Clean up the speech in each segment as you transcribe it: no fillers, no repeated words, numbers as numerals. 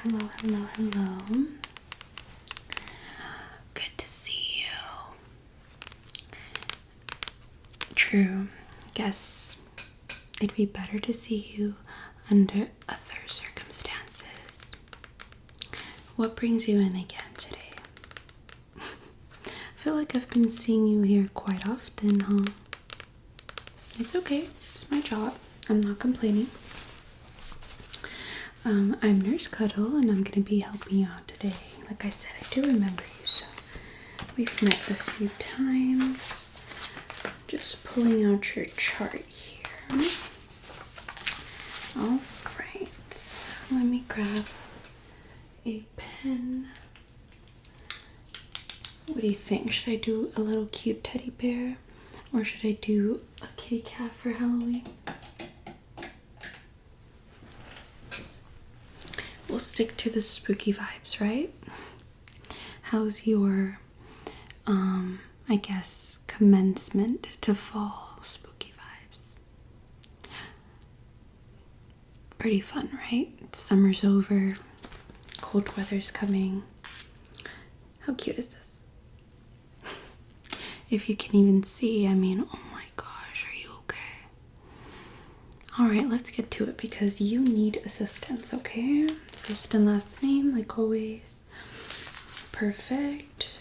Hello, hello, hello. Good to see you. True. Guess it'd be better to see you under other circumstances. What brings you in again today? I feel like I've been seeing you here quite often, huh? It's okay. It's my job. I'm not complaining. I'm Nurse Cuddle, and I'm going to be helping you out today. Like I said, I do remember you, so we've met a few times. Just pulling out your chart here. Alright, let me grab a pen. What do you think? Should I do a little cute teddy bear? Or should I do a kitty cat for Halloween? We'll stick to the spooky vibes, right? How's your, I guess, commencement to fall spooky vibes? Pretty fun, right? Summer's over, cold weather's coming. How cute is this? If you can even see, I mean, oh my gosh, are you okay? Alright, let's get to it because you need assistance, okay? First and last name, like always. Perfect.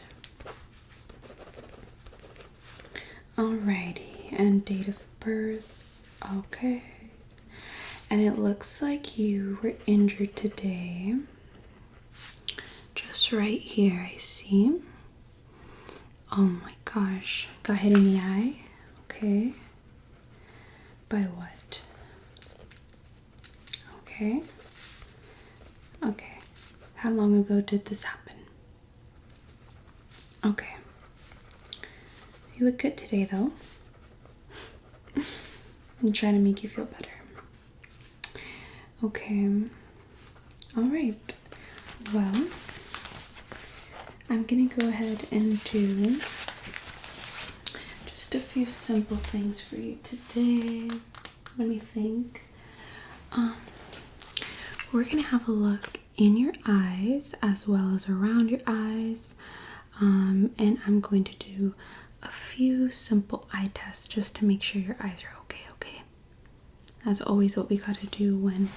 Alrighty, and date of birth. Okay. And it looks like you were injured today. Just right here, I see. Oh my gosh. Got hit in the eye. Okay. By what? Okay. Okay. How long ago did this happen? Okay. You look good today, though. I'm trying to make you feel better. Okay. Alright. Well, I'm gonna go ahead and do just a few simple things for you today. Let me think. We're gonna have a look in your eyes as well as around your eyes. And I'm going to do a few simple eye tests just to make sure your eyes are okay? That's always what we gotta do when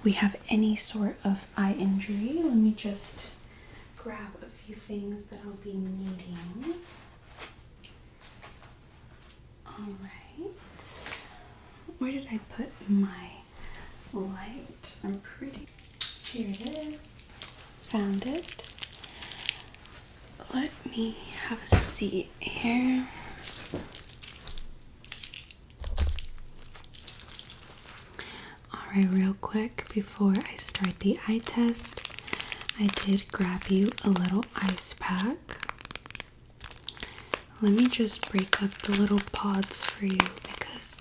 we have any sort of eye injury. Let me just grab a few things that I'll be needing. Alright. Where did I put my light? I'm pretty... Here it is. Found it. Let me have a seat here. Alright, real quick, before I start the eye test, I did grab you a little ice pack. Let me just break up the little pods for you because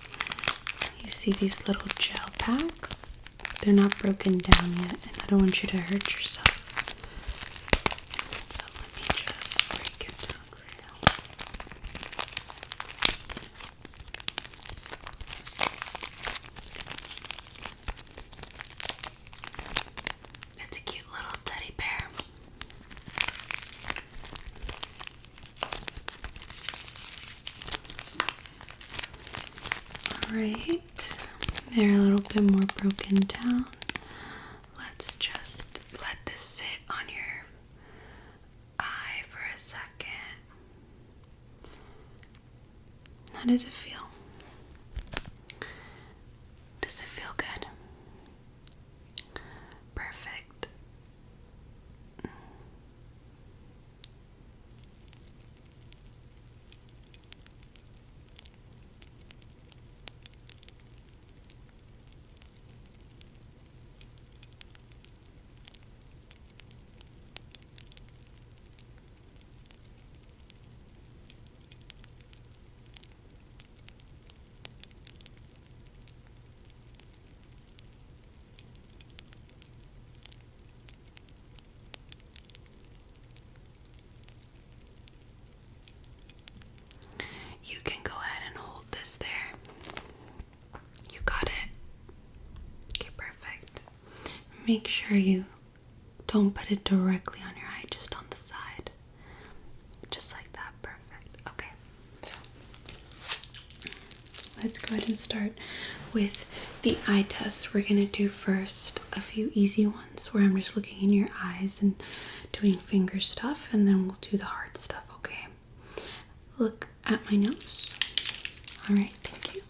you see these little gel packs? They're not broken down yet, and I don't want you to hurt yourself. So let me just break it down for you. That's a cute little teddy bear. Alright, they're a little bit more broken down. Let's just let this sit on your eye for a second. How does it feel? Does it feel good? Perfect. You can go ahead and hold this there. You got it? Okay, perfect. Make sure you Don't put it directly on your eye, just on the side. Just like that. Perfect. Okay. So let's go ahead and start with the eye test. We're going to do first a few easy ones where I'm just looking in your eyes and doing finger stuff, and then we'll do the hard stuff, okay? Look at my nose. Alright, thank you.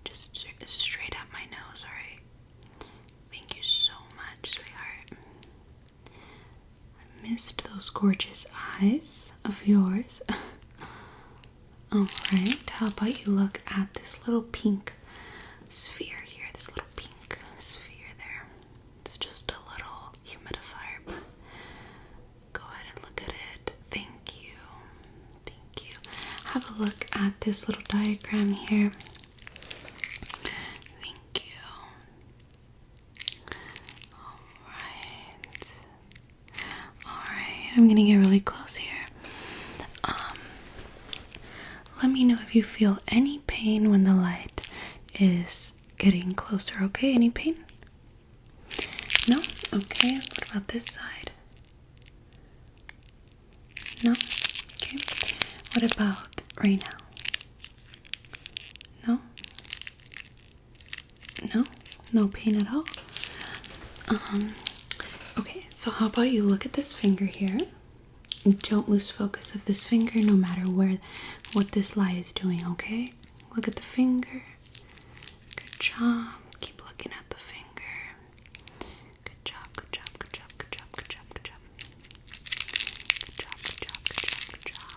Just straight at my nose, alright? Thank you so much, sweetheart. I missed those gorgeous eyes of yours. Alright, how about you look at this little pink sphere here, this little pink sphere there. It's just a little humidifier, but go ahead and look at it. Thank you. Thank you. Have a look at this little diagram here. Thank you. Alright, I'm gonna get really close here. Let me know if you feel any pain when the light is getting closer, okay? Any pain? No? Okay, what about this side? No? Okay. What about right now? No? No? No pain at all? Okay, so how about you look at this finger here? And don't lose focus of this finger no matter what this light is doing, okay? Look at the finger. Good job. Keep looking at the finger. Good job, good job, good job, good job, good job, good job. Good job, good job, good job, good job.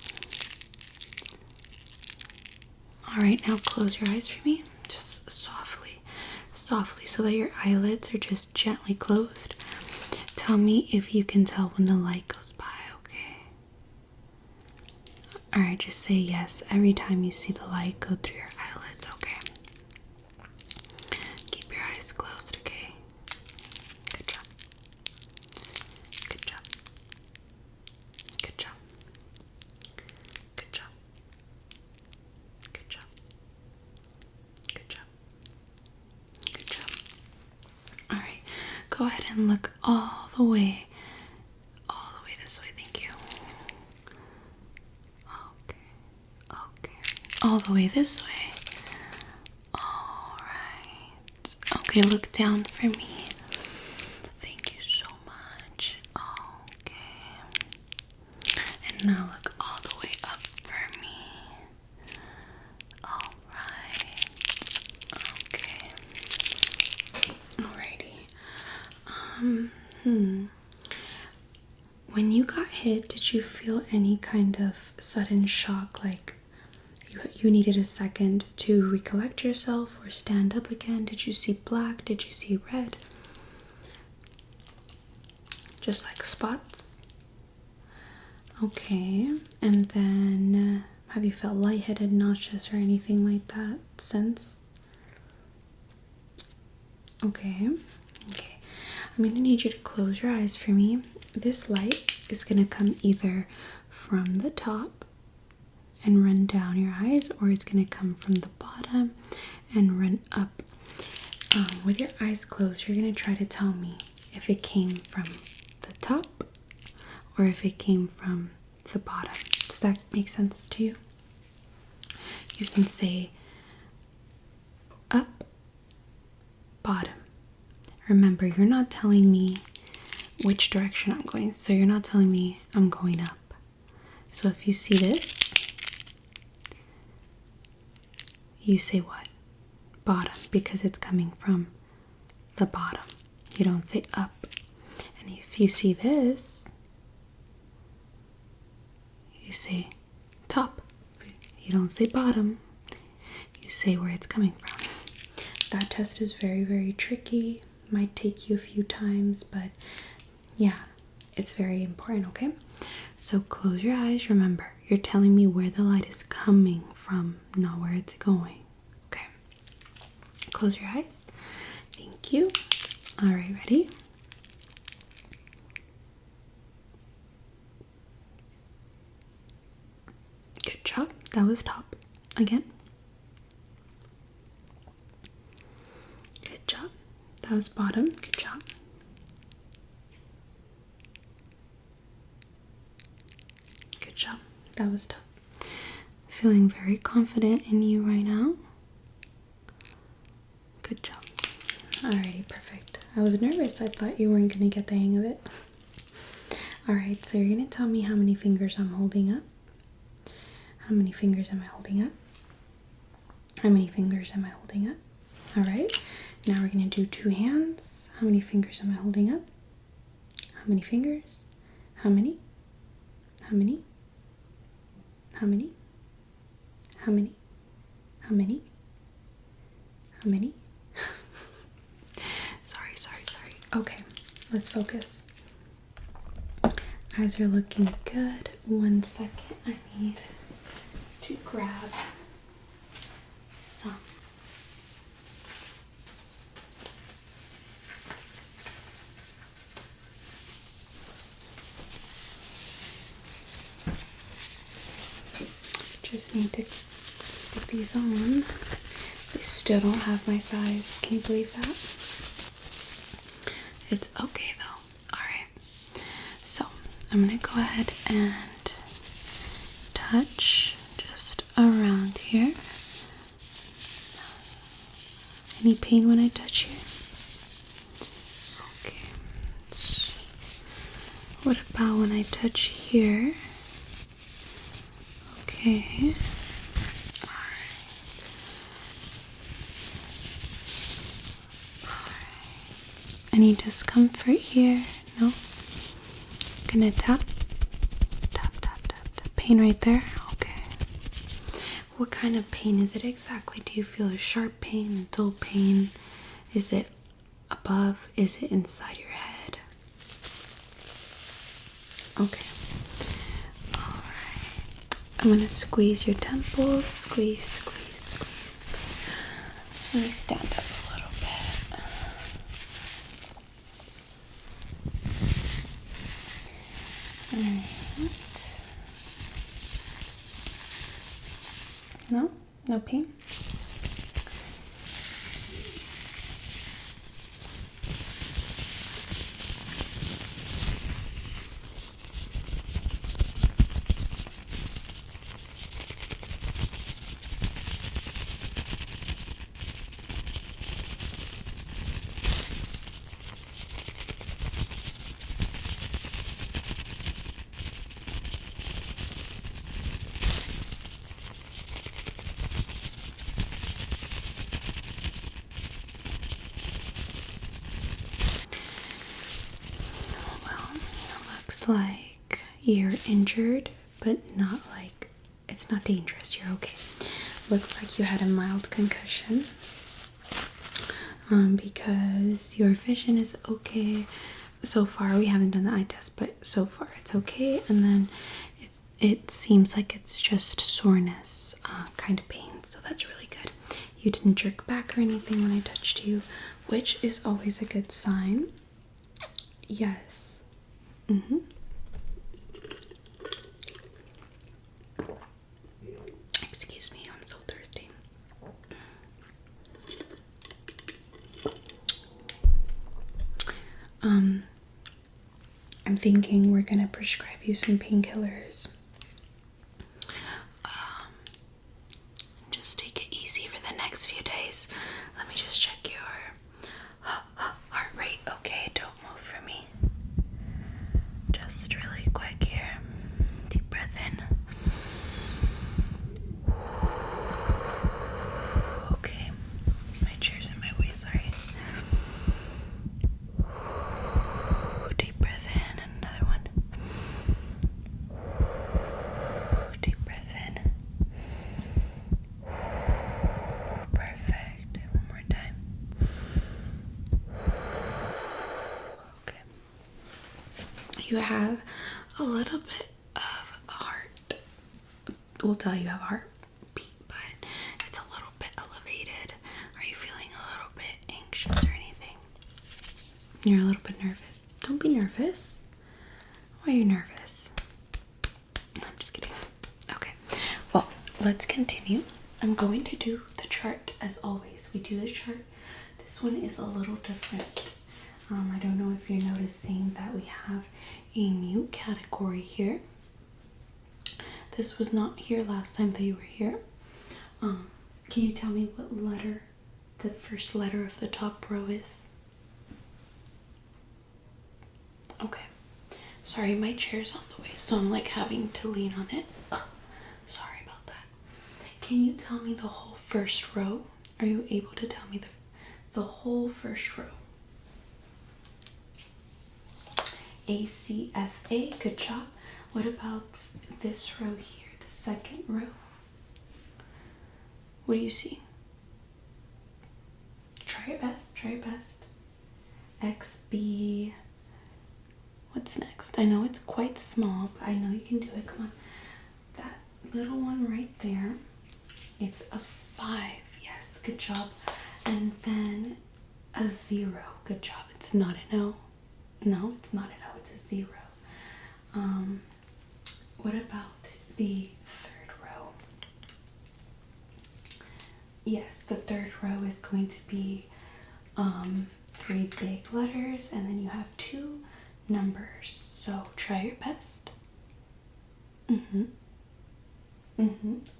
Alright, now close your eyes for me. Just softly, softly, so that your eyelids are just gently closed. Tell me if you can tell when the light goes by, okay? Alright, just say yes every time you see the light go through your eyelids, okay? Keep your eyes closed, okay? Good job. Good job. Good job. Good job. Good job. Good job. Good job. Alright, go ahead and look all the way this way. Thank you. Okay. All the way this way. Alright. Okay, look down for me. Thank you so much. Okay. And now look all the way up for me. Alright. Okay. Alrighty. When you got hit, did you feel any kind of sudden shock, like you needed a second to recollect yourself or stand up again? Did you see black? Did you see red? Just like spots? Okay. And then have you felt lightheaded, nauseous, or anything like that since? Okay. I'm going to need you to close your eyes for me. This light is going to come either from the top and run down your eyes, or it's going to come from the bottom and run up. With your eyes closed, you're going to try to tell me if it came from the top or if it came from the bottom. Does that make sense to you? You can say up, bottom. Remember, you're not telling me which direction I'm going, so you're not telling me I'm going up. So if you see this, you say what? Bottom, because it's coming from the bottom. You don't say up. And if you see this, you say top. You don't say bottom. You say where it's coming from. That test is very, very tricky. Might take you a few times, but yeah, it's very important, okay? So close your eyes. Remember, you're telling me where the light is coming from, not where it's going, okay? Close your eyes. Thank you. All right, ready? Good job. That was top. Again. Good job. That was bottom. Good job. job. That was tough. Feeling very confident in you right now. Good job. Alrighty, perfect. I was nervous. I thought you weren't going to get the hang of it. Alright, so you're going to tell me how many fingers I'm holding up. How many fingers am I holding up? How many fingers am I holding up? Alright, now we're going to do 2 hands. How many fingers am I holding up? How many fingers? How many? How many? How many? How many? How many? How many? Sorry. Okay, let's focus. Eyes are looking good. 1 second, I need to grab some. Just need to put these on. They still don't have my size. Can you believe that? It's okay though. Alright. So I'm gonna go ahead and touch just around here. Any pain when I touch you? Okay. What about when I touch here? Okay. Any discomfort here? No? Gonna tap. Pain right there? Okay. What kind of pain is it exactly? Do you feel a sharp pain, a dull pain? Is it above? Is it inside your head? Okay. Alright. I'm gonna squeeze your temples. Squeeze. Let me stand up a little bit. Alright. No? No pain? Like you're injured, but not like it's not dangerous. You're okay. Looks like you had a mild concussion because your vision is okay so far. We haven't done the eye test, but so far it's okay. And then it seems like it's just soreness, kind of pain, so that's really good. You didn't jerk back or anything when I touched you, which is always a good sign. Yes. Excuse me, I'm so thirsty. I'm thinking we're gonna prescribe you some painkillers. Just take it easy for the next few days. Let me just check your heart rate. Okay, don't move for me. Just really quick here. Deep breath in. Okay, my chair's in my way, sorry. Deep breath in, another one. Deep breath in. Perfect. One more time. Okay. You have a little bit of a heart. We'll tell you have a heartbeat, but it's a little bit elevated. Are you feeling a little bit anxious or anything? You're a little bit nervous. Don't be nervous. Why are you nervous? I'm just kidding. Okay. Well, let's continue. I'm going to do the chart as always. We do the chart. This one is a little different. I don't know if you're noticing that we have a new category here. This was not here last time that you were here. Can you tell me what letter the first letter of the top row is? Okay. Sorry, my chair's on the way, so I'm like having to lean on it. Ugh, sorry about that. Can you tell me the whole first row? Are you able to tell me the whole first row? ACFA, good job. What about this row here, the second row? What do you see? Try your best, try your best. XB. What's next? I know it's quite small, but I know you can do it. Come on. That little one right there, it's a 5. Yes, good job. And then a 0. Good job. It's not an O. No, it's not an O. It's a 0. What about the third row? Yes, the third row is going to be 3 big letters, and then you have 2 numbers. So try your best.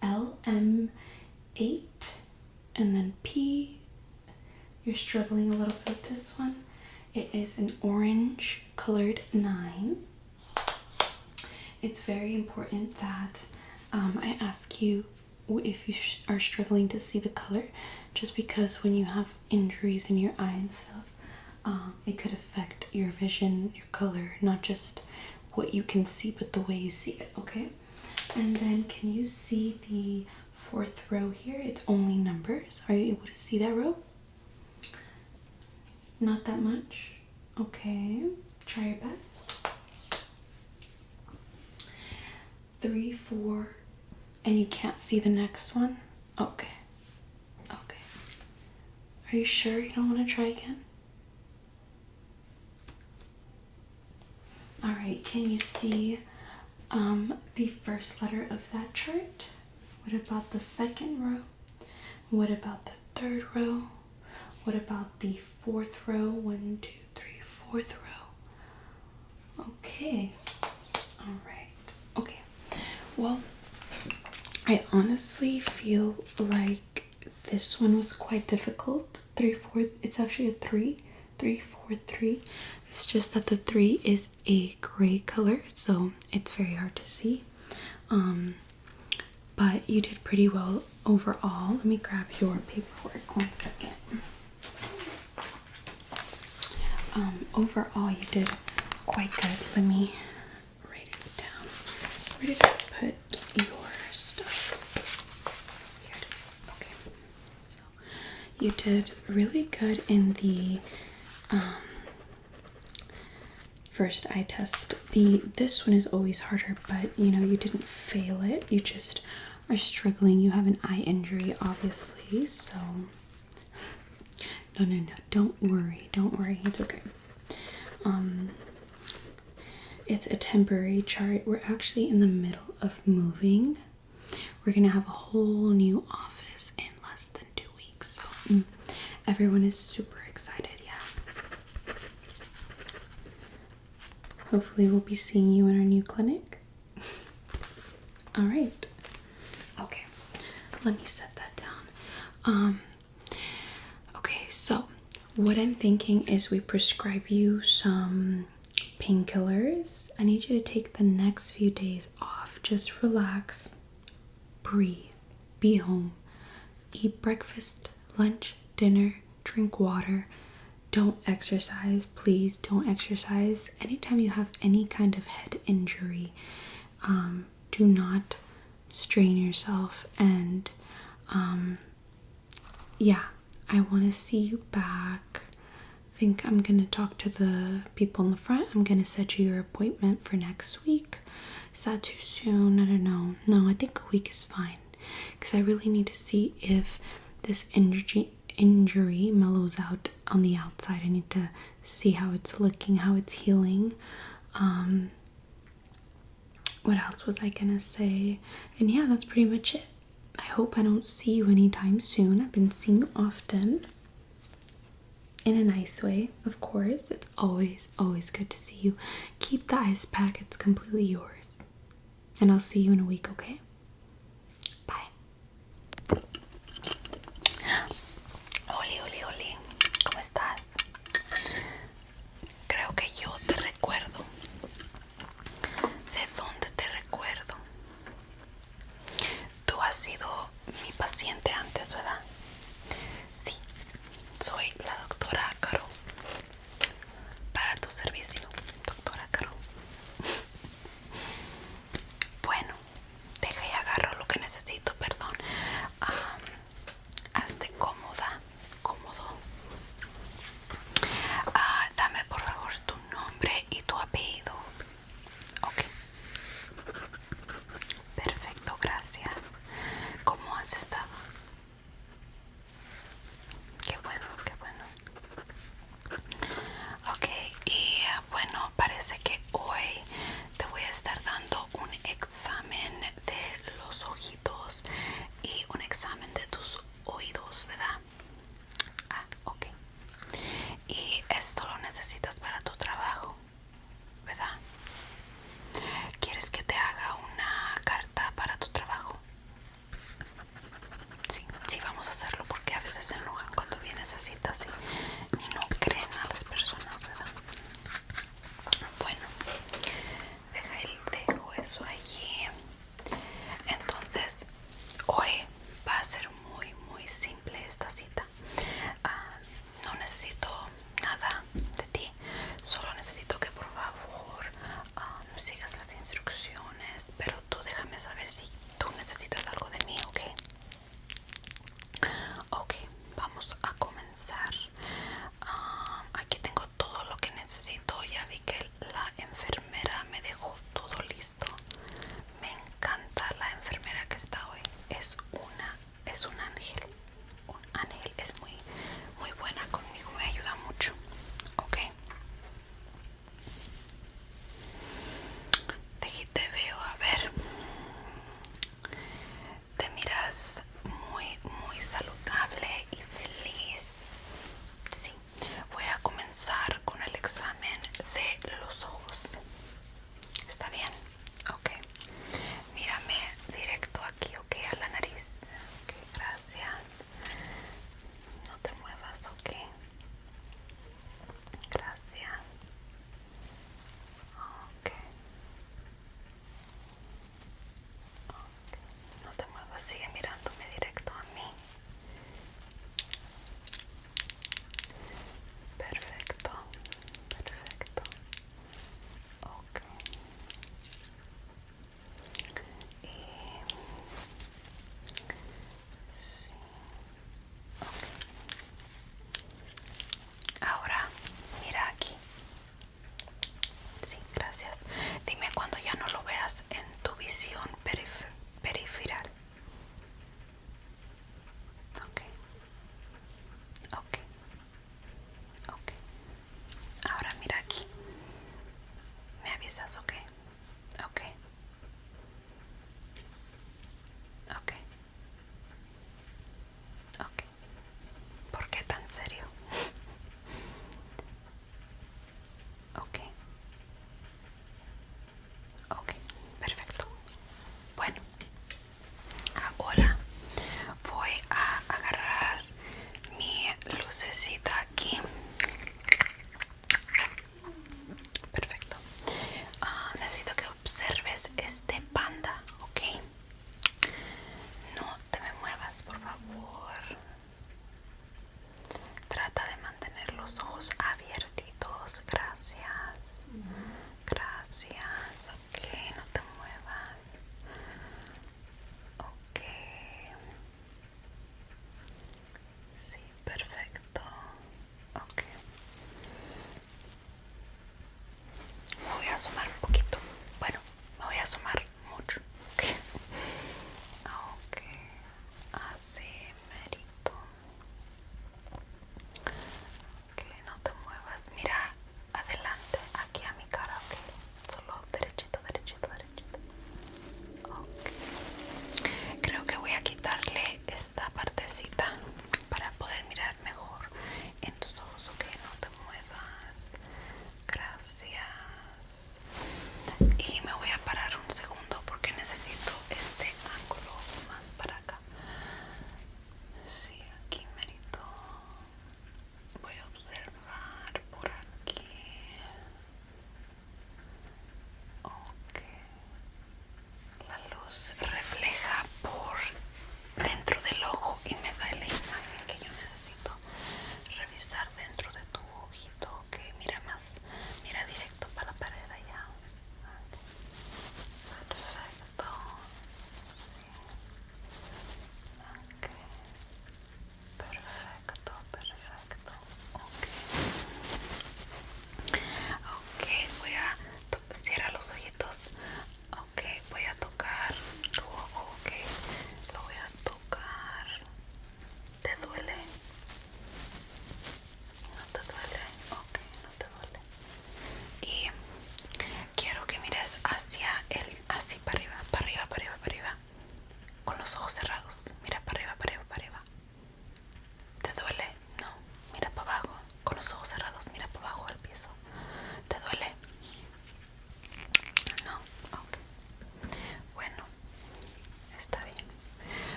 L, M, 8, and then P. You're struggling a little bit with this one. It is an orange colored 9. It's very important that I ask you if you are struggling to see the color, just because when you have injuries in your eye and stuff, it could affect your vision, your color, not just what you can see, but the way you see it, okay? And then can you see the 4th row here? It's only numbers. Are you able to see that row? Not that much? Okay, try your best. 3, 4, and you can't see the next one? Okay. Okay. Are you sure you don't want to try again? Alright, can you see the first letter of that chart? What about the second row? What about the third row? What about the 4th row? 1, 2, 3, 4th row. Okay. Alright. Okay. Well, I honestly feel like this one was quite difficult. 3, 4, it's actually a 3. 3, 4, 3. It's just that the 3 is a gray color, so it's very hard to see. But you did pretty well overall. Let me grab your paperwork 1 second. Overall, you did quite good. Let me write it down. Where did I put your stuff? Here it is. Okay. So you did really good in the first eye test. This one is always harder, but you know, you didn't fail it. You just are struggling. You have an eye injury, obviously, so no, don't worry, it's okay. It's a temporary chart. We're actually in the middle of moving. We're gonna have a whole new office in less than 2 weeks, so everyone is super excited. Yeah, hopefully we'll be seeing you in our new clinic. All right. Okay, let me set that down. Okay, so what I'm thinking is we prescribe you some painkillers. I need you to take the next few days off. Just relax, breathe, be home, eat breakfast, lunch, dinner, drink water. Don't exercise, please don't exercise. Anytime you have any kind of head injury, do not strain yourself. And yeah, I want to see you back. I think I'm gonna talk to the people in the front. I'm gonna set you your appointment for next week. Is that too soon? I don't know. No, I think a week is fine, because I really need to see if this injury mellows out on the outside. I need to see how it's looking, how it's healing. What else was I gonna say? And yeah, that's pretty much it. I hope I don't see you anytime soon. I've been seeing you often. In a nice way, of course. It's always good to see you. Keep the ice pack. It's completely yours. And I'll see you in a week, okay? Bye. Oli, ¿cómo estás? Creo que yo te recuerdo. ¿De dónde te recuerdo? Tú has sido mi paciente antes, ¿verdad? Sí, soy la doctora Caro. Para tu servicio, doctora Caro. Bueno, deja y agarro lo que necesito, perdón. Hazte cómoda, cómodo. Dame por favor tu nombre y tu apellido. Ok. Perfecto, gracias. ¿Cómo has estado?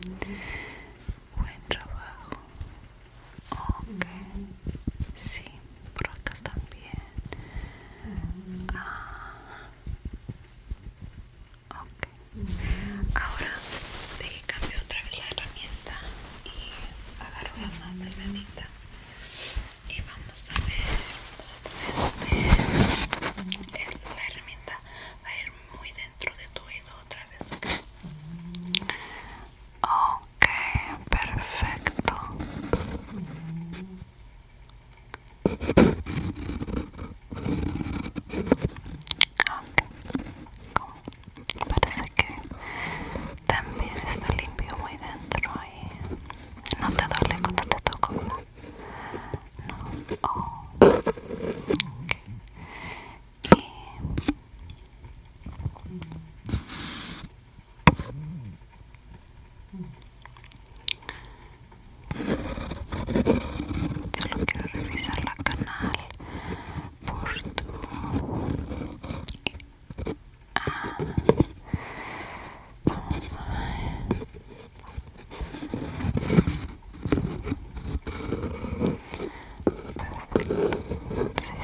Buen trabajo. Ok. Sí, por acá también. Ok. Ahora deje cambio otra vez la herramienta y agarro la más delgadita. Y vamos a ver, la herramienta va a ir muy dentro de tu oído otra vez. Ok, perfecto. Parece que también está limpio muy dentro ahí. No te duele cuando te toco, ¿verdad? No. Oh. Okay. Solo quiero revisar la canal por tu... Vamos a ver.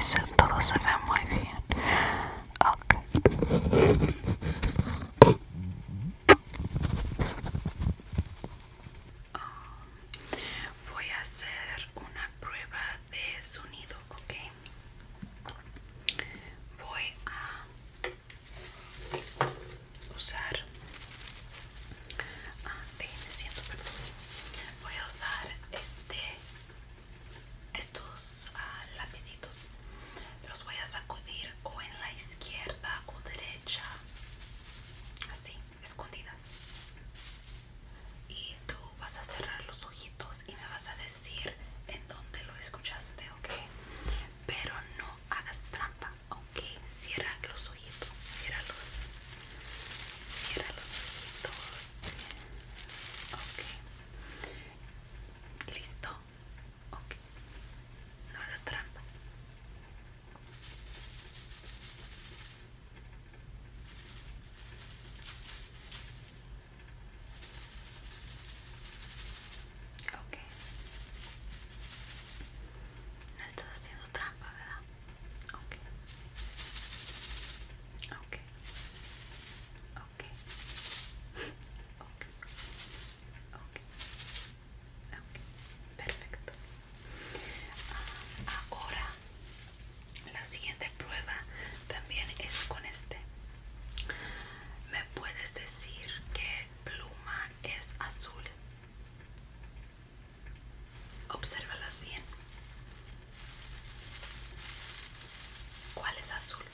Sí, todo se ve muy bien. Ok. Voy a hacer una prueba de sonido, ¿ok? Voy a usar... déjenme siento, perdón. Voy a usar estos lapicitos. Los voy a sacudir o en la izquierda o derecha, así, escondidas. Y tú vas a cerrar los ojitos y me vas a decir en dónde lo escuchaste, ¿ok? Pero no hagas trampa, ¿ok? Cierra los ojitos, ciérralos. Cierra los ojitos. Ok. ¿Listo? Ok. No hagas trampa. Ok. No estás haciendo trampa, ¿verdad? Ok. Ok. Ok. Ok. Ok. Ok. Perfecto. Ahora, la siguiente prueba también es con este. ¿Me puedes decir qué pluma es azul? Obsérvalas bien. ¿Cuál es azul?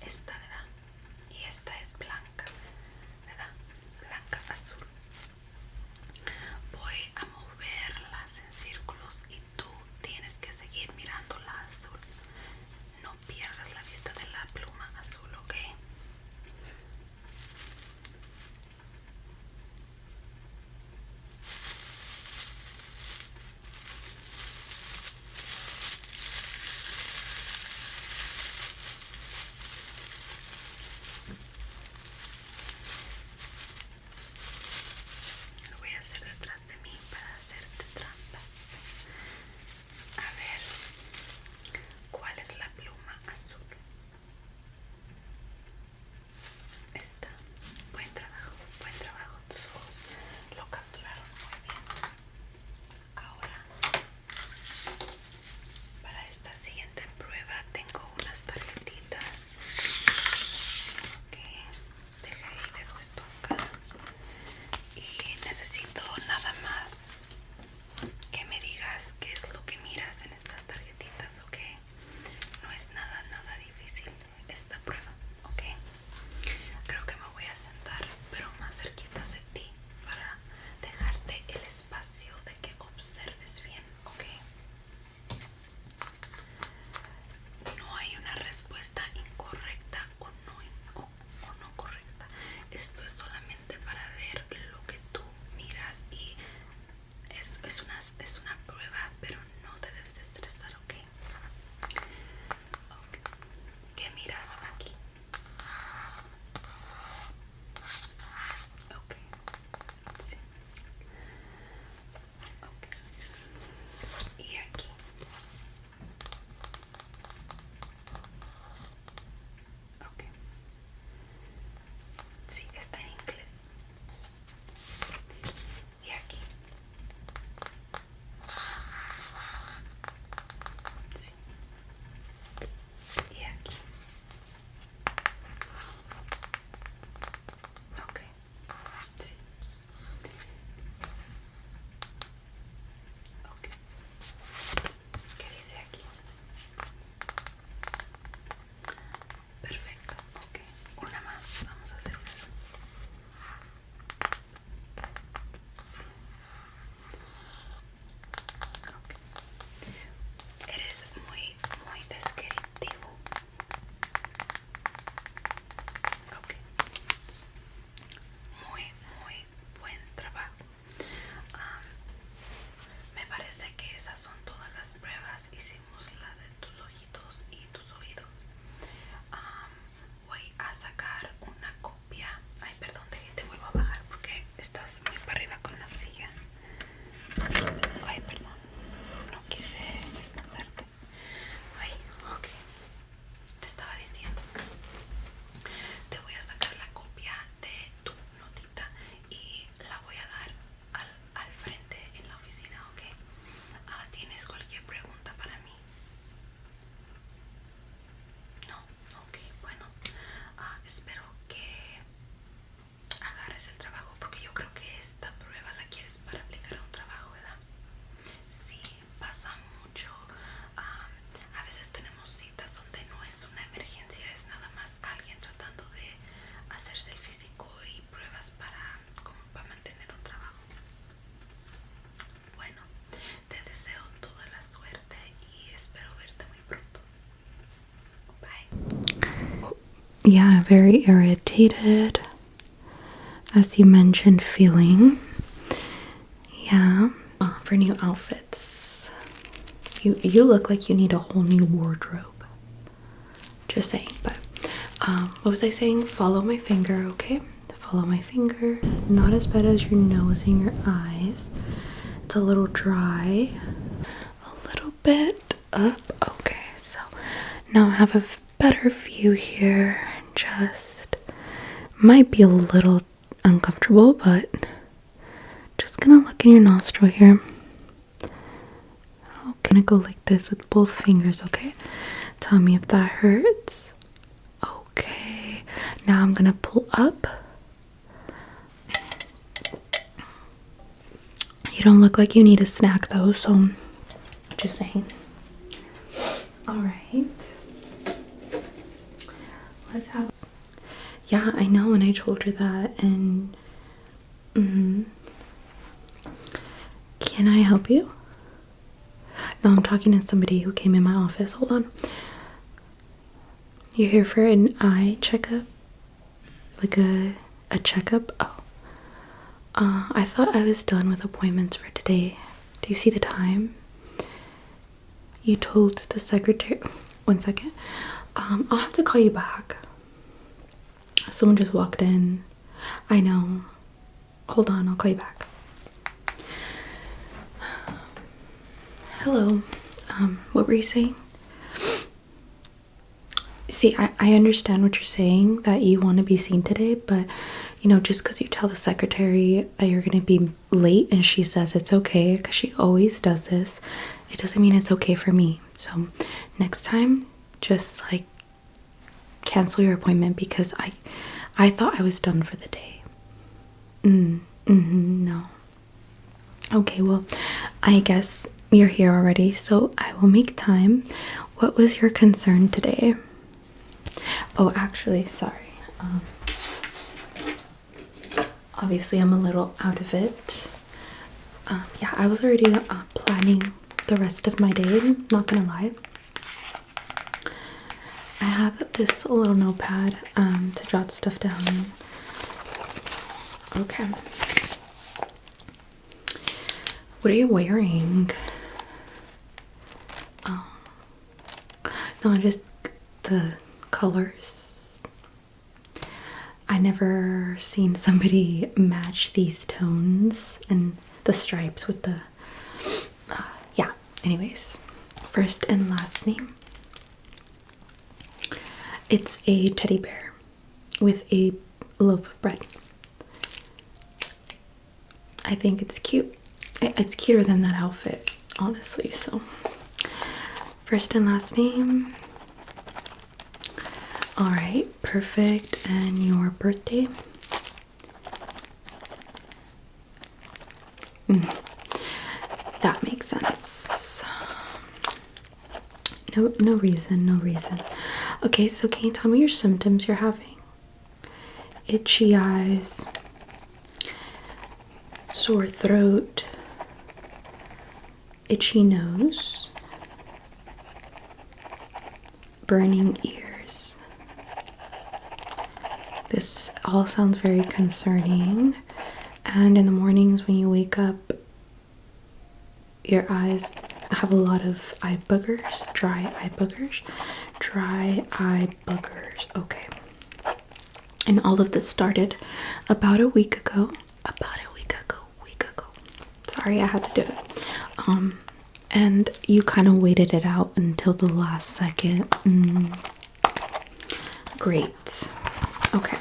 Esta, ¿verdad? Y esta es blanca, ¿verdad? Blanca, azul. Voy a moverlas en círculos y tú tienes que seguir mirando la azul. No pierdas la vista de la pluma azul, ¿ok? Yeah, very irritated, as you mentioned, feeling. Yeah. For new outfits, you look like you need a whole new wardrobe. Just saying. But what was I saying? Follow my finger, okay? Follow my finger. Not as bad as your nose and your eyes. It's a little dry. A little bit up. Okay, so now I have a better view here. Just might be a little uncomfortable, but just gonna look in your nostril here. I'm gonna go like this with both fingers, okay? Tell me if that hurts. Okay, now I'm gonna pull up. You don't look like you need a snack though, so just saying. Alright. Let's have. Yeah, I know, and I told her that, and can I help you? No, I'm talking to somebody who came in my office. Hold on. You're here for an eye checkup? Like a checkup? Oh. I thought I was done with appointments for today. Do you see the time? You told the secretary. 1 second. I'll have to call you back. Someone just walked in. I know. Hold on, I'll call you back. Hello. What were you saying? See, I understand what you're saying, that you want to be seen today, but you know, just because you tell the secretary that you're going to be late and she says it's okay, because she always does this, it doesn't mean it's okay for me. So next time, just like cancel your appointment, because I thought I was done for the day. No. Okay, well, I guess you're here already, so I will make time. What was your concern today? Oh, actually, sorry. Obviously, I'm a little out of it. Yeah, I was already planning the rest of my day, not gonna lie. I have this little notepad to jot stuff down in. Okay. What are you wearing? Oh. No, just the colors. I never seen somebody match these tones and the stripes with the yeah, anyways, first and last name. It's a teddy bear with a loaf of bread. I think it's cute. It's cuter than that outfit, honestly. So first and last name. All right, perfect. And your birthday? That makes sense. No reason. Okay, so can you tell me your symptoms you're having? Itchy eyes, sore throat, itchy nose, burning ears. This all sounds very concerning. And in the mornings when you wake up, your eyes have a lot of eye boogers, dry eye boogers. Okay. And all of this started about a week ago. Sorry, I had to do it. And you kind of waited it out until the last second. Great. Okay.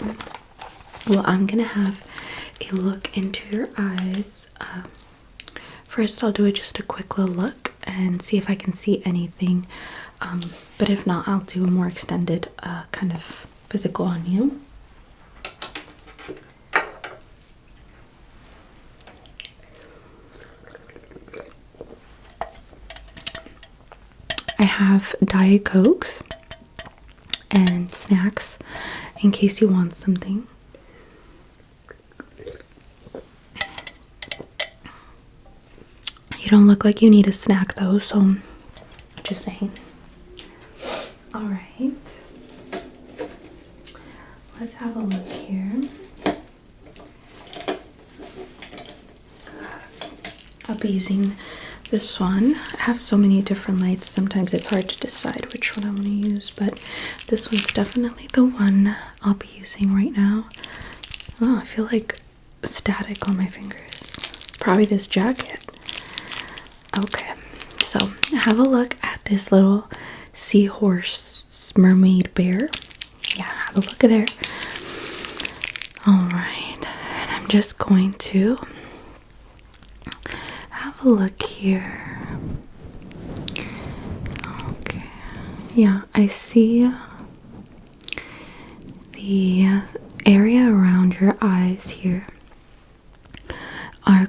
Well, I'm gonna have a look into your eyes. First, I'll do just a quick little look and see if I can see anything. But if not, I'll do a more extended kind of physical on you. I have Diet Cokes and snacks in case you want something. You don't look like you need a snack though, so just saying. All right. have a look here. I'll be using this one. I have so many different lights, sometimes it's hard to decide which one I'm going to use, but this one's definitely the one I'll be using right now. Oh, I feel like static on my fingers. Probably this jacket. Okay, so have a look at this little seahorse mermaid bear. Yeah, have a look at there. Alright, and I'm just going to have a look here. Okay, yeah, I see the area around your eyes here are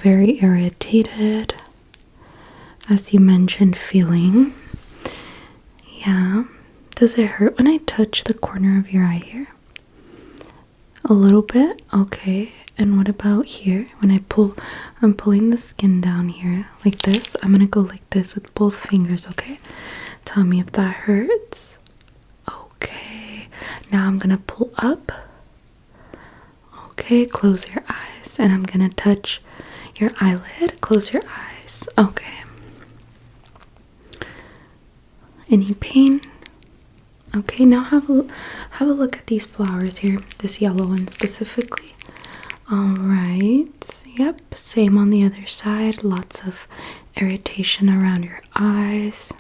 very irritated, as you mentioned, feeling. Yeah, does it hurt when I touch the corner of your eye here? A little bit? Okay. And what about here? When I'm pulling the skin down here like this. I'm gonna go like this with both fingers, okay? Tell me if that hurts. Okay. Now I'm gonna pull up. Okay, close your eyes. And I'm gonna touch your eyelid. Close your eyes. Okay. Any pain? Okay, now have a look at these flowers here. This yellow one specifically. Alright. Yep, same on the other side. Lots of irritation around your eyes.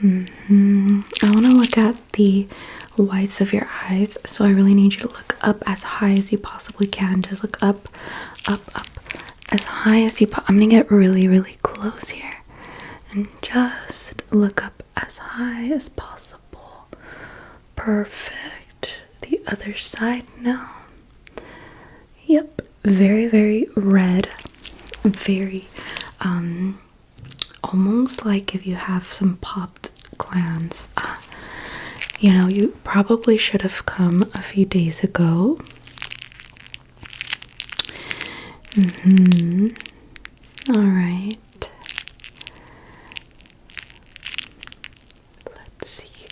I want to look at the whites of your eyes, so I really need you to look up as high as you possibly can. Just look up, up, up, as high as you I'm gonna get really, really close here, and just look up as high as possible. Perfect. The other side now. Yep, very, very red. Very, almost like if you have some popped glands. You know, you probably should have come a few days ago. Alright. Let's see.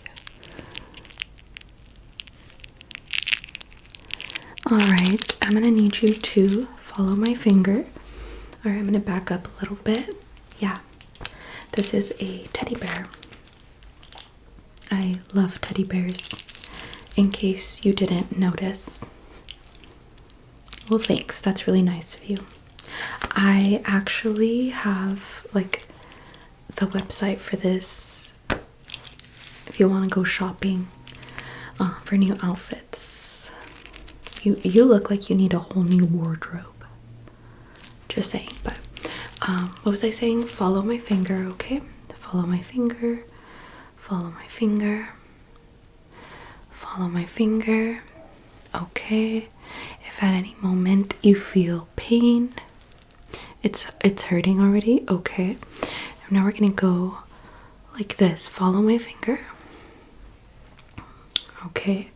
Alright, I'm gonna need you to follow my finger. Alright, I'm gonna back up a little bit. Yeah. This is a teddy bear. I love teddy bears, in case you didn't notice. Well, thanks. That's really nice of you. I actually have, like, the website for this if you want to go shopping for new outfits. You look like you need a whole new wardrobe. Just saying. But what was I saying? Follow my finger, okay? Follow my finger. Follow my finger. Follow my finger. Okay. If at any moment you feel pain, it's hurting already. Okay. And now we're gonna go like this. Follow my finger. Okay.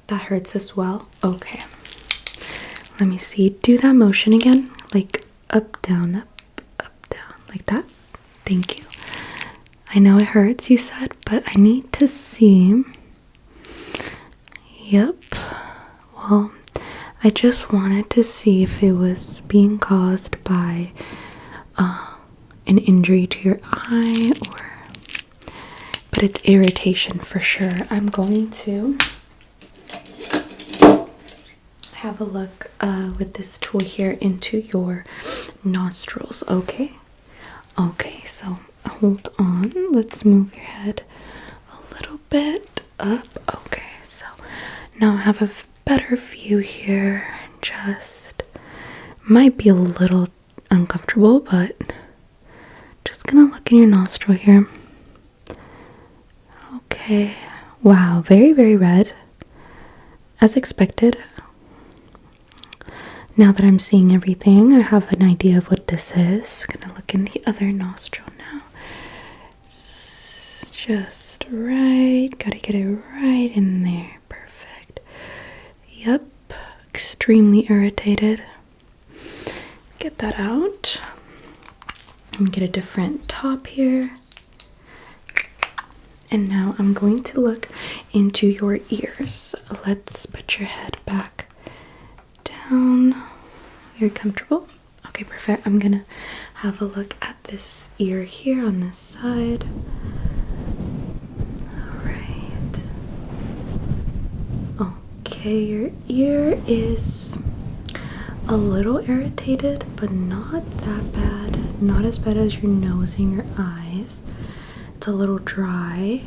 That hurts as well. Okay. Let me see. Do that motion again. Like up, down, like that. Thank you. I know it hurts, you said, but I need to see. Yep. Well, I just wanted to see if it was being caused by an injury to your eye, but it's irritation for sure. I'm going to have a look with this tool here into your nostrils, okay? Okay, so hold on. Let's move your head a little bit up. Okay, so now I have a better view here. Just might be a little uncomfortable, but just gonna look in your nostril here. Okay. Wow, very, very red. As expected. Now that I'm seeing everything, I have an idea of what this is. Gonna look in the other nostril now. Just right. Gotta get it right in there. Perfect. Yep. Extremely irritated. Get that out. I'm gonna get a different top here. And now I'm going to look into your ears. Let's put your head back down. Very comfortable. Okay, perfect. I'm gonna have a look at this ear here on this side. Alright. Okay, your ear is a little irritated, but not that bad. Not as bad as your nose and your eyes. It's a little dry,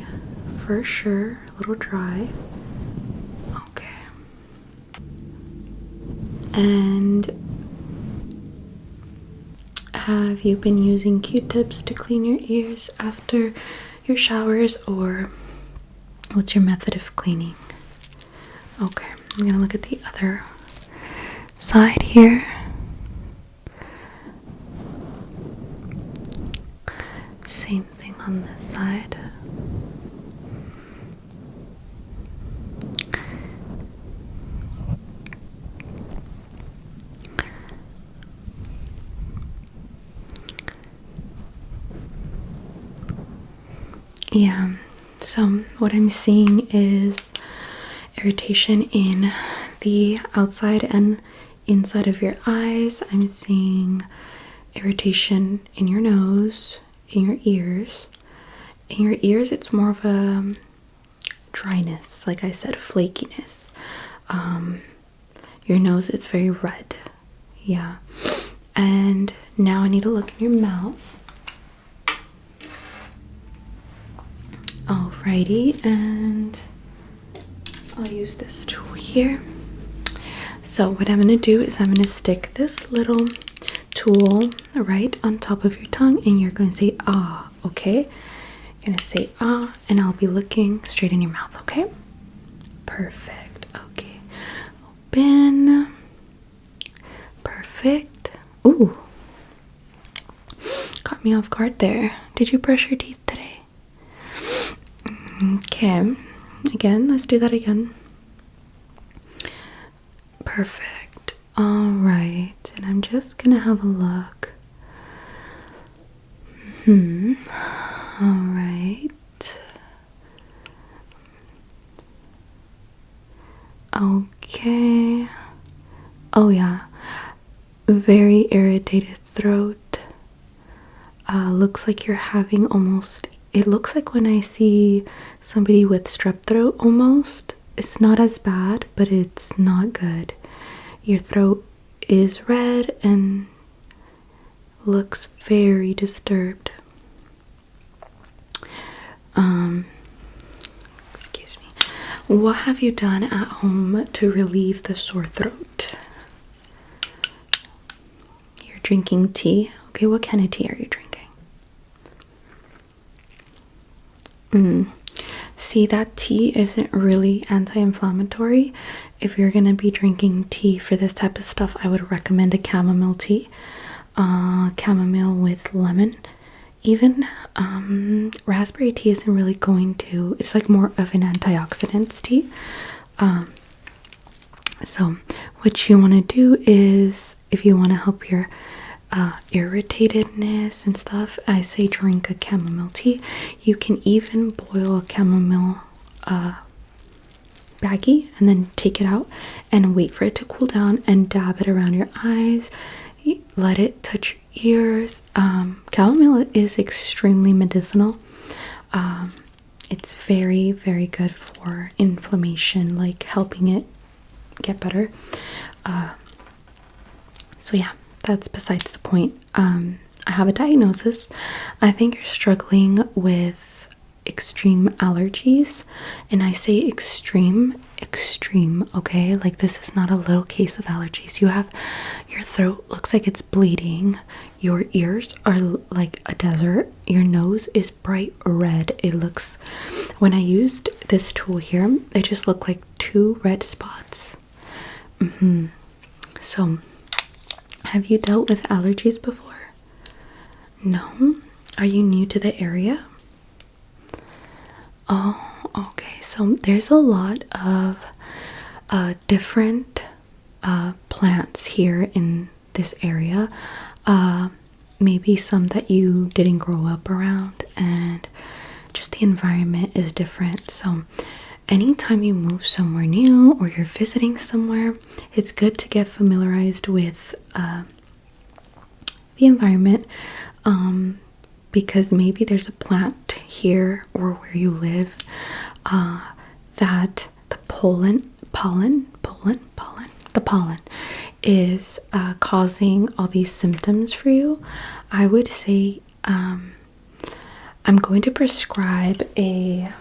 for sure. A little dry. Okay. And have you been using Q-tips to clean your ears after your showers, or what's your method of cleaning? Okay, I'm gonna look at the other side here. Same thing on this side. Yeah, so what I'm seeing is irritation in the outside and inside of your eyes. I'm seeing irritation in your nose, in your ears. In your ears, it's more of a dryness, like I said, flakiness. Your nose, it's very red. Yeah. And now I need to look in your mouth. Alrighty, and I'll use this tool here. So what I'm going to do is I'm going to stick this little tool right on top of your tongue, and you're going to say ah, okay? You're going to say ah, and I'll be looking straight in your mouth, okay? Perfect. Okay. Open. Perfect. Ooh. Caught me off guard there. Did you brush your teeth today? Okay. Again, let's do that again. Perfect. All right. And I'm just gonna have a look. All right. Okay. Oh yeah. Very irritated throat. Looks like you're having almost, it looks like when I see somebody with strep throat almost. It's not as bad, but it's not good. Your throat is red and looks very disturbed. Excuse me. What have you done at home to relieve the sore throat? You're drinking tea. Okay, what kind of tea are you drinking? See, that tea isn't really anti-inflammatory. If you're gonna be drinking tea for this type of stuff, I would recommend a chamomile tea. Chamomile with lemon. Even raspberry tea isn't really going to, it's like more of an antioxidants tea. So what you want to do is, if you want to help your irritatedness and stuff, I say drink a chamomile tea. You can even boil a chamomile baggie and then take it out and wait for it to cool down and dab it around your eyes. Let it touch your ears. Chamomile is extremely medicinal. It's very, very good for inflammation, like helping it get better. So yeah, that's besides the point. I have a diagnosis. I think you're struggling with extreme allergies, and I say extreme, okay? Like, this is not a little case of allergies. You have, your throat looks like it's bleeding. Your ears are like a desert. Your nose is bright red. It looks, when I used this tool here, it just looked like 2 red spots. So, have you dealt with allergies before? No? Are you new to the area? Oh, okay. So there's a lot of different plants here in this area. maybe some that you didn't grow up around, and just the environment is different. So anytime you move somewhere new or you're visiting somewhere, it's good to get familiarized with the environment, because maybe there's a plant here or where you live that the pollen is causing all these symptoms for you. I would say I'm going to prescribe a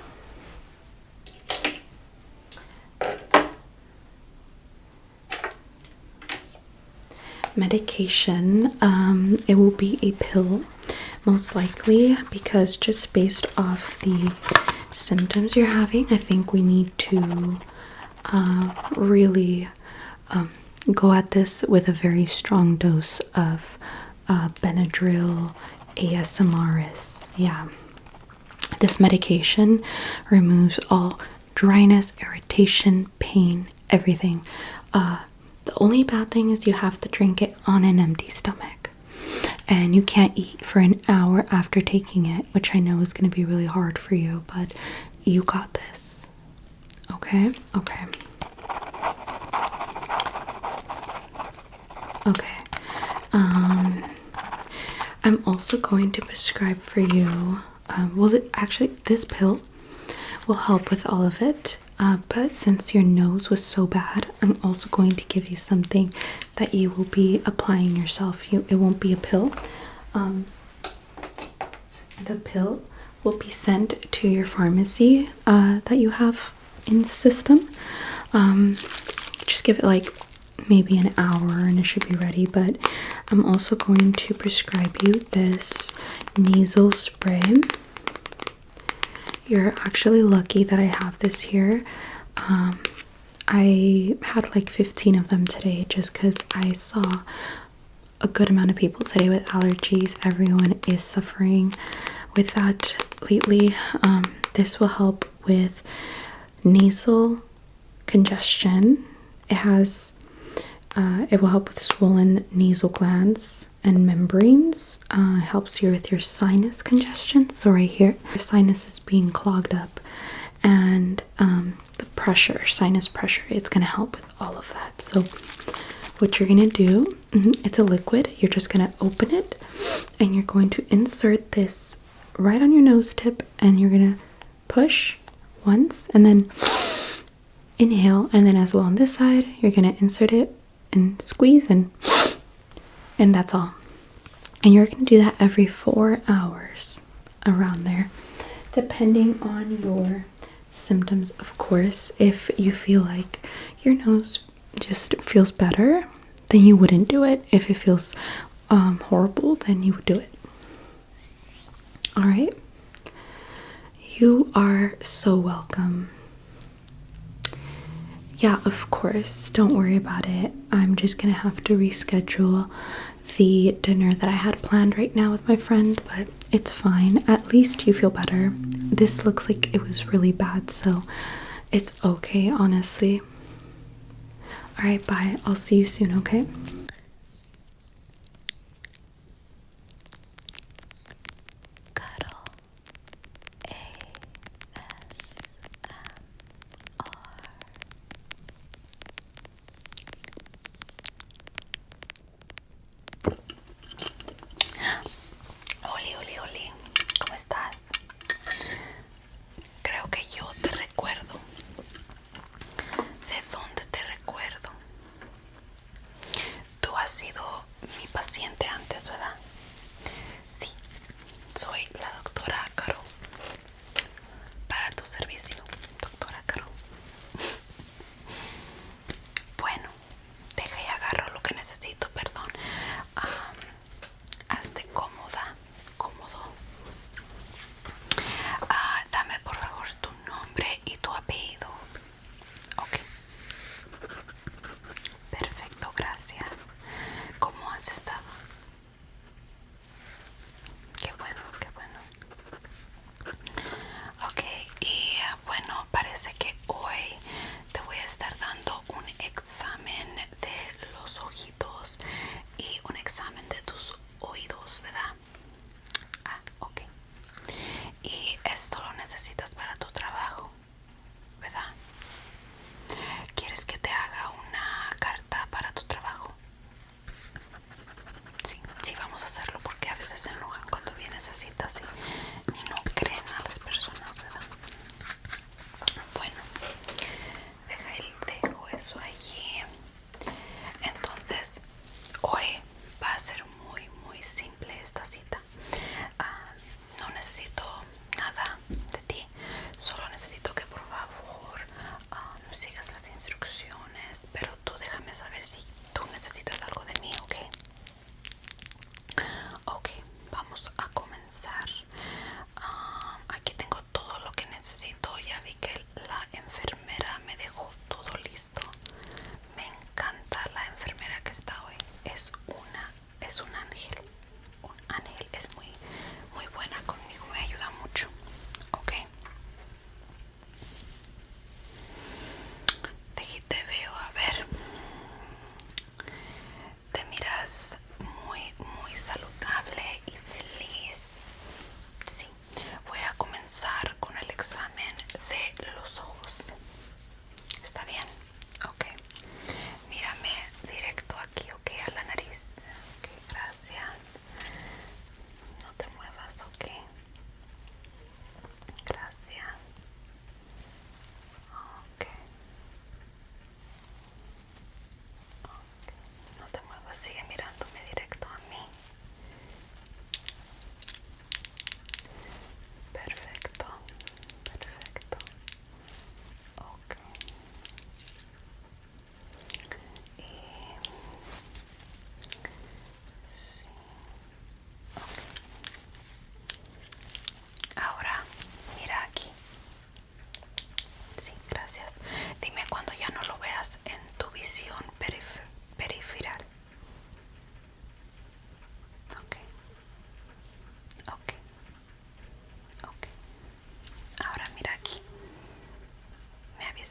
medication. It will be a pill, most likely, because just based off the symptoms you're having, I think we need to really go at this with a very strong dose of Benadryl ASMRs. Yeah, this medication removes all dryness, irritation, pain, everything. The only bad thing is you have to drink it on an empty stomach, and you can't eat for an hour after taking it, which I know is going to be really hard for you, but you got this. Okay? Okay. Okay. I'm also going to prescribe for you, actually, this pill will help with all of it. But since your nose was so bad, I'm also going to give you something that you will be applying yourself. It won't be a pill. The pill will be sent to your pharmacy that you have in the system. Just give it like maybe an hour and it should be ready. But I'm also going to prescribe you this nasal spray. You're actually lucky that I have this here. I had like 15 of them today just because I saw a good amount of people today with allergies. Everyone is suffering with that lately. This will help with nasal congestion. It will help with swollen nasal glands and membranes. Helps you with your sinus congestion. So right here, your sinus is being clogged up, and the pressure, sinus pressure, it's going to help with all of that. So what you're going to do, it's a liquid. You're just going to open it, and you're going to insert this right on your nose tip, and you're going to push once, and then inhale, and then as well on this side, you're going to insert it and squeeze, and that's all. And you're going to do that every 4 hours, around there, depending on your symptoms, of course. If you feel like your nose just feels better, then you wouldn't do it. If it feels horrible, then you would do it. All right? You are so welcome. Yeah, of course. Don't worry about it. I'm just gonna have to reschedule the dinner that I had planned right now with my friend, but it's fine. At least you feel better. This looks like it was really bad, so it's okay, honestly. Alright, bye. I'll see you soon, okay? Oli, ¿cómo estás? Creo que yo te recuerdo. ¿De dónde te recuerdo?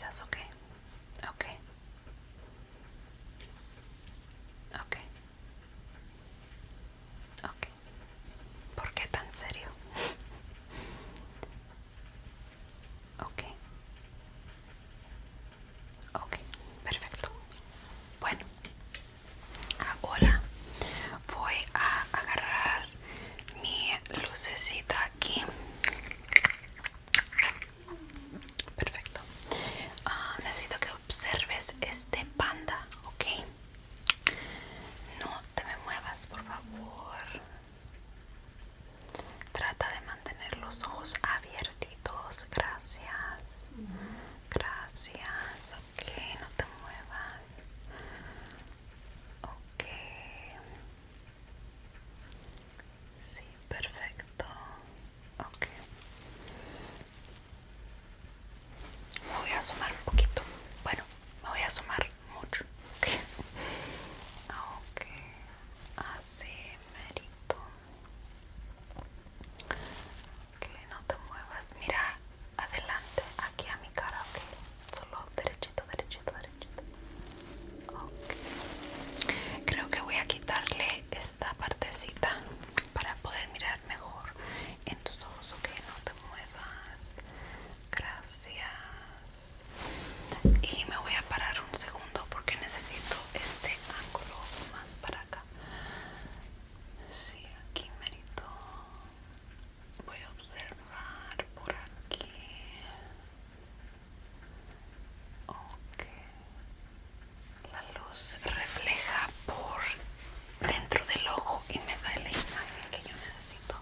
revisas, ¿ok? Ok. Ok. Ok. ¿Por qué tan serio? Ok. Ok. Perfecto. Bueno, ahora voy a agarrar mi lucecita aquí. Perfecto. Necesito que observes este panda, ¿ok? No te me muevas, por favor. Trata de mantener los ojos abiertitos. Gracias. Gracias. Ok, no te muevas. Ok. Sí, perfecto. Ok. Me voy a asomar un poquito. Bueno, me voy a asomar mucho. Ok. Ok. Así, merito. Ok, no te muevas. Mira adelante, aquí a mi cara, ok. Solo derechito, derechito, derechito. Ok. Creo que voy a quitarle esta partecita para poder mirar mejor en tus ojos, ok. No te muevas. Gracias. Y me voy a parar un segundo porque necesito este ángulo más para acá. Sí, aquí merito. Voy a observar por aquí. Ok. La luz refleja por dentro del ojo y me da la imagen que yo necesito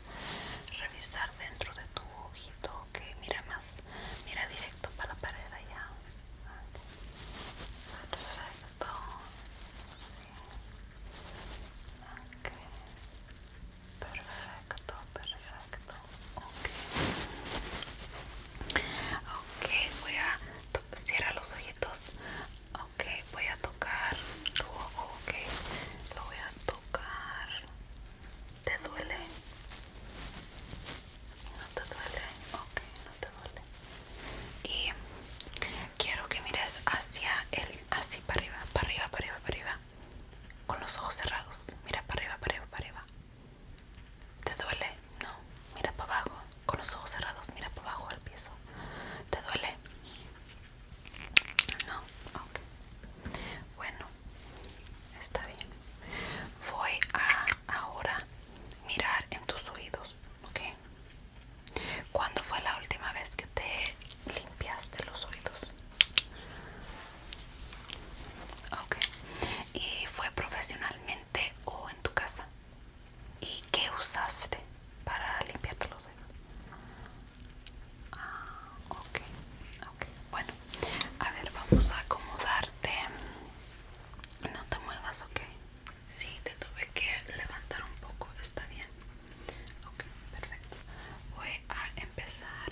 revisar dentro de tu ojito. Ok, mira más, mira directo para la pared allá. Perfecto. Sí. Ok. Perfecto, perfecto. Ok. Ok, voy a cierra los ojitos. Ok, voy a tocar tu ojo, ok. Lo voy a tocar. ¿Te duele? ¿No te duele? Ok, no te duele. Y quiero que mires hacia el, así para arriba, para arriba, para arriba, para arriba. Con los ojos cerrados. Mira para arriba, para arriba, para arriba. ¿Te duele? No. Mira para abajo. Con los ojos cerrados, mira para abajo al piso. ¿Te duele? No. Ok. Bueno, está bien. Voy a ahora mirar en tus oídos, ¿ok? ¿Cuándo fue la última vez que te limpiaste los oídos? Ok. ¿Y fue profesionalmente o en tu casa? ¿Y qué usaste para limpiarte los oídos? Ah, ok. Ok. Bueno, a ver, vamos a acomodarte. No te muevas, ok. Sí, te tuve que levantar un poco, está bien. Ok, perfecto. Voy a empezar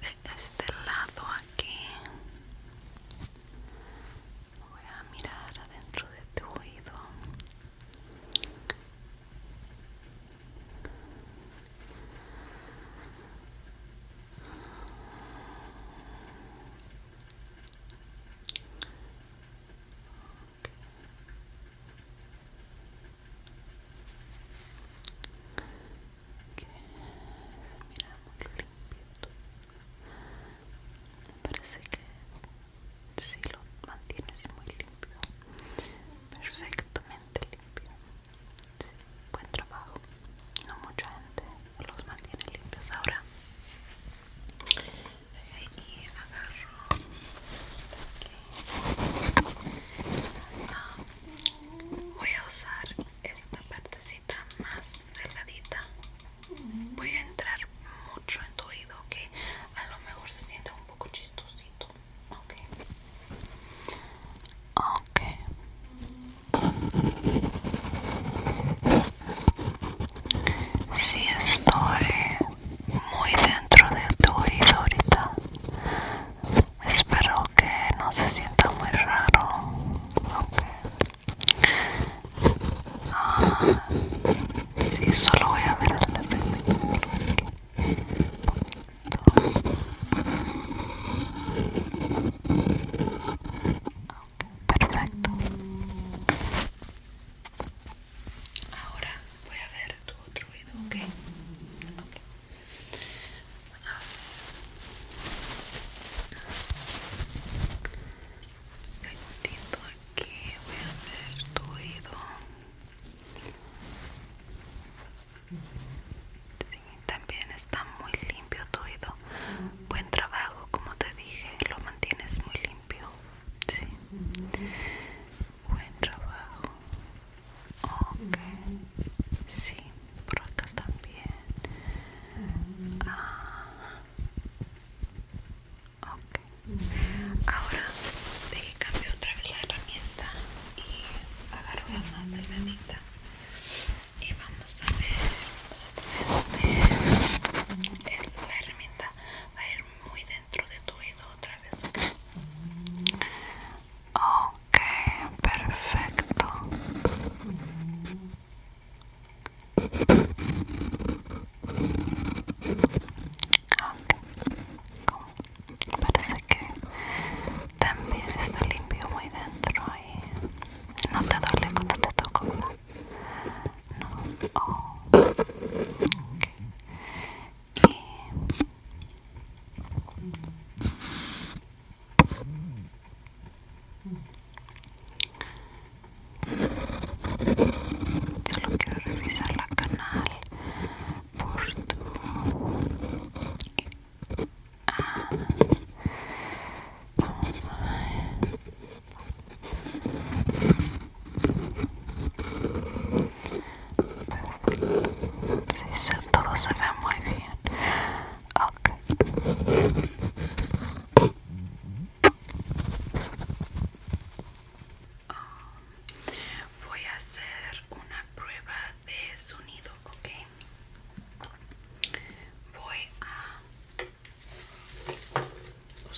de este lado aquí. Voy a mirar adentro de tu oído.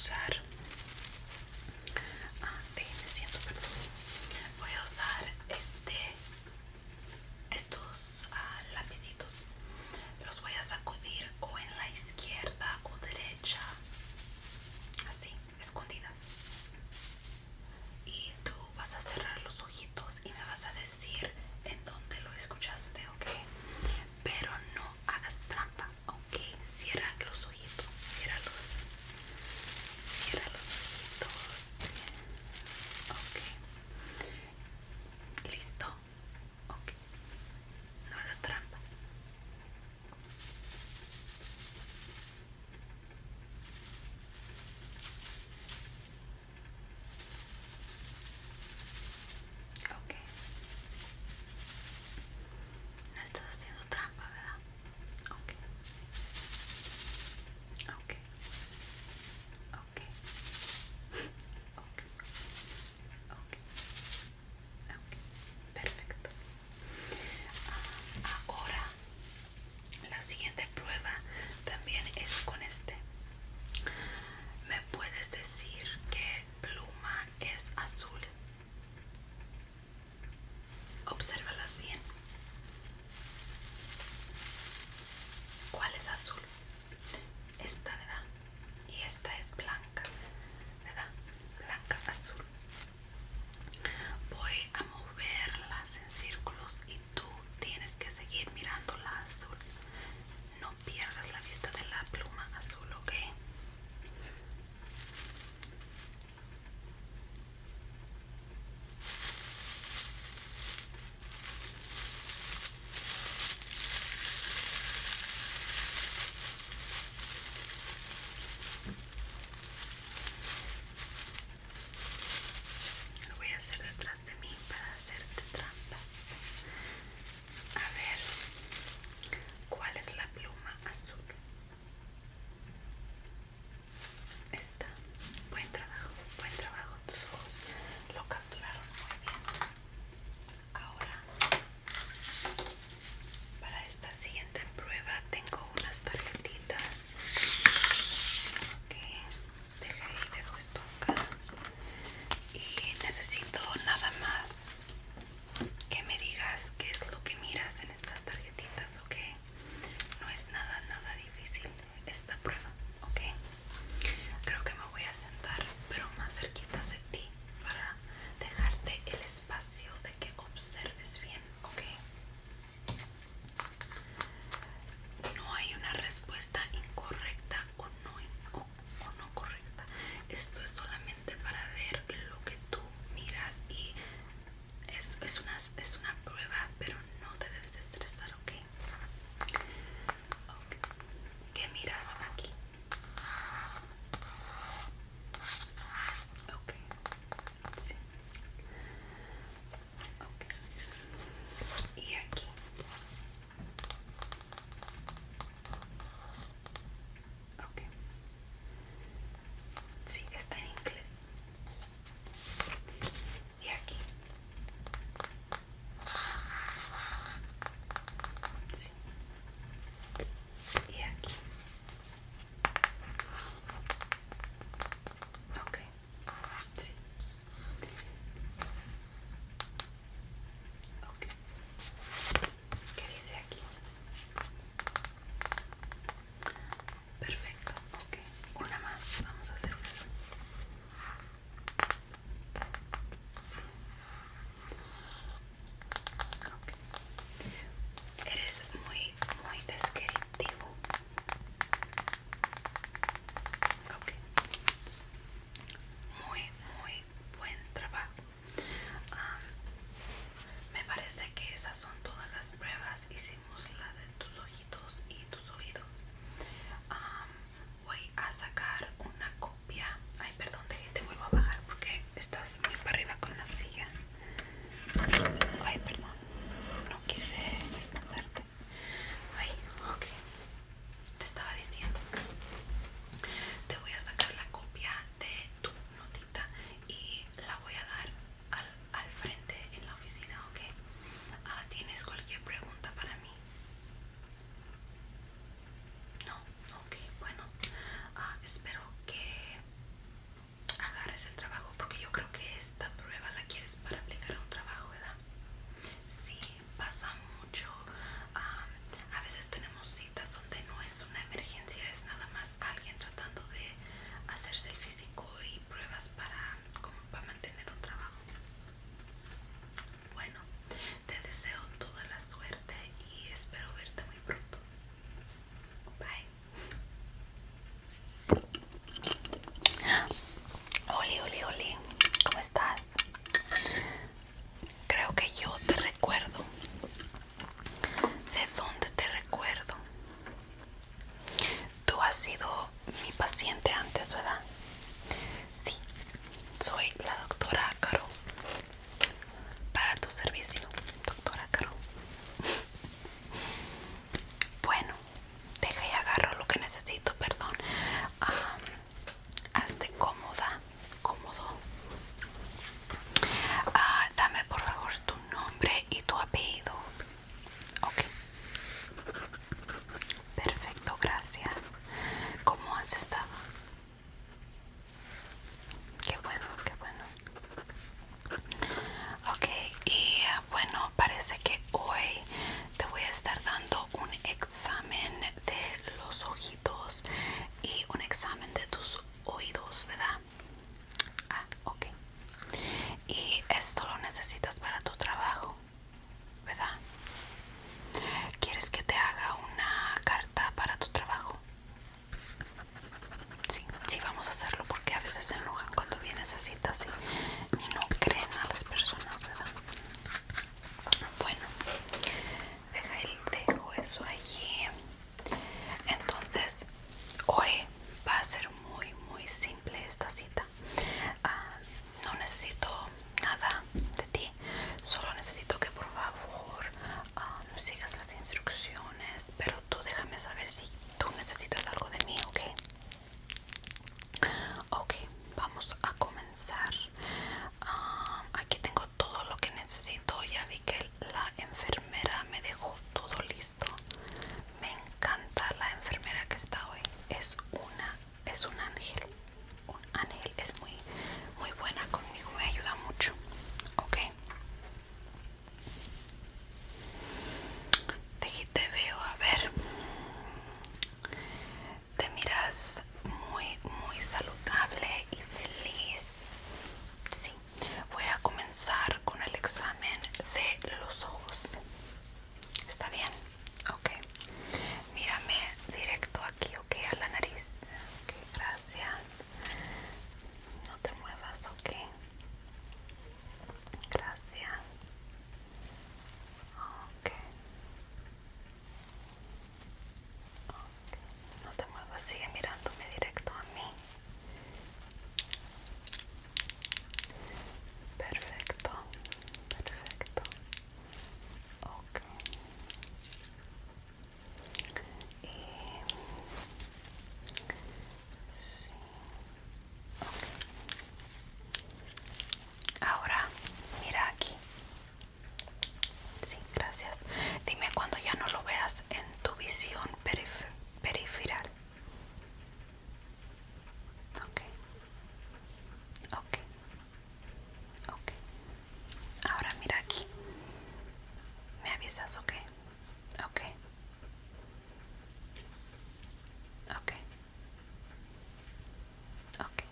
usar, déjenme siento, perdón, voy a usar estos lapicitos, los voy a sacudir o en la izquierda o derecha, así, escondidas, y tú vas a cerrar los ojitos y me vas a decir en dónde lo escuchaste, ok, pero no hagas trampa, ok, cierra los ojitos, cierra mi paciente antes, ¿verdad? Sí, soy la doctora Caro. Para tu servicio, doctora Caro. Bueno, deja y agarro lo que necesito, perdón. Hazte cómoda, cómodo. Dame por favor tu nombre y tu apellido. Ok. Perfecto, gracias. ¿Cómo has estado? Qué bueno, qué bueno. Ok, y bueno, parece que hoy te voy a estar dando un examen de los ojitos y un examen de tus oídos, ¿verdad? Ok. Y esto lo necesitas para tu trabajo, ¿verdad? ¿Quieres que te haga una carta para tu trabajo? Sí, sí, vamos a hacerlo porque a veces se enojan cuando vienes a citas y no creen a las personas, ¿verdad? Bueno, dejo eso allí. Entonces, hoy va a ser muy, muy simple esta cita. No necesito nada de ti, solo necesito que por favor sigas las instrucciones, pero tú déjame saber si tú necesitas algo de mí, ¿ok? Ok, vamos a comenzar. Aquí tengo todo lo que necesito. Ya vi que la enfermera me dejó todo listo. Me encanta la enfermera que está hoy. Es un ángel. Un ángel. Es muy, muy buena conmigo. Me ayuda mucho. Ok. Te veo, a ver. Te miras muy, muy saludable y feliz. Sí, voy a comenzar con el examen de los ojos. ¿Está bien? Ok. Mírame directo aquí, ok, a la nariz. Ok, gracias. No te muevas, ok. Gracias. Ok. Ok. No te muevas, sigue mirándome directo a mí. Perfecto. Perfecto. Ok. Y sí. Ahora, mira aquí. Sí, gracias. Dime cuando ya no lo veas en tu visión periferial. Ok, ok, ok. Ahora mira aquí. Me avisas, ok. Ok, ok, ok.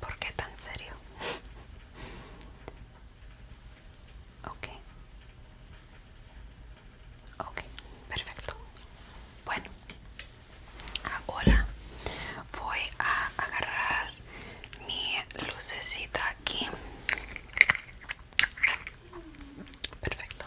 ¿Por qué tan serio? Ok, ok, perfecto. Bueno, ahora voy a agarrar mi lucecita aquí. Perfecto.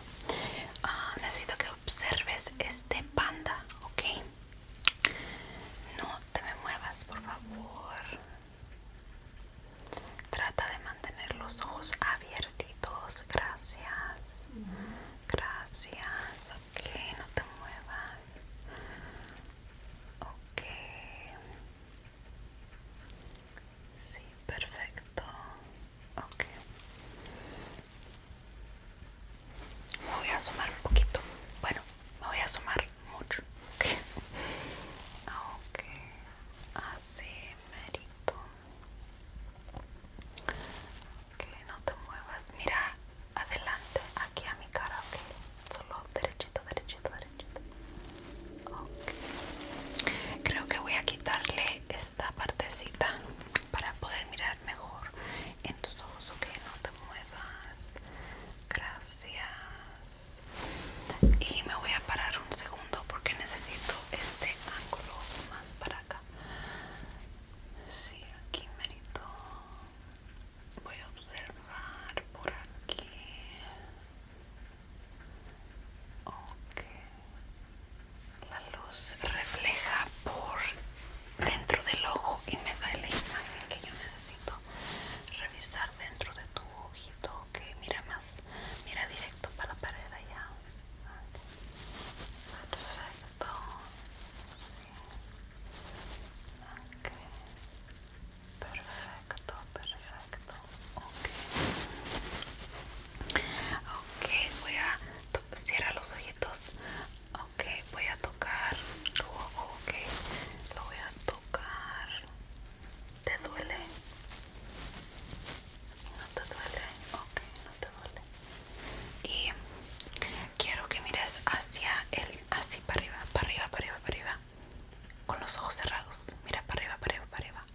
oídos. Mira para arriba, para arriba, para arriba.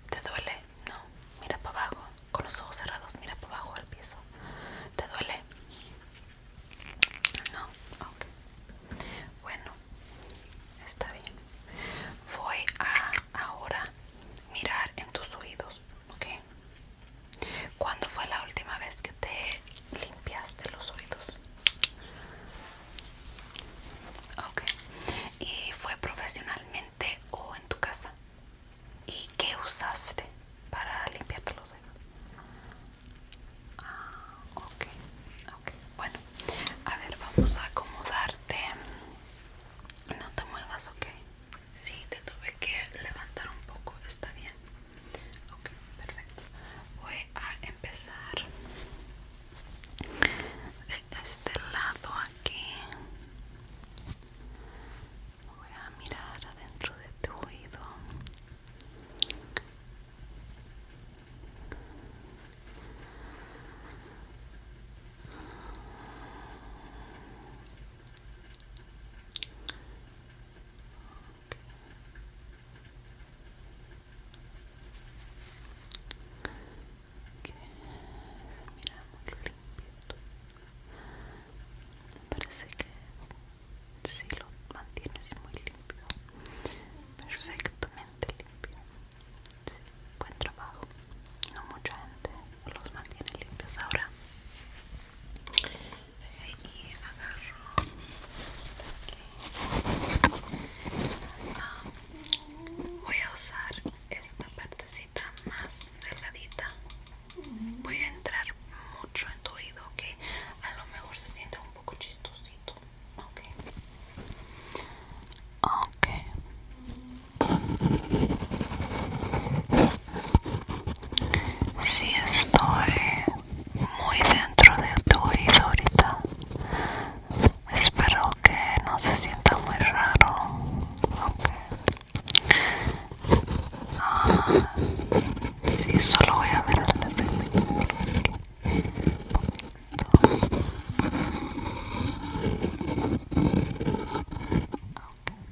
¿Te duele? No. Mira para abajo. Con los ojos cerrados, mira para abajo al piso. ¿Te duele? No. Ok. Bueno, está bien. Voy a ahora mirar en tus oídos, ¿ok? ¿Cuándo fue la última vez que te limpiaste los oídos? Ok. ¿Y fue profesionalmente o en tu casa? ¿Y qué usaste para limpiarte los oídos? Ah, ok, ok. Bueno, a ver, vamos a acomodarte. No te muevas, ok. Sí, te tuve que levantar un poco, está bien. Ok, perfecto. Voy a empezar de este lado aquí. Voy a mirar adentro de tu oído. Ok, mira, muy limpio. Me parece que sí lo mantienes muy limpio, perfectamente limpio. Sí, buen trabajo. No mucha gente los mantiene limpios. Ahora y agarro voy a usar esta partecita más delgadita. Voy a entrar mucho en tu oído, ok. A lo mejor se siente un poco chistosito, ok. Ok. Sí, estoy muy dentro de tu oído ahorita. Espero que no se sienta muy raro. Ok. Sí, solo voy a ver el efecto.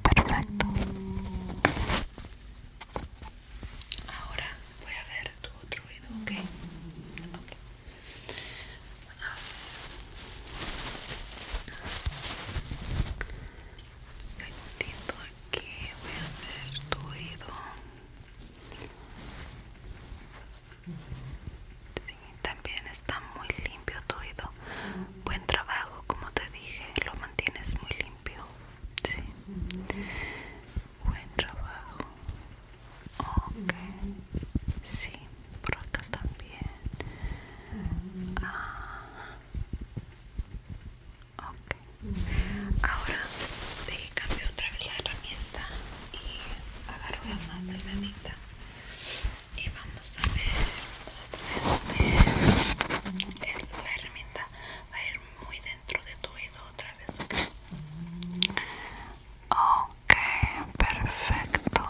Perfecto. Ahora voy a ver tu otro oído, ¿ok? Ok. Segundito aquí, voy a ver tu oído. Sí, también está muy limpio tu oído. Buen trabajo, como te dije, lo mantienes muy limpio. Sí. Buen trabajo. Ok. Sí, por acá también. Ok. Ahora te cambio otra vez la herramienta y agarro la más delgadita. Y vamos a ver, la herramienta va a ir muy dentro de tu oído otra vez, ¿ok? Ok, perfecto.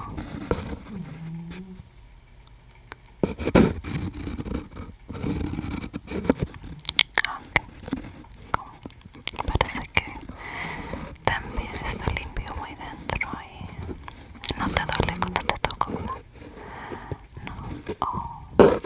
Parece que también está limpio muy dentro y no te duele cuando te toco. No. Oh. Okay.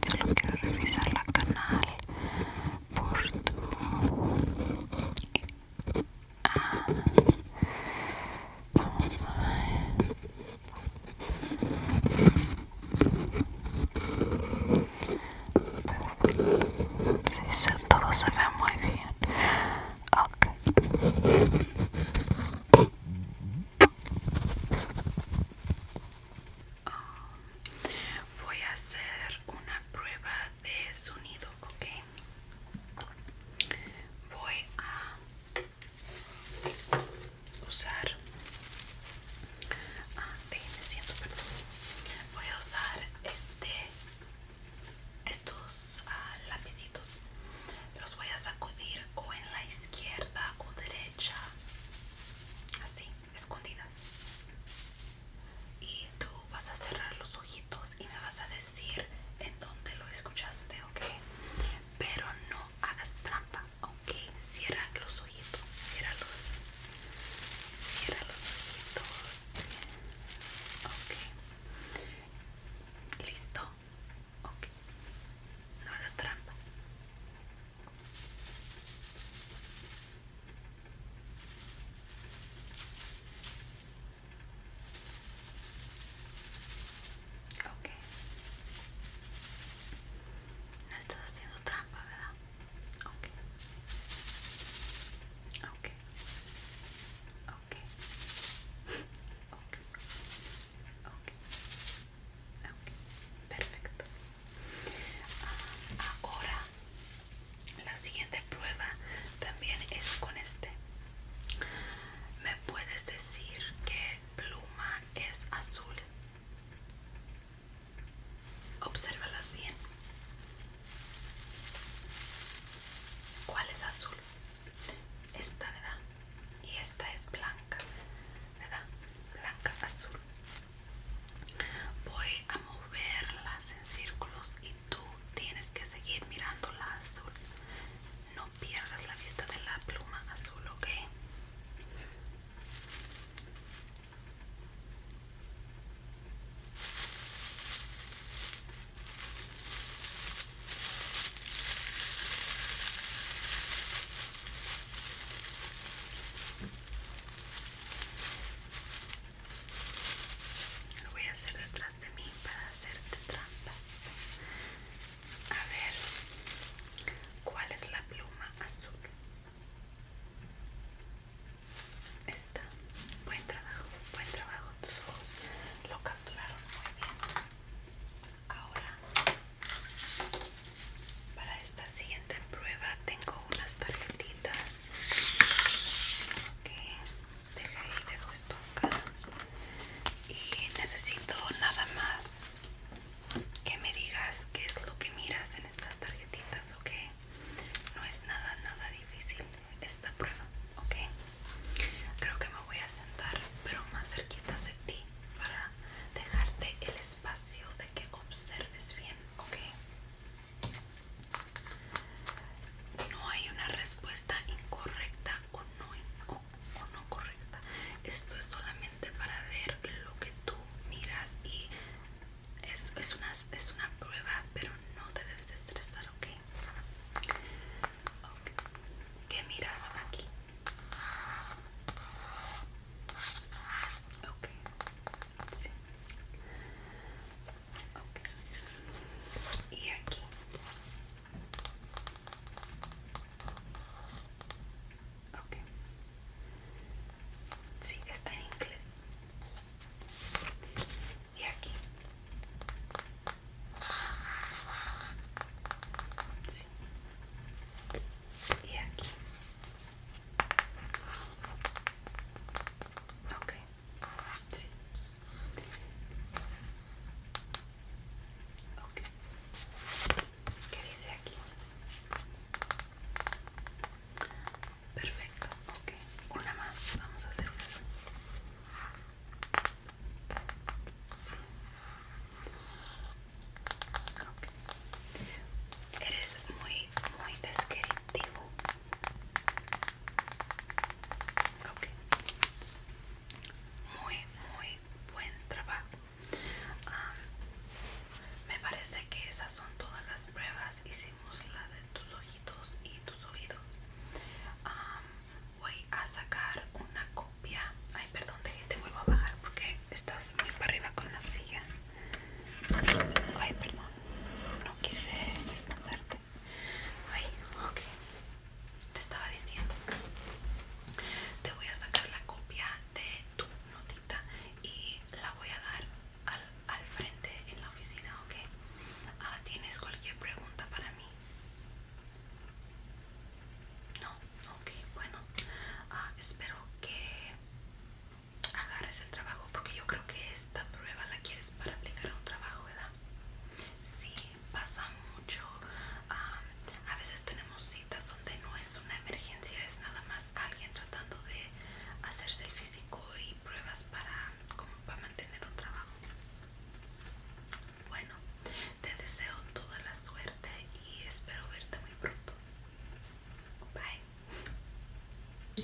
Solo quiero revisar la canal por tu... Vamos a ver. Sí, todo se ve muy bien. Ok. Voy a hacer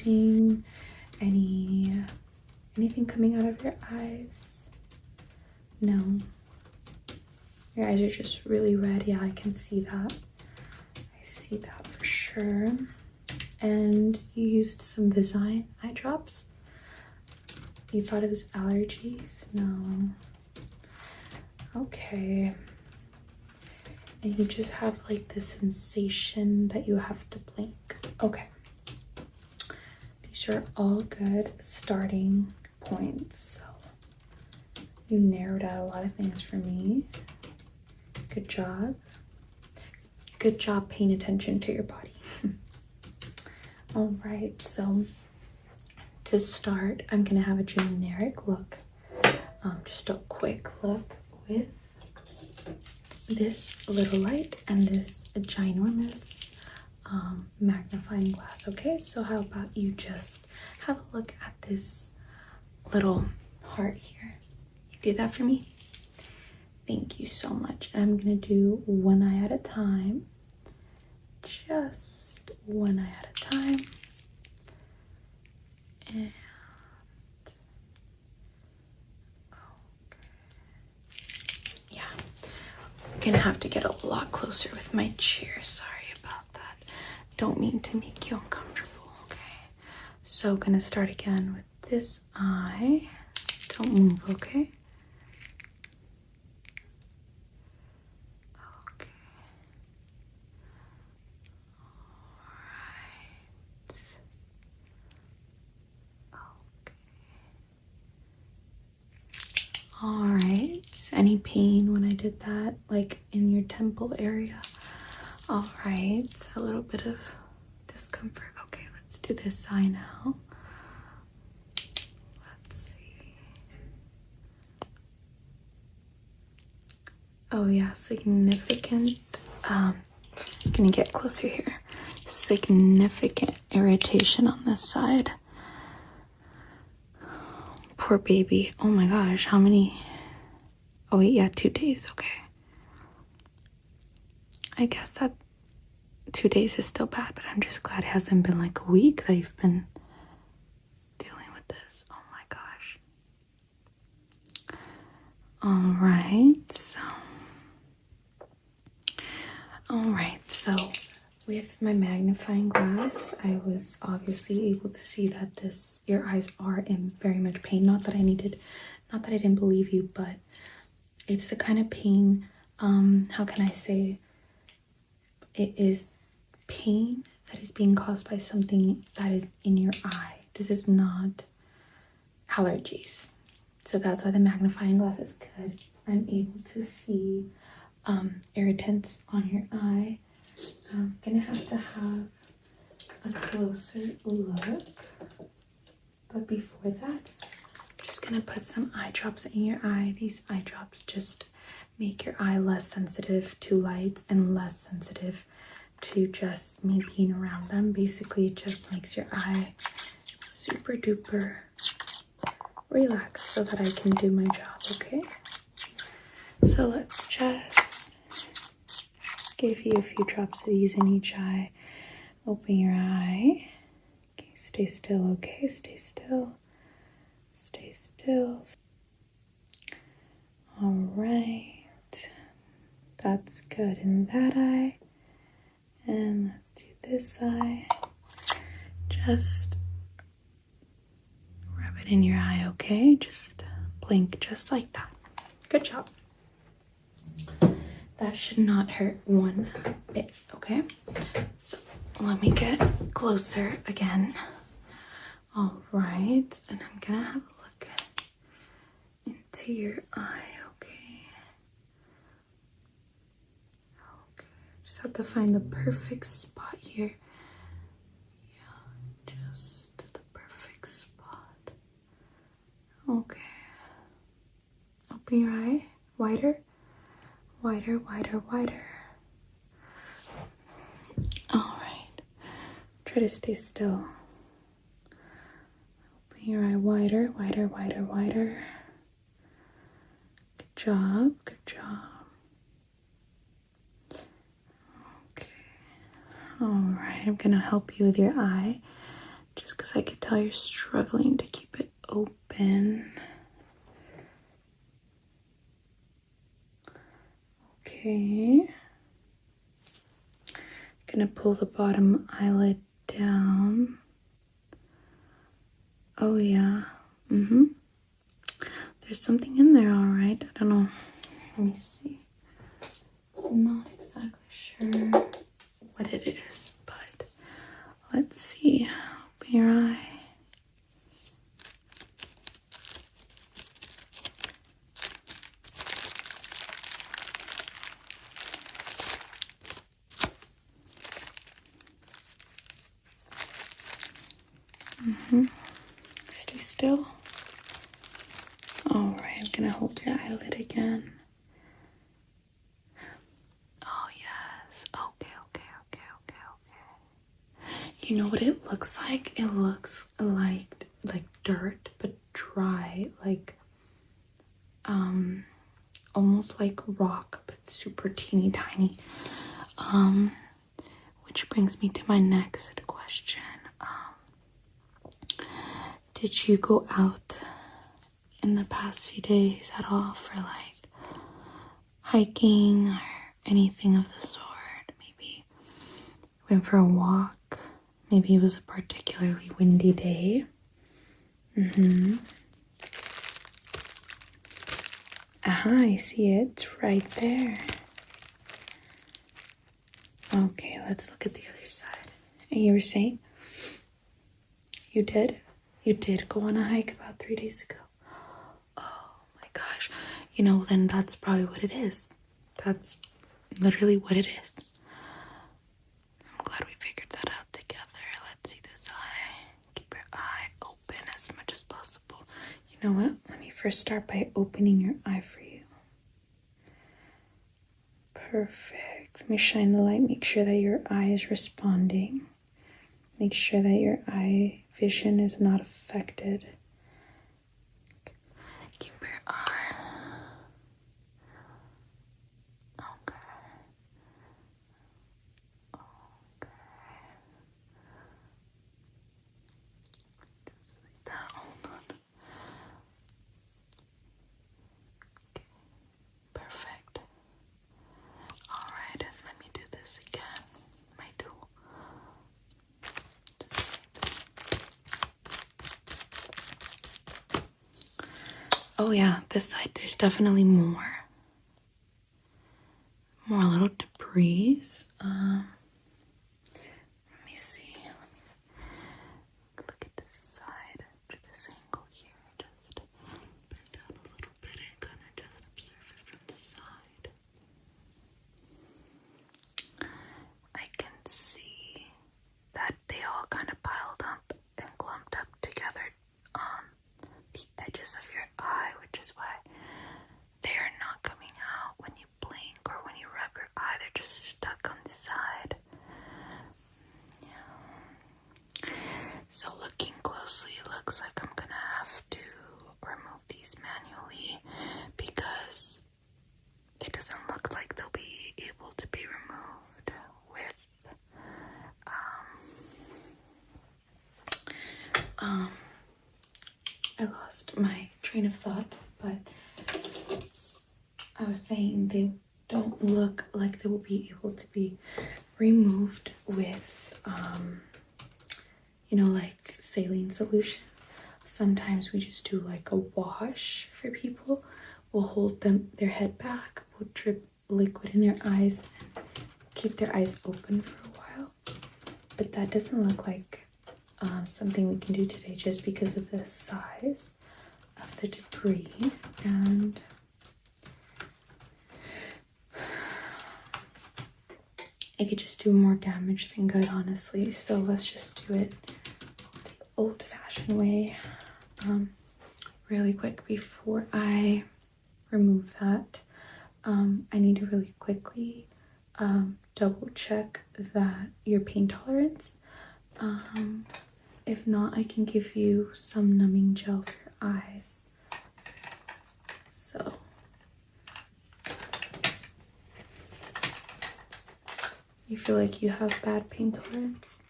bruising, anything coming out of your eyes? No. Your eyes are just really red. Yeah, I can see that. I see that for sure. And you used some Visign eye drops? You thought it was allergies? No. Okay. And you just have like the sensation that you have to blink. Okay. These are all good starting points. So you narrowed out a lot of things for me. Good job. Good job paying attention to your body. All right, so to start, I'm gonna have a generic look. Just a quick look with this little light and this ginormous magnifying glass. Okay, so how about you just have a look at this little heart here? You do that for me? Thank you so much. And I'm gonna do one eye at a time. Just one eye at a time. And yeah, I'm gonna have to get a lot closer with my chair. Sorry about that. Don't mean to make you uncomfortable, okay? So gonna start again with this eye. Don't move, okay? Okay. All right. Any pain when I did that, like in your temple area? All right. A little bit of discomfort. Okay, let's do this eye now. Let's see. Oh yeah, significant. Gonna get closer here. Significant irritation on this side. Poor baby. Oh my gosh, how many? Oh wait, yeah, 2 days. Okay. I guess that 2 days is still bad, but I'm just glad it hasn't been like a week that you've been dealing with this. Oh my gosh. All right, so with my magnifying glass, I was obviously able to see that your eyes are in very much pain. Not that I didn't believe you, but it's the kind of pain, how can I say, it is pain that is being caused by something that is in your eye. This is not allergies. So that's why the magnifying glass is good. I'm able to see irritants on your eye. I'm gonna have to have a closer look, but before that, I'm just gonna put some eye drops in your eye. These eye drops just make your eye less sensitive to lights and less sensitive to just me being around them. Basically, it just makes your eye super duper relaxed so that I can do my job, okay? So let's just give you a few drops of these in each eye. Open your eye. Okay, stay still, okay? Stay still. Stay still. All right. That's good in that eye. And let's do this eye. Just rub it in your eye, okay? Just blink just like that. Good job. That should not hurt one bit, okay? So let me get closer again. All right, and I'm gonna have a look into your eye, okay? Okay, just have to find the perfect spot here. Yeah, just the perfect spot. Okay. Open your eye, wider. Wider, wider, wider. All right. Try to stay still. Open your eye wider, wider, wider, wider. Good job, good job. Okay. All right, I'm gonna help you with your eye just because because I could tell you're struggling to keep it open. Okay. Gonna pull the bottom eyelid down. Oh yeah. There's something in there, all right. I don't know. Let me see. I'm not exactly sure what it is, but let's see. Open your eye. Stay still. All right, I'm gonna hold your eyelid again. Oh yes. Okay. You know what it looks like? It looks like dirt, but dry, like almost like rock, but super teeny tiny. Which brings me to my next question. Did you go out in the past few days at all for like hiking or anything of the sort? Maybe went for a walk. Maybe it was a particularly windy day. I see it. It's right there. Okay, let's look at the other side. And you were saying you did go on a hike about 3 days ago. Oh my gosh. You know, then that's probably what it is. That's literally what it is. I'm glad we figured that out together. Let's see this eye. Keep your eye open as much as possible. You know what? Let me first start by opening your eye for you. Perfect. Let me shine the light. Make sure that your eye is responding. Make sure that your eye vision is not affected. Keep your eye. Okay. Just like that. Hold on. Okay. Perfect. Alright, and let me do this again. My tool. Oh yeah, this side there's definitely more little debris. Let me see. Let me look at this side to this angle here. Just put it down a little bit and kind of just observe it from the side. I can see that they all kind of piled up and clumped up together on the edges of your eye, which is why they are not coming out when you blink or when you rub your eye. They're just stuck on the side. Yeah. So looking closely, it looks like I'm gonna have to remove these manually because it doesn't look like they'll be able to be removed with I lost my train of thought, but I was saying they don't look like they will be able to be removed with, like saline solution. Sometimes we just do like a wash for people. We'll hold their head back, we'll drip liquid in their eyes, and keep their eyes open for a while. But that doesn't look like something we can do today just because of the size of the debris, and it could just do more damage than good, honestly. So let's just do it the old-fashioned way. Really quick before I remove that, I need to really quickly double check that your pain tolerance. If not, I can give you some numbing gel for your eyes. So you feel like you have bad pain tolerance?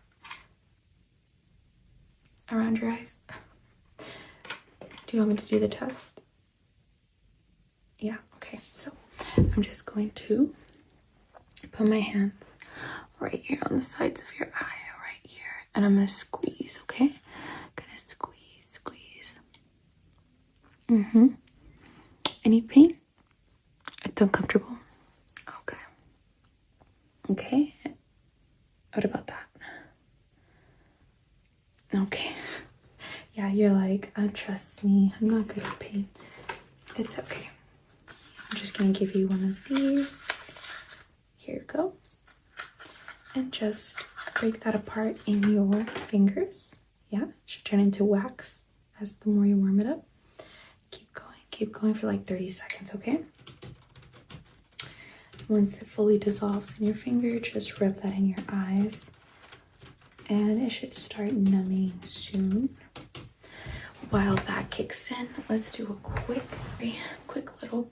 Around around your eyes? Do you want me to do the test? Yeah, okay. So I'm just going to put my hand right here on the sides of your eye, right here. And I'm going to squeeze, okay? Gonna squeeze. Any pain? It's uncomfortable? Okay. What about that? Okay. Yeah, you're like, trust me, I'm not good at pain. It's okay. I'm just gonna give you one of these. Here you go. And just break that apart in your fingers. Yeah, it should turn into wax as the more you warm it up. Keep going for like 30 seconds, okay? Once it fully dissolves in your finger, just rub that in your eyes. And it should start numbing soon. While that kicks in, let's do a quick little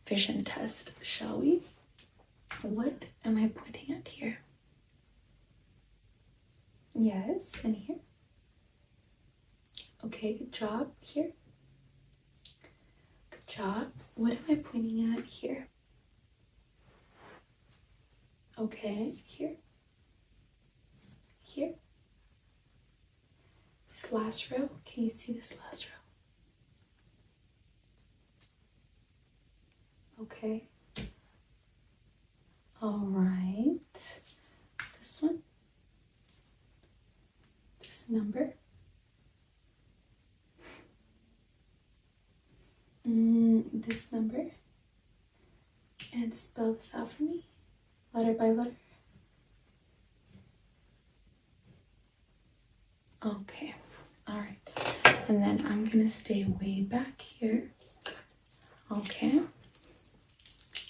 vision test, shall we? What am I pointing at here? Yes, and here. Okay, good job. Here. Good job. What am I pointing at here? Okay, here. Here. This last row. Can you see this last row? Okay. All right. This one. This number. This number. And spell this out for me, letter by letter. Okay. All right. And then I'm gonna stay way back here. Okay.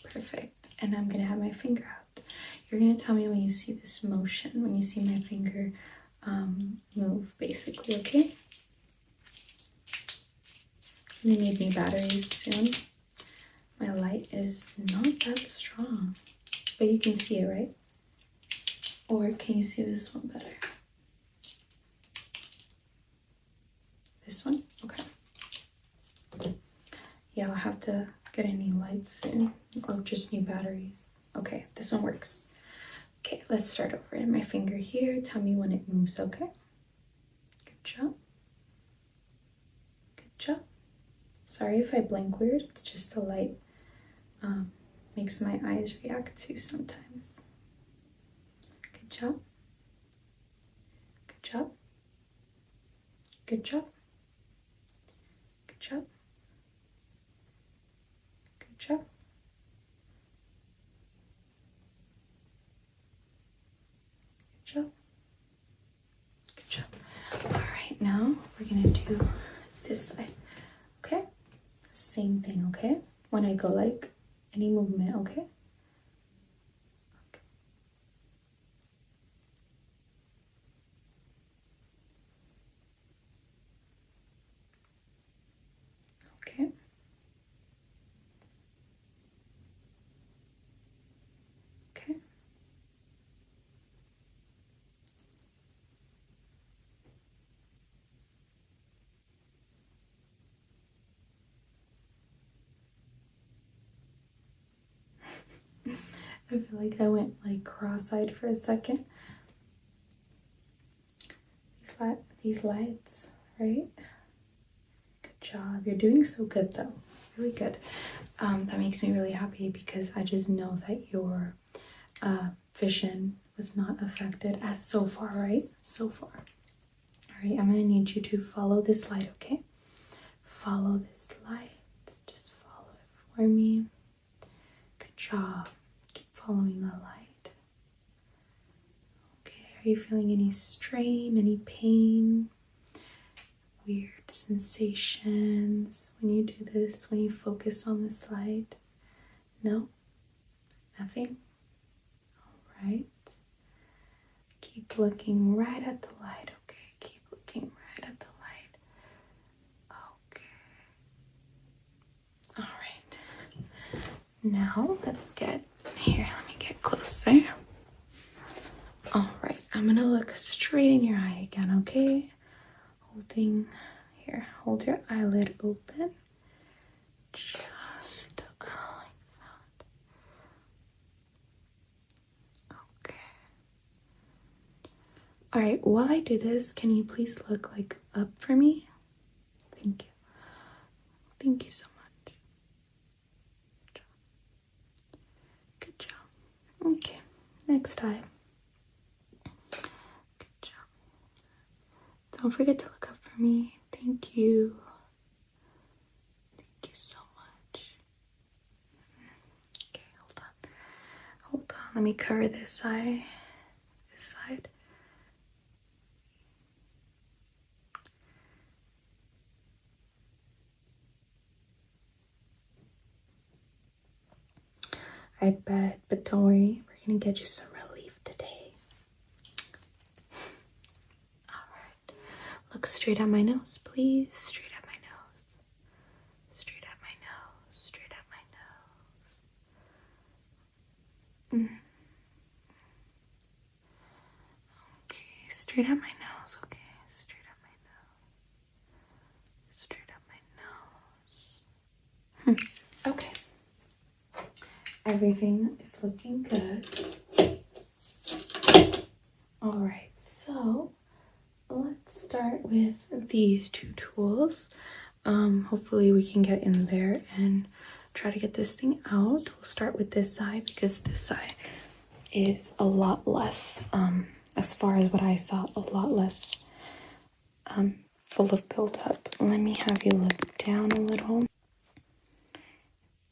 Perfect. And I'm gonna have my finger out. You're gonna tell me when you see this motion, when you see my finger move, basically, okay? I'm gonna need new batteries soon. My light is not that strong, but you can see it, right? Or can you see this one better? This one? Okay. Yeah, I'll have to get a new light soon, or just new batteries. Okay, this one works. Okay, let's start over. In my finger here, tell me when it moves, okay? Good job. Good job. Sorry if I blink weird, it's just the light makes my eyes react to sometimes. Good job. Good job. Good job. Good job. Good job. Good job. Good job. All right, now we're gonna do this side. Okay? Same thing, okay? When I go like any movement, okay? Okay. Okay. I feel like I went like cross-eyed for a second. These lights, right? Good job. You're doing so good though. Really good. That makes me really happy because I just know that your vision was not affected as so far, right? So far. All right, I'm gonna need you to follow this light, okay? Follow this light. Just follow it for me. Good job. Keep following the light. Okay, are you feeling any strain, any pain? Weird sensations when you do this, when you focus on this light? No? Nothing? All right. Keep looking right at the light, okay? Keep looking right at the light. Okay. All right. Now let's get here. Let me get closer. All right. I'm gonna look straight in your eye again, okay? hold your eyelid open. Just like that. Okay. Alright, while I do this, can you please look like up for me? Thank you. Thank you so much. Good job. Okay, next eye. Good job. Don't forget to look up for me. Thank you. Thank you so much. Okay, hold on. Hold on. Let me cover this eye. This side. I bet, but don't worry. We're gonna get you some relief today. Alright. Look straight at my nose, please. Straight at my nose. Straight at my nose. Straight at my nose. Okay, straight at my nose. Okay, straight at my nose. Straight at my nose. Okay. Everything is looking good. Alright, so let's start with these two tools. Hopefully we can get in there and try to get this thing out. We'll start with this side because this side is a lot less, as far as what I saw, a lot less full of buildup. Let me have you look down a little.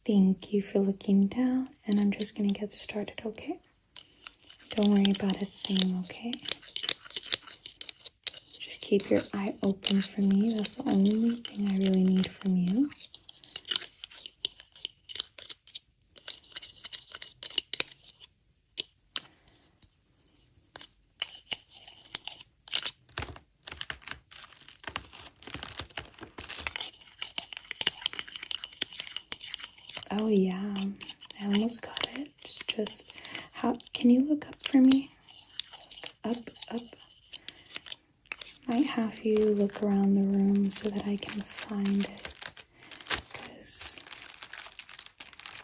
Thank you for looking down, and I'm just gonna get started, okay? Don't worry about a thing, okay? Just keep your eye open for me. That's the only thing I really need from you. Oh yeah, I almost got it. Just how can you look up for me? Up. Might have you look around the room so that I can find it. Because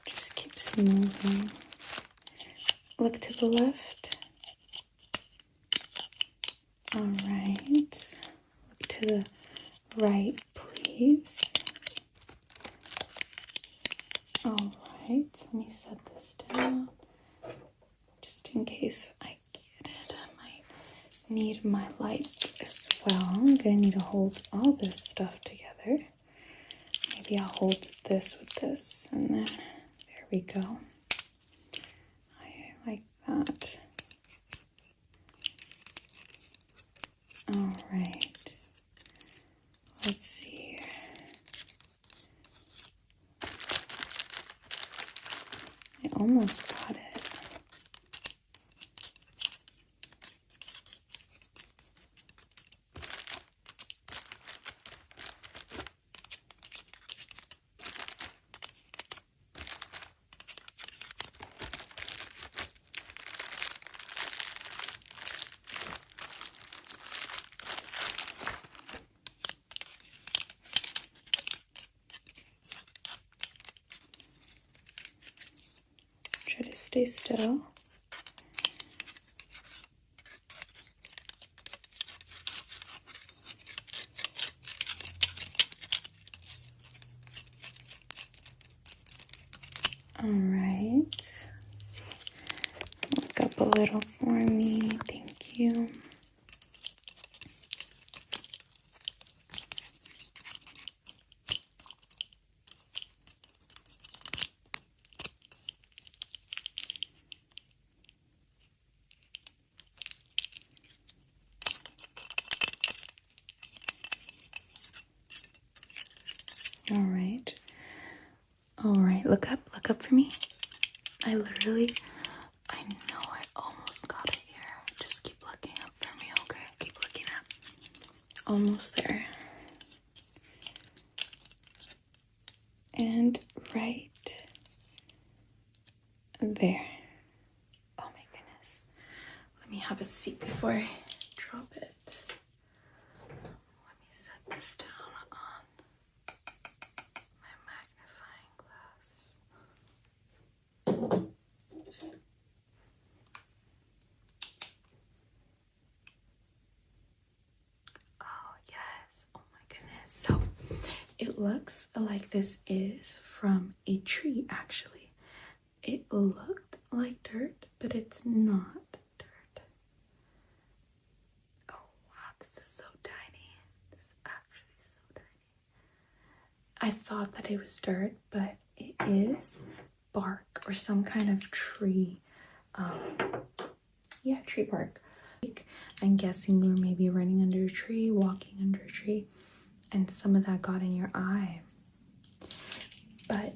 it just keeps moving. Look to the left. Alright. Look to the right, please. Alright, let me set this down just in case I get it. I might need my light as well. I'm gonna need to hold all this stuff together. Maybe I'll hold this with this, and then there we go. I like that. Alright, let's see here. I almost got it. Try to stay still. All right. Let's see. Look up a little for me. Thank you. All right, look up for me. I know I almost got it here. Just keep looking up for me, okay? Keep looking up. Almost there. And right there. Oh my goodness. Let me have a seat before I drop it. Let me It looks like this is from a tree, actually. It looked like dirt, but it's not dirt. Oh wow, this is so tiny. This is actually so tiny. I thought that it was dirt, but it is bark or some kind of tree. Yeah, tree bark. I'm guessing you were maybe running under a tree, walking under a tree, and some of that got in your eye. But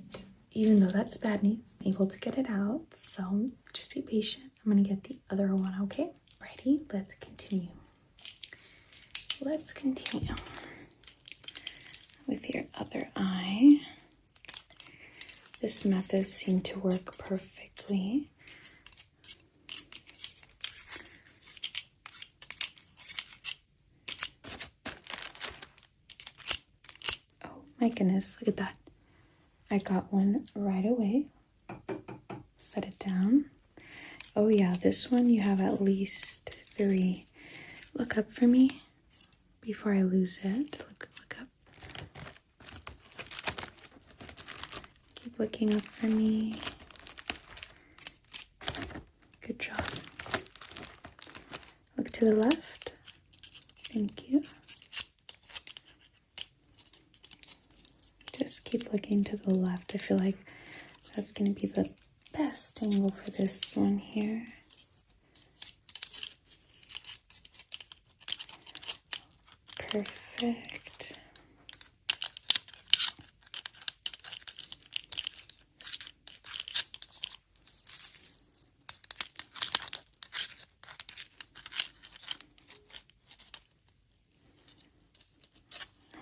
even though that's bad news, I'm able to get it out, so just be patient. I'm gonna get the other one, okay? Ready? Let's continue. Let's continue with your other eye. This method seemed to work perfectly. Oh my goodness, look at that. I got one right away. Set it down. Oh yeah, this one you have at least 3. Look up for me before I lose it. Look up. Keep looking up for me. Good job. Look to the left. Thank you. Just keep looking to the left. I feel like that's going to be the best angle for this one here. Perfect.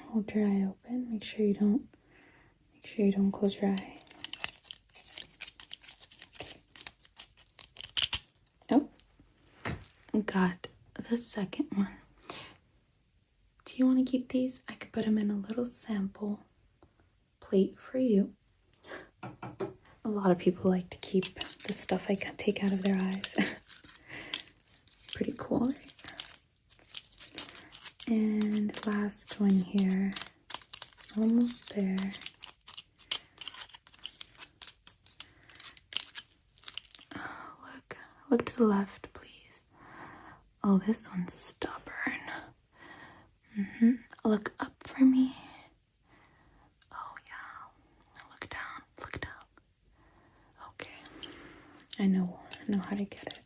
Hold your eye open. Make sure you don't close your eye. Oh, got the second one. Do you want to keep these? I could put them in a little sample plate for you. A lot of people like to keep the stuff I can take out of their eyes. Pretty cool, right? And last one here. Almost there. Oh, look to the left, please. Oh, this one's stubborn. Look up for me. Oh yeah. Look down. Okay. I know how to get it.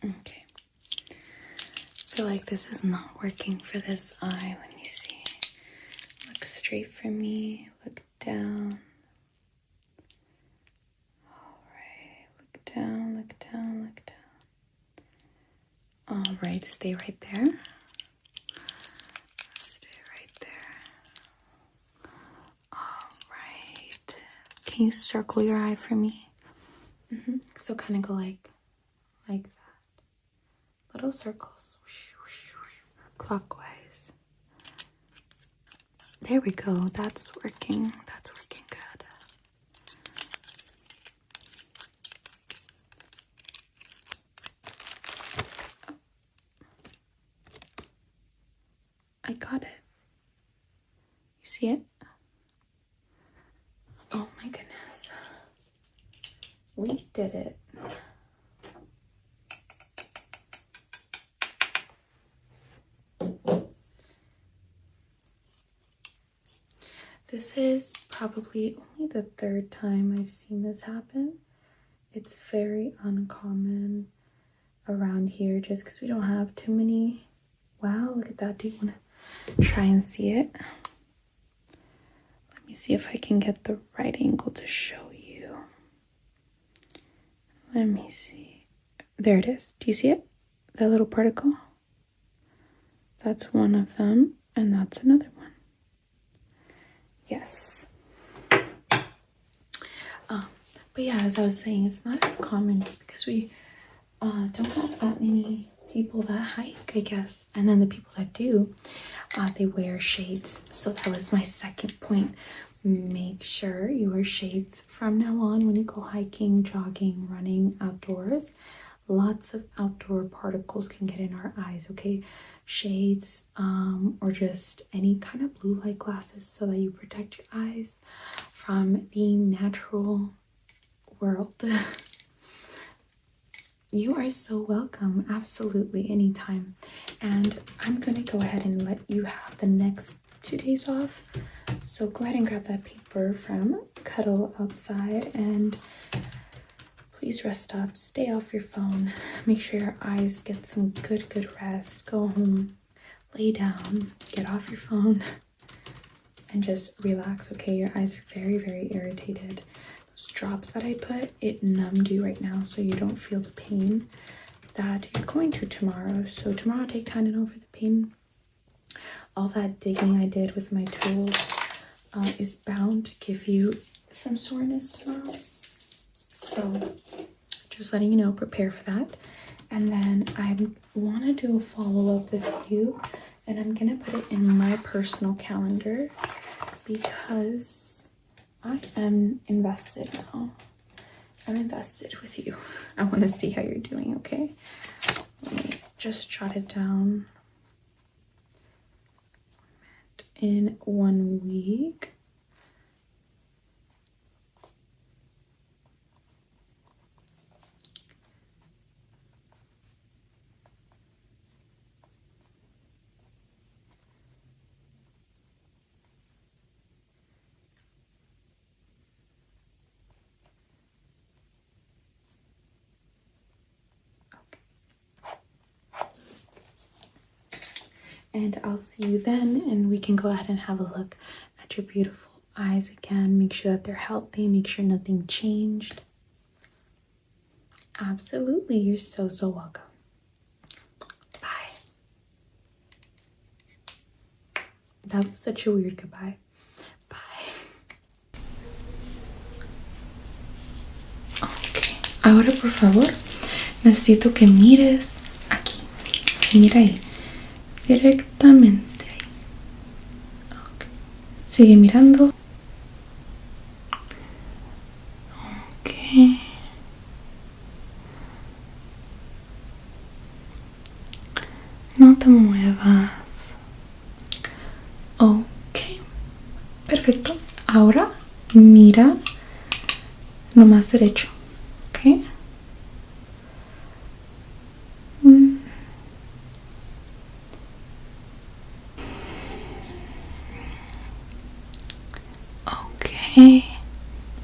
Okay. I feel like this is not working for this eye. Let me see. Look straight for me. Look down. Alright. Look down. Alright, stay right there. Alright. Can you circle your eye for me? So kind of go like that. Little circles. Clockwise. There we go. That's working. Good. Oh. I got it. You see it? Oh my goodness. We did it. This is probably only the 3rd time I've seen this happen. It's very uncommon around here just because we don't have too many. Wow, look at that. Do you want to try and see it? Let me see if I can get the right angle to show you. Let me see. There it is. Do you see it? That little particle? That's one of them, and that's another one. Yes. But yeah, as I was saying, it's not as common just because we don't have that many people that hike, I guess. And then the people that do, they wear shades. So that was my second point. Make sure you wear shades from now on when you go hiking, jogging, running outdoors. Lots of outdoor particles can get in our eyes, okay? Shades, or just any kind of blue light glasses so that you protect your eyes from the natural world. You are so welcome, absolutely, anytime. And I'm gonna go ahead and let you have the next 2 days off. So go ahead and grab that paper from Cuddle outside and please rest up, stay off your phone, make sure your eyes get some good rest. Go home, lay down, get off your phone, and just relax, okay? Your eyes are very irritated. Those drops that I put, it numbed you right now so you don't feel the pain that you're going to tomorrow. So tomorrow, take Tylenol for the pain. All that digging I did with my tools is bound to give you some soreness tomorrow. So just letting you know, prepare for that. And then I want to do a follow-up with you, and I'm gonna put it in my personal calendar because I am invested now. I'm invested with you. I want to see how you're doing, okay? Let me just jot it down. In 1 week. And I'll see you then, and we can go ahead and have a look at your beautiful eyes again. Make sure that they're healthy, make sure nothing changed. Absolutely, you're so welcome. Bye. That was such a weird goodbye. Bye. Ok, ahora por favor, necesito que mires aquí. Mira ahí. Directamente ahí. Okay. Sigue mirando. Ok. No te muevas. Ok. Perfecto. Ahora mira lo más derecho. Ok.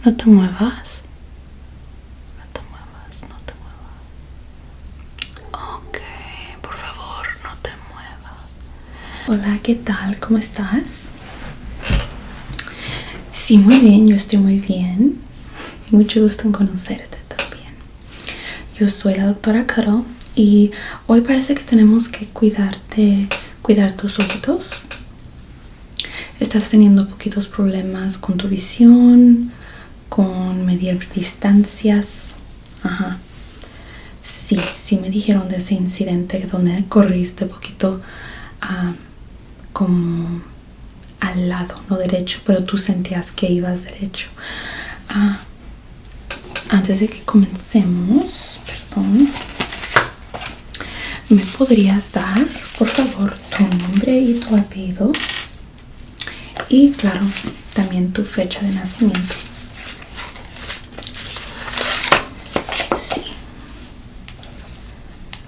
No te muevas. No te muevas, no te muevas. Ok, por favor, no te muevas. Hola, ¿qué tal? ¿Cómo estás? Sí, muy bien, yo estoy muy bien. Mucho gusto en conocerte también. Yo soy la doctora Caro y hoy parece que tenemos que cuidar tus ojitos. Estás teniendo poquitos problemas con tu visión, con medir distancias. Ajá. Sí me dijeron de ese incidente donde corriste poquito como al lado, no derecho, pero tú sentías que ibas derecho. Antes de que comencemos, perdón, ¿me podrías dar, por favor, tu nombre y tu apellido? Y claro, también tu fecha de nacimiento. Sí.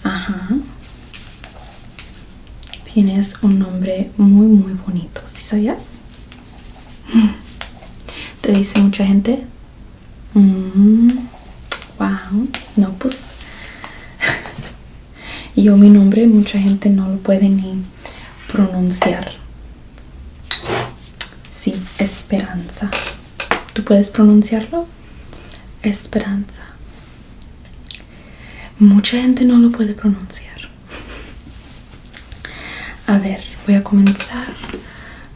Ajá. Tienes un nombre muy bonito. ¿Sí sabías? ¿Te dice mucha gente? Wow. No, pues yo mi nombre mucha gente no lo puede ni pronunciar. Sí, Esperanza. ¿Tú puedes pronunciarlo? Esperanza. Mucha gente no lo puede pronunciar. A ver, voy a comenzar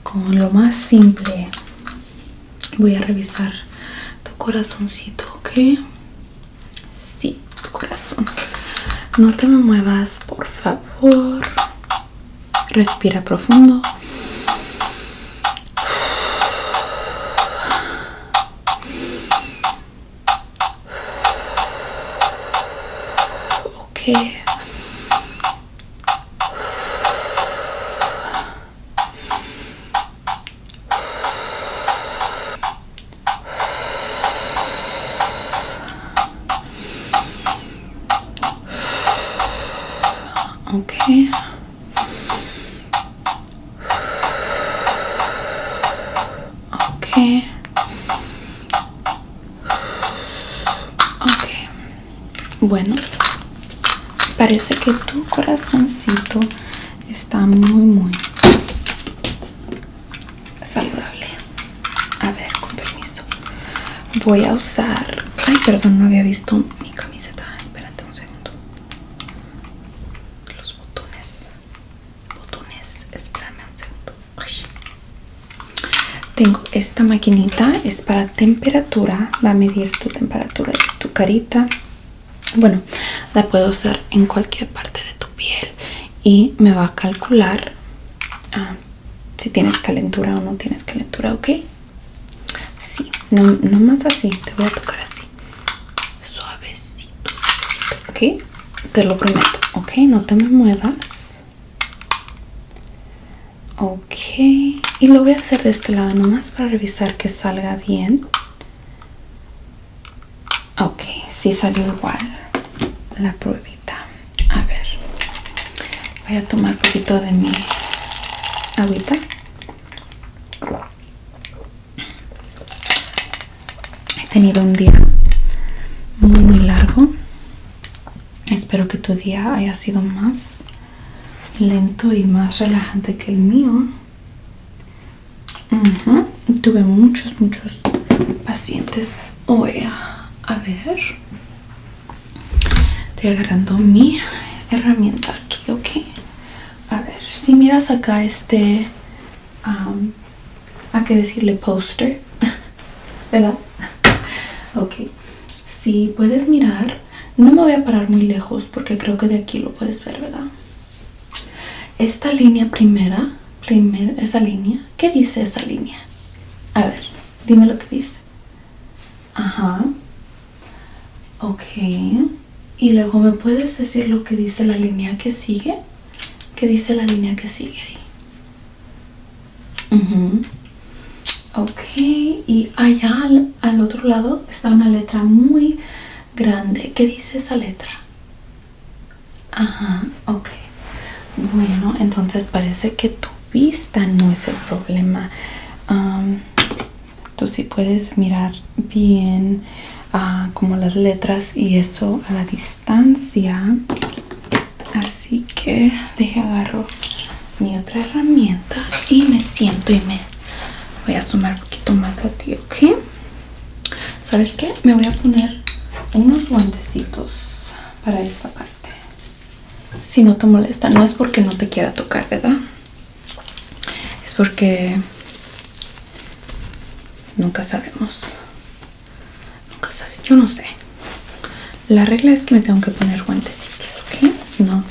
con lo más simple. Voy a revisar tu corazoncito, ¿ok? Sí, tu corazón. No te me muevas, por favor. Respira profundo. Ok. Ok. Ok. Ok. Bueno, parece que tu corazoncito está muy saludable. A ver, con permiso. Voy a usar... Ay, perdón, no había visto mi camiseta. Espérate un segundo. Los botones. Espérame un segundo. Ay. Tengo esta maquinita. Es para temperatura. Va a medir tu temperatura de tu carita. Bueno, la puedo usar en cualquier parte de tu piel. Y me va a calcular si tienes calentura o no tienes calentura, ¿ok? Sí, no más así, te voy a tocar así. Suavecito, ¿ok? Te lo prometo, ¿ok? No te me muevas. Ok, y lo voy a hacer de este lado nomás para revisar que salga bien. Ok, sí salió igual la pruebita. A ver, voy a tomar un poquito de mi agüita. He tenido un día muy largo. Espero que tu día haya sido más lento y más relajante que el mío. Tuve muchos pacientes hoy. A ver, estoy agarrando mi herramienta aquí, ok. A ver, si miras acá hay que decirle póster, ¿verdad? Ok, si puedes mirar, no me voy a parar muy lejos porque creo que de aquí lo puedes ver, ¿verdad? Esta línea primera, esa línea, ¿qué dice esa línea? A ver, dime lo que dice. Ajá. Ok. Y luego me puedes decir lo que dice la línea que sigue. ¿Qué dice la línea que sigue ahí? Ok, y allá al otro lado está una letra muy grande. ¿Qué dice esa letra? Ajá, ok. Bueno, entonces parece que tu vista no es el problema. Tú sí puedes mirar bien como las letras y eso a la distancia. Así que agarro mi otra herramienta y me siento y me voy a sumar un poquito más a ti, ¿ok? ¿Sabes qué? Me voy a poner unos guantecitos para esta parte. Si no te molesta, no es porque no te quiera tocar, ¿verdad? Es porque nunca sabemos. Nunca sabes, yo no sé. La regla es que me tengo que poner guantecitos, ¿ok? No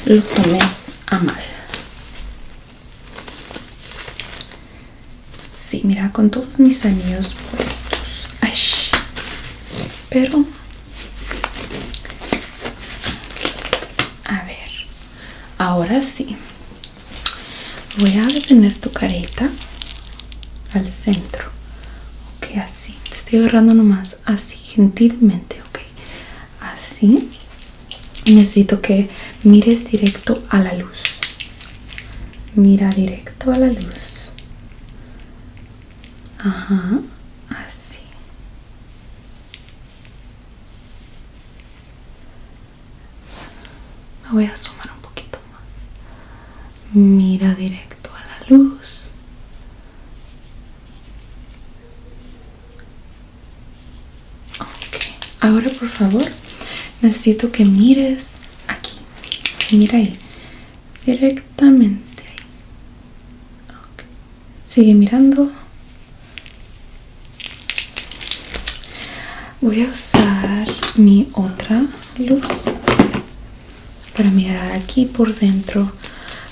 lo tomes a mal. Sí, mira, con todos mis anillos puestos. Ay, pero a ver, ahora sí. Voy a detener tu careta al centro. Ok, así. Te estoy agarrando nomás así, gentilmente, ok. Así. Necesito que mires directo a la luz. Mira directo a la luz. Ajá, así. Me voy a sumar un poquito más. Mira directo a la luz. Ok, ahora por favor necesito que mires aquí. Mira ahí, directamente Sigue mirando. Voy a usar mi otra luz para mirar aquí por dentro.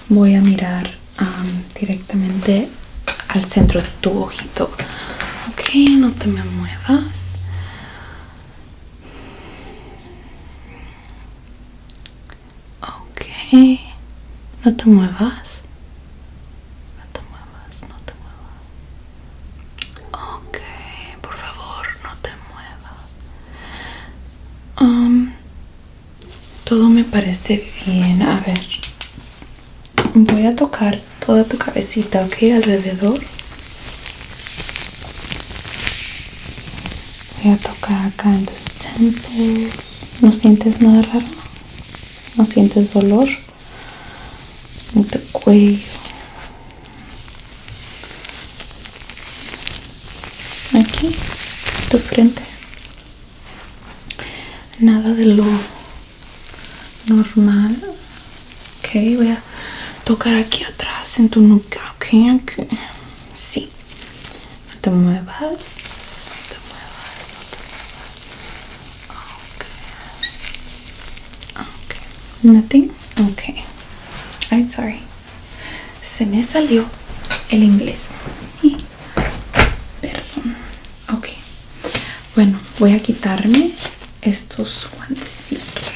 Voy a mirar directamente al centro de tu ojito. Ok, no te me muevas. Ok, no te muevas. No te muevas, no te muevas. Ok, por favor, no te muevas. Todo me parece bien. A ver, voy a tocar toda tu cabecita, ok, alrededor. Voy a tocar acá en tus temples. ¿No sientes nada raro? ¿No sientes dolor? En tu cuello. Aquí, tu frente. Nada de lo normal. Ok, voy a tocar aquí atrás en tu nuca. Ok, ok. Sí. No te muevas. No te muevas. No te muevas. Ok. Ok. Nothing. Ok. I'm sorry. Se me salió el inglés. Perdón. Ok. Bueno, voy a quitarme estos guantecitos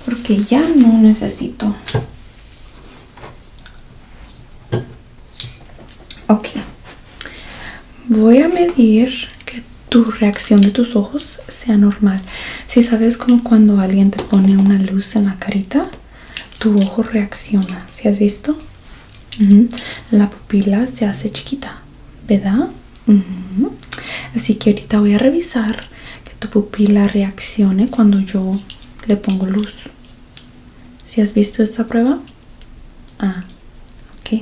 porque ya no necesito. Ok. Voy a medir que tu reacción de tus ojos sea normal. Si sabes como cuando alguien te pone una luz en la carita, tu ojo reacciona. ¿Sí has visto? La pupila se hace chiquita, ¿verdad? Así que ahorita voy a revisar que tu pupila reaccione cuando yo le pongo luz. ¿Sí has visto esta prueba? Ah, ok.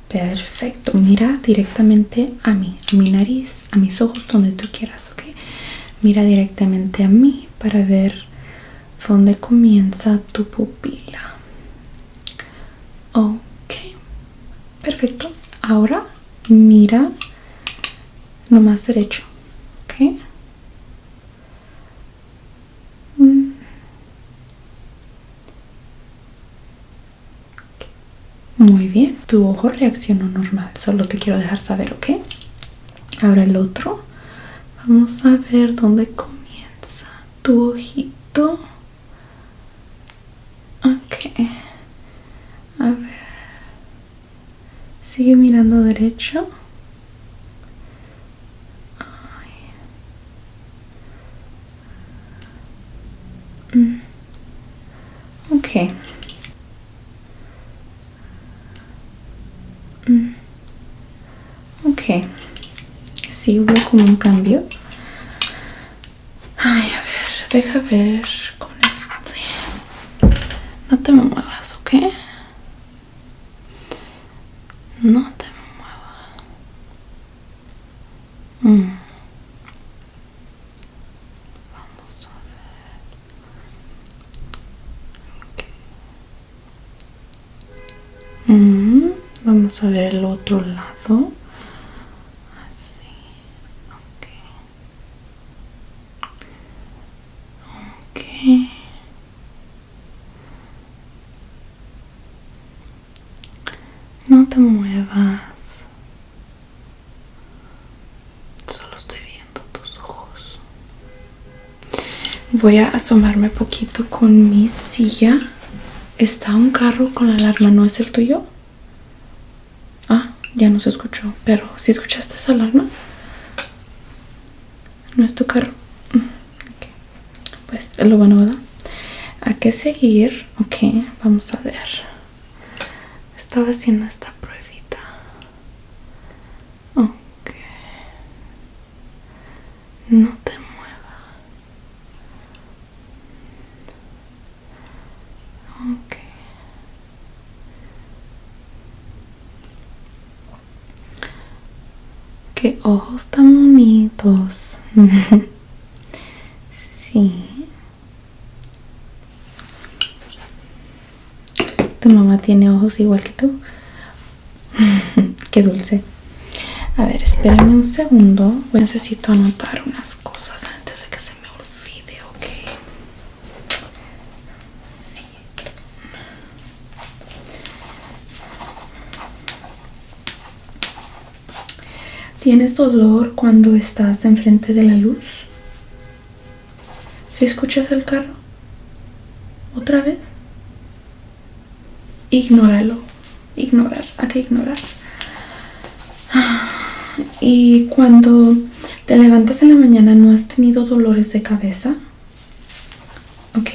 Perfecto. Mira directamente a mí, a mi nariz, a mis ojos, donde tú quieras, ok. Mira directamente a mí para ver dónde comienza tu pupila. Ok. Perfecto. Ahora mira nomás derecho, ok. Muy bien, tu ojo reaccionó normal, solo te quiero dejar saber, ok. Ahora el otro, vamos a ver dónde comienza tu ojito. Ok, a ver, sigue mirando derecho. Ok. Ok. Sí, hubo como un cambio. Ay, a ver, deja ver con este. No te me muevas, ¿ok? No te me muevas. Vamos a ver. Ok. Vamos a ver el otro lado. Así. Ok. Ok. No te muevas. Solo estoy viendo tus ojos. Voy a asomarme poquito con mi silla. Está un carro con la alarma, ¿no es el tuyo? Ah, ya no se escuchó, pero ¿sí escuchaste esa alarma? ¿No es tu carro? Okay. Pues es lo bueno, ¿verdad? ¿A qué seguir? Ok, vamos a ver. Estaba haciendo esta pruebita. Ok. No te muevas. Ok. Qué ojos tan bonitos. Sí. ¿Tu mamá tiene ojos igual que tú? Qué dulce. A ver, espérame un segundo. Necesito anotar unas cosas antes de que se me olvide, ¿ok? Sí. ¿Tienes dolor cuando estás enfrente de la luz? ¿Si escuchas el carro? ¿Otra vez? Ignóralo. Ignorar. Hay que ignorar. ¿Y cuando te levantas en la mañana no has tenido dolores de cabeza? Ok.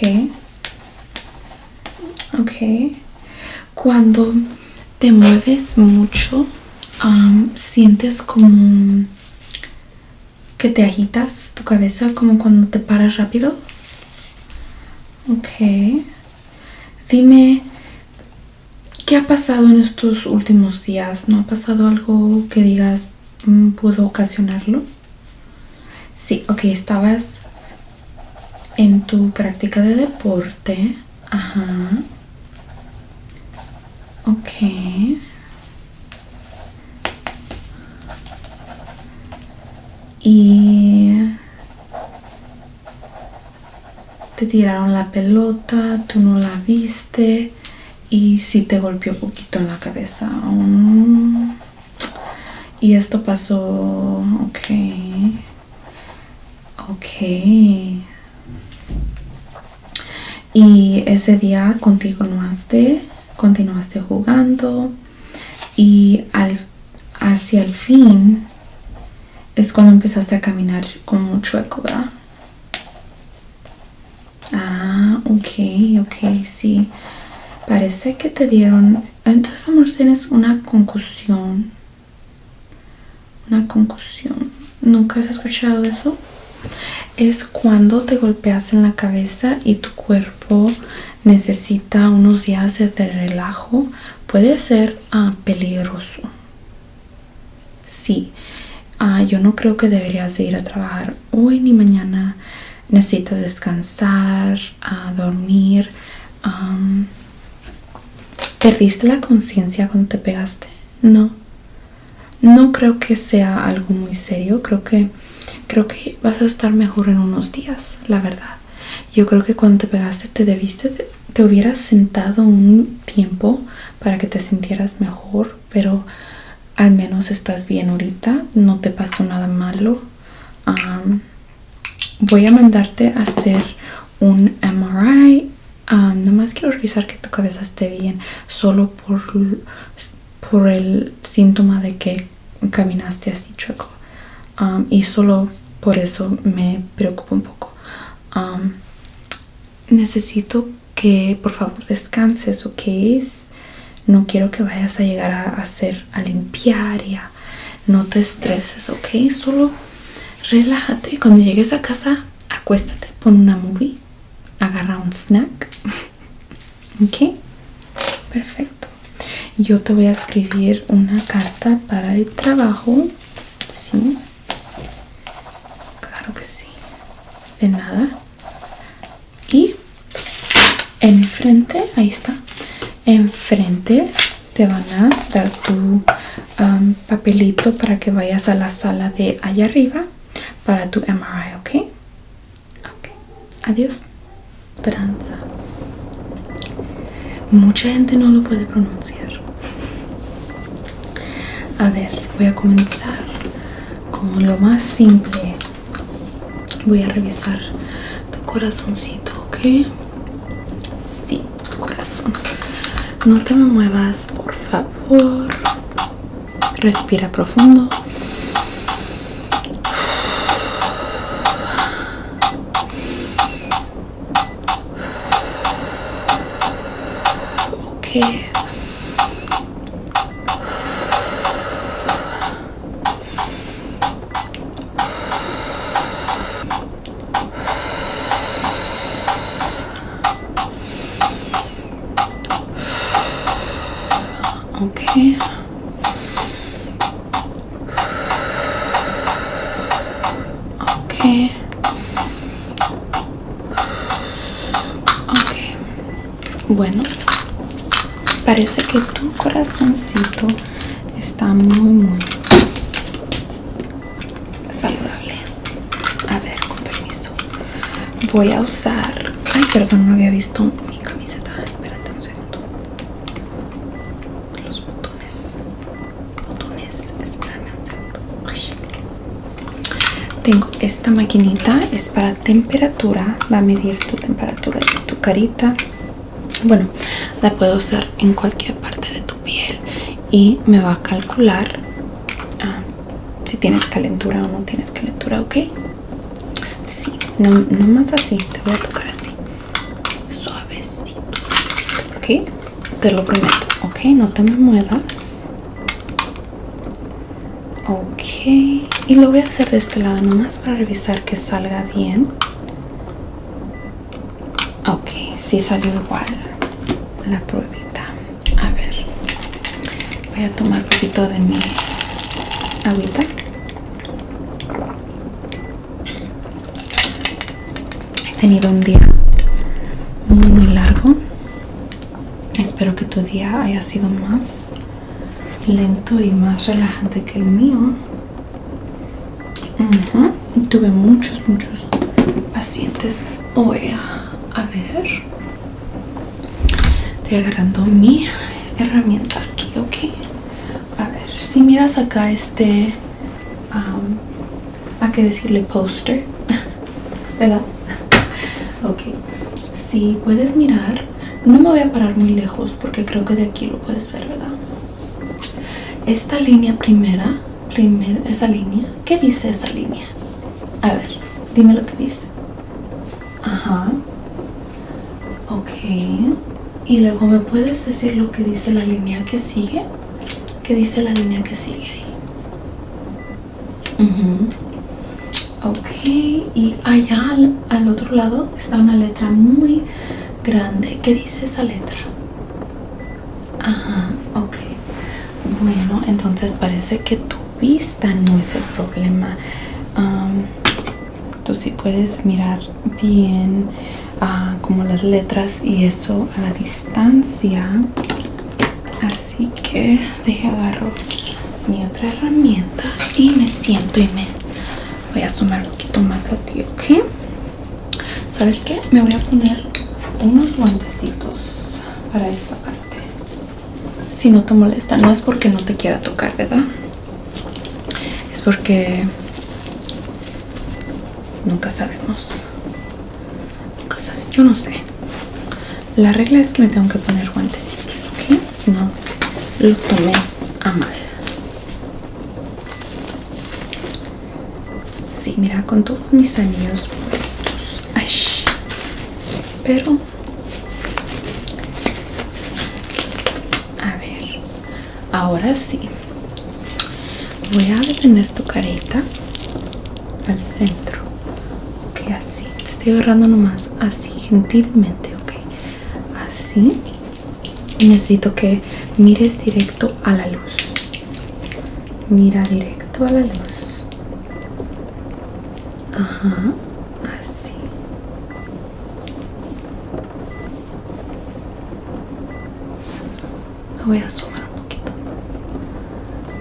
Cuando te mueves mucho, sientes como que te agitas tu cabeza, como cuando te paras rápido. Ok. Dime, ¿qué ha pasado en estos últimos días? ¿No ha pasado algo que digas pudo ocasionarlo? Sí, ok, estabas en tu práctica de deporte. Ajá. Ok. Y te tiraron la pelota, tú no la viste y sí te golpeó un poquito en la cabeza. Y esto pasó, ok. Y ese día continuaste jugando y hacia el fin es cuando empezaste a caminar como un chueco, ¿verdad? Ah, ok, sí. Parece que te dieron... Entonces, amor, tienes una concusión. ¿Nunca has escuchado eso? Es cuando te golpeas en la cabeza y tu cuerpo necesita unos días de relajo. Puede ser peligroso. Sí. Yo no creo que deberías de ir a trabajar hoy ni mañana. Necesitas descansar, dormir. ¿Perdiste la conciencia cuando te pegaste? No creo que sea algo muy serio. Creo que vas a estar mejor en unos días, la verdad. Yo creo que cuando te pegaste te hubieras sentado un tiempo para que te sintieras mejor, pero al menos estás bien ahorita, no te pasó nada malo. Voy a mandarte a hacer un MRI. Nomás quiero revisar que tu cabeza esté bien, solo por el síntoma de que caminaste así chueco. Y solo por eso me preocupa un poco. Necesito que por favor descanses, ¿ok? No quiero que vayas a llegar a limpiar y no te estreses, ¿ok? Solo relájate. Cuando llegues a casa, acuéstate, pon una movie, agarra un snack. ¿Ok? Perfecto. Yo te voy a escribir una carta para el trabajo. Sí. Claro que sí. De nada. Y enfrente, ahí está. Enfrente te van a dar tu papelito para que vayas a la sala de allá arriba para tu MRI, ¿ok? Adiós. Esperanza. Mucha gente no lo puede pronunciar. A ver, voy a comenzar con lo más simple. Voy a revisar tu corazoncito, ¿ok? Sí, tu corazón. No te me muevas, por favor. Respira profundo. Ok. Bueno, parece que tu corazoncito está muy saludable. A ver, con permiso. Voy a usar... Ay, perdón, no había visto mi camiseta. Espérate un segundo. Los botones. Espérame un segundo. Uy. Tengo esta maquinita. Es para temperatura. Va a medir tu temperatura de tu carita. Bueno, la puedo usar en cualquier parte de tu piel. Y me va a calcular si tienes calentura o no tienes calentura, ¿ok? Sí, no más así, te voy a tocar así. Suavecito, ¿ok? Te lo prometo, ¿ok? No te me muevas. Ok, y lo voy a hacer de este lado nomás para revisar que salga bien. Ok, sí salió igual la pruebita. A ver, voy a tomar un poquito de mi agüita. He tenido un día muy largo. Espero que tu día haya sido más lento y más relajante que el mío. Tuve muchos pacientes hoy. A ver, estoy agarrando mi herramienta aquí, ok. A ver, si miras acá hay que decirle póster, ¿verdad? Ok, si puedes mirar, no me voy a parar muy lejos porque creo que de aquí lo puedes ver, ¿verdad? Esta línea primera, esa línea, ¿qué dice esa línea? A ver, dime lo que dice. Ajá. Ok. Y luego me puedes decir lo que dice la línea que sigue. ¿Qué dice la línea que sigue ahí? Ok. Y allá al otro lado está una letra muy grande. ¿Qué dice esa letra? Ajá. Ok. Bueno, entonces parece que tu vista no es el problema. Tú sí puedes mirar bien como las letras y eso a la distancia. Así que agarro mi otra herramienta y me siento y me voy a sumar un poquito más a ti, ¿ok? ¿Sabes qué? Me voy a poner unos guantecitos para esta parte. Si no te molesta, no es porque no te quiera tocar, ¿verdad? Es porque nunca sabemos. Nunca saben. Yo no sé. La regla es que me tengo que poner guantecitos, ¿ok? No lo tomes a mal. Sí, mira, con todos mis anillos puestos. Ay, pero a ver, ahora sí. Voy a detener tu carita al centro. Ok, así. Te estoy agarrando nomás así, gentilmente, ok. Así. Necesito que mires directo a la luz. Mira directo a la luz. Ajá, así. Me voy a sumar un poquito.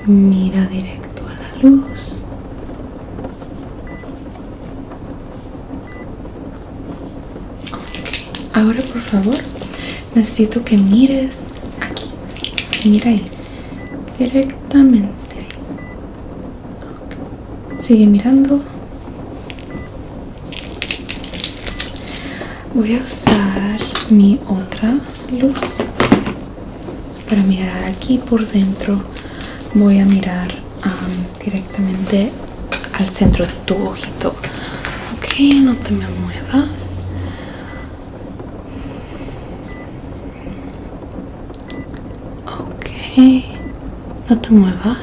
Mira directo a la luz. Ok. Ahora, por favor, necesito que mires aquí. Mira ahí. Directamente ahí. Okay. Sigue mirando. Voy a usar mi otra luz para mirar aquí por dentro. Voy a mirar directamente al centro de tu ojito. Ok, no te me muevas. Ok, no te muevas.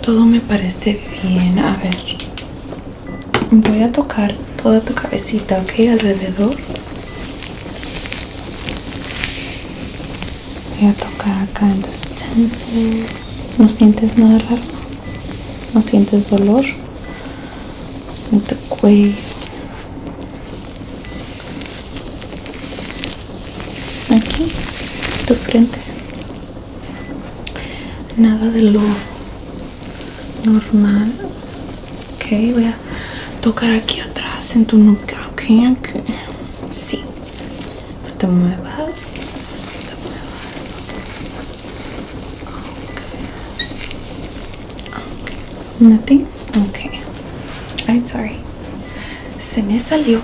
Todo me parece bien. A ver, voy a tocar toda tu cabecita, ok, alrededor. Voy a tocar acá en tus temples. ¿No sientes nada raro? ¿No sientes dolor? en tu cuello, aquí, tu frente. Nada de lo normal. Ok, voy a tocar aquí atrás en tu nuca. Ok, ok. Sí. No te muevas. No te muevas. Ok. Nothing. Ok. I'm sorry. Se me salió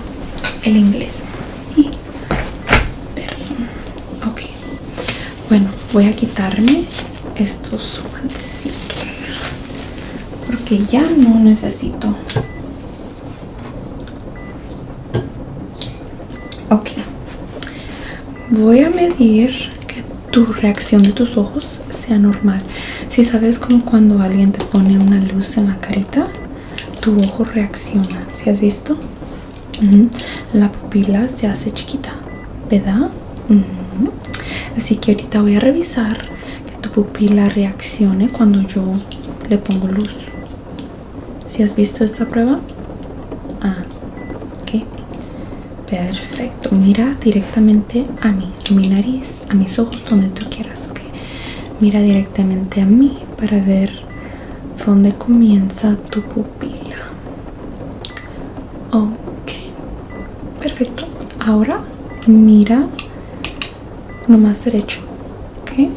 el inglés. Perdón. Ok. Bueno, voy a quitarme estos guantecitos porque ya no necesito. Ok. Voy a medir que tu reacción de tus ojos sea normal. Si sabes como cuando alguien te pone una luz en la carita, tu ojo reacciona. ¿Sí has visto? La pupila se hace chiquita, ¿verdad? Así que ahorita voy a revisar que tu pupila reaccione cuando yo le pongo luz. ¿Sí has visto esta prueba? Ah, ok. Perfecto. Mira directamente a mí, a mi nariz, a mis ojos, donde tú quieras, ok. Mira directamente a mí para ver dónde comienza tu pupila. Ok. Perfecto. Ahora mira nomás derecho, ok.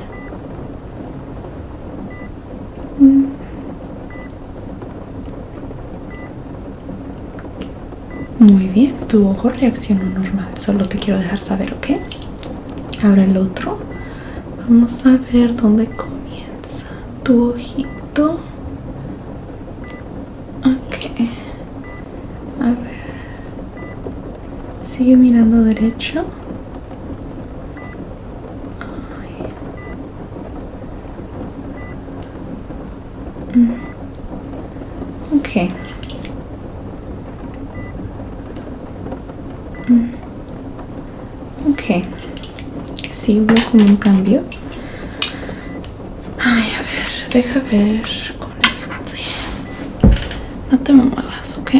Muy bien, tu ojo reaccionó normal, solo te quiero dejar saber, ok. Ahora el otro, vamos a ver dónde comienza tu ojito. Ok, a ver, sigue mirando derecho. Ok. Ok. Sí, hubo como un cambio. Ay, a ver, deja ver con este. No te muevas, ¿ok?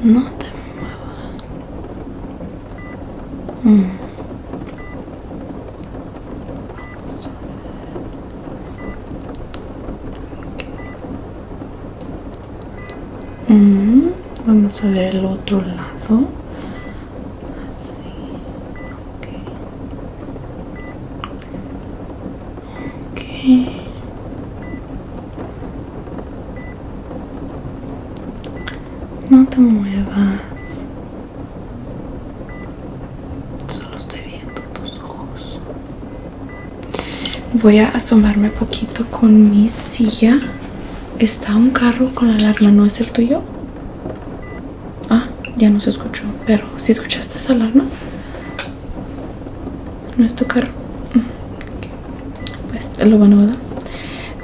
No te muevas. Vamos a ver el otro lado. Así. Ok. No te muevas. Solo estoy viendo tus ojos. Voy a asomarme poquito con mi silla. Está un carro con la alarma, ¿no es el tuyo? Ah, ya no se escuchó, pero ¿sí escuchaste esa alarma? ¿No es tu carro? Okay. Pues es lo bueno, ¿verdad?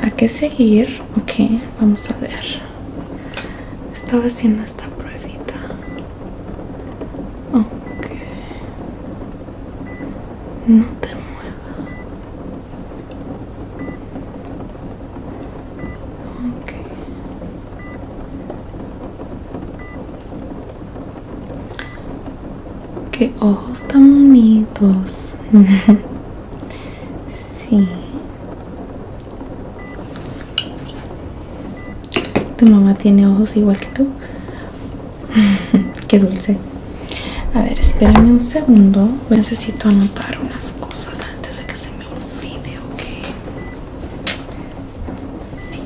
¿A qué seguir? Ok, vamos a ver. Estaba haciendo esta pruebita. Ok. No te muevas. Ok. Qué ojos tan bonitos. Sí. Tu mamá tiene ojos igual que tú. Qué dulce. A ver, espérame un segundo. Necesito anotar unas cosas antes de que se me olvide, ok. Sí.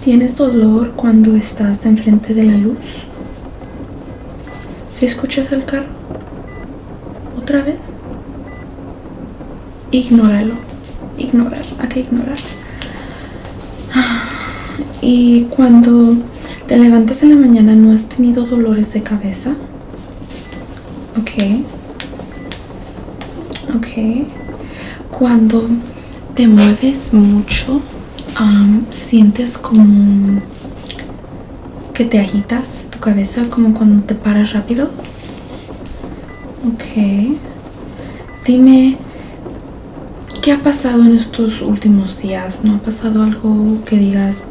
¿Tienes dolor cuando estás enfrente de la luz? ¿Si escuchas el carro? ¿Otra vez? Ignóralo. Ignorar. Hay que ignorar. Y cuando te levantas en la mañana, ¿no has tenido dolores de cabeza? Ok. Ok. Cuando te mueves mucho, sientes como que te agitas tu cabeza, como cuando te paras rápido. Ok. Dime, ¿qué ha pasado en estos últimos días? ¿No ha pasado algo que digas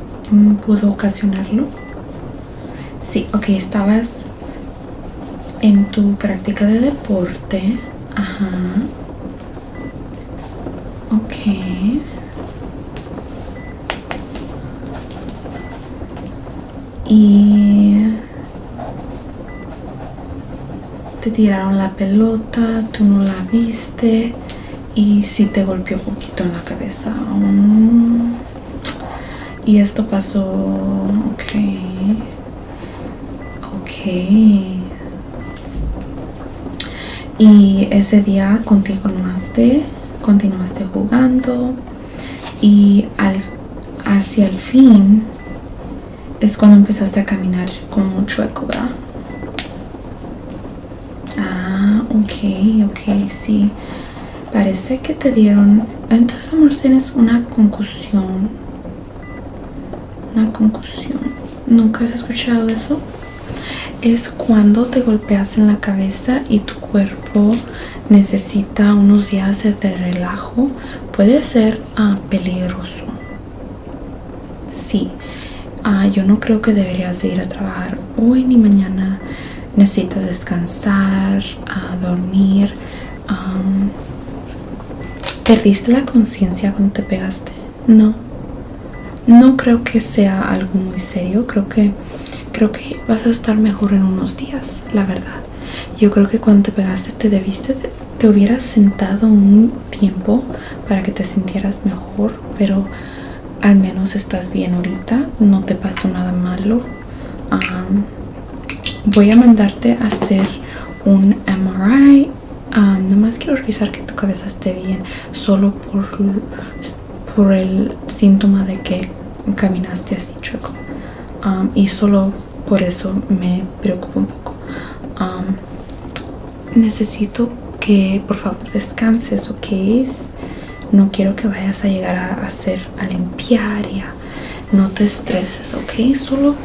pudo ocasionarlo? Sí, ok, estabas en tu práctica de deporte. Ajá. Ok. Y te tiraron la pelota, tú no la viste y sí te golpeó un poquito en la cabeza. Y esto pasó, ok. Y ese día continuaste jugando y hacia el fin es cuando empezaste a caminar como un chueco, ¿verdad? Ah, ok, sí. Parece que te dieron... Entonces, amor, tienes una concusión. Una concusión. ¿Nunca has escuchado eso? Es cuando te golpeas en la cabeza y tu cuerpo necesita unos días de relajo. Puede ser peligroso. Sí. Yo no creo que deberías de ir a trabajar hoy ni mañana. Necesitas descansar, dormir. ¿Perdiste la conciencia cuando te pegaste? No creo que sea algo muy serio. Creo que vas a estar mejor en unos días, la verdad. Yo creo que cuando te pegaste te hubieras sentado un tiempo para que te sintieras mejor, pero al menos estás bien ahorita, no te pasó nada malo. Voy a mandarte a hacer un MRI. Nomás quiero revisar que tu cabeza esté bien, solo por el síntoma de que caminaste así chueco. Y solo por eso me preocupa un poco. Necesito que por favor descanses, ¿ok? No quiero que vayas a llegar a limpiar y no te estreses, ¿ok? Solo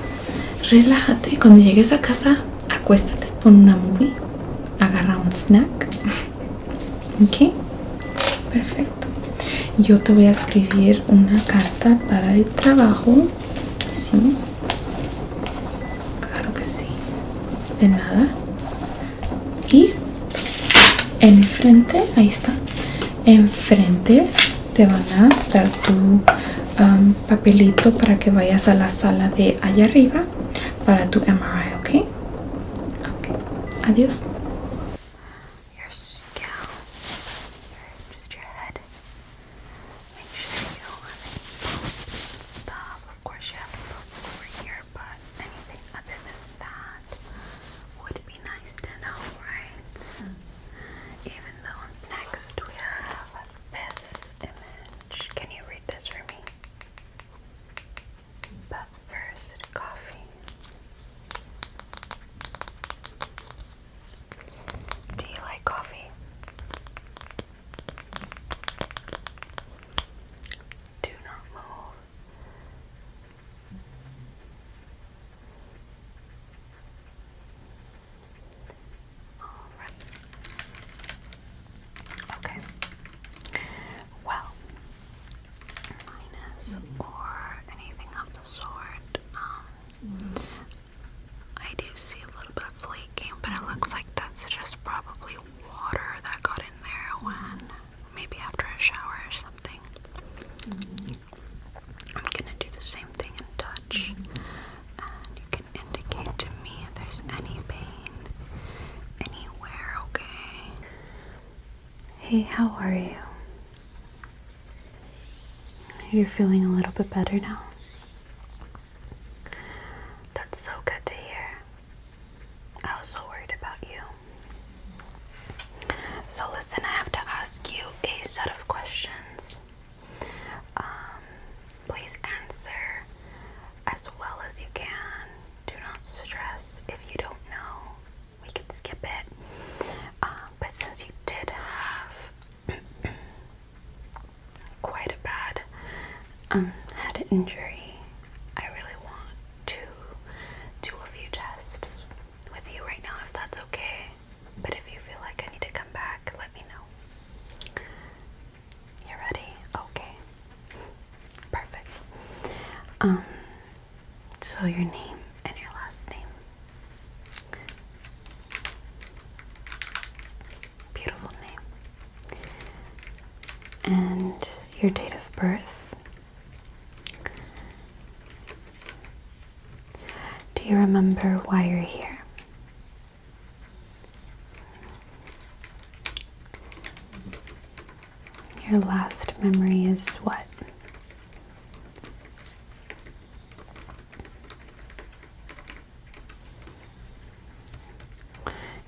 relájate. Cuando llegues a casa, acuéstate, pon una movie, agarra un snack. ¿Ok? Perfecto. Yo te voy a escribir una carta para el trabajo. Sí. Claro que sí. De nada. Y enfrente, ahí está. Enfrente te van a dar tu papelito para que vayas a la sala de allá arriba para tu MRI, ¿ok? Ok. Adiós. Your scalp, just your head. Make sure you don't have any bumps and stuff. Of course, you have a bump over here, but anything other than that would be nice to know, right? Even though next we have this image. Can you read this for me? But first, coffee. Do you like coffee? Do not move. All right. Okay. Well, minus or anything of the sort. I do see a little bit of flaking, but it looks like that's just probably water that got in there when maybe after a shower or something. I'm gonna do the same thing and touch, and you can indicate to me if there's any pain anywhere, okay? Hey, how are you? You're feeling a little bit better now? That's so good to hear. I was so worried about you. So listen, I have to ask you a set of questions. Please answer as well as you can. Do not stress. If you don't know, we can skip it. But since you did have quite a bad head injury, I really want to do a few tests with you right now, if that's okay. But if you feel like I need to come back, let me know. You ready? So your name and your last name. Beautiful name. And your date of birth. Do you remember why you're here? Your last memory is what?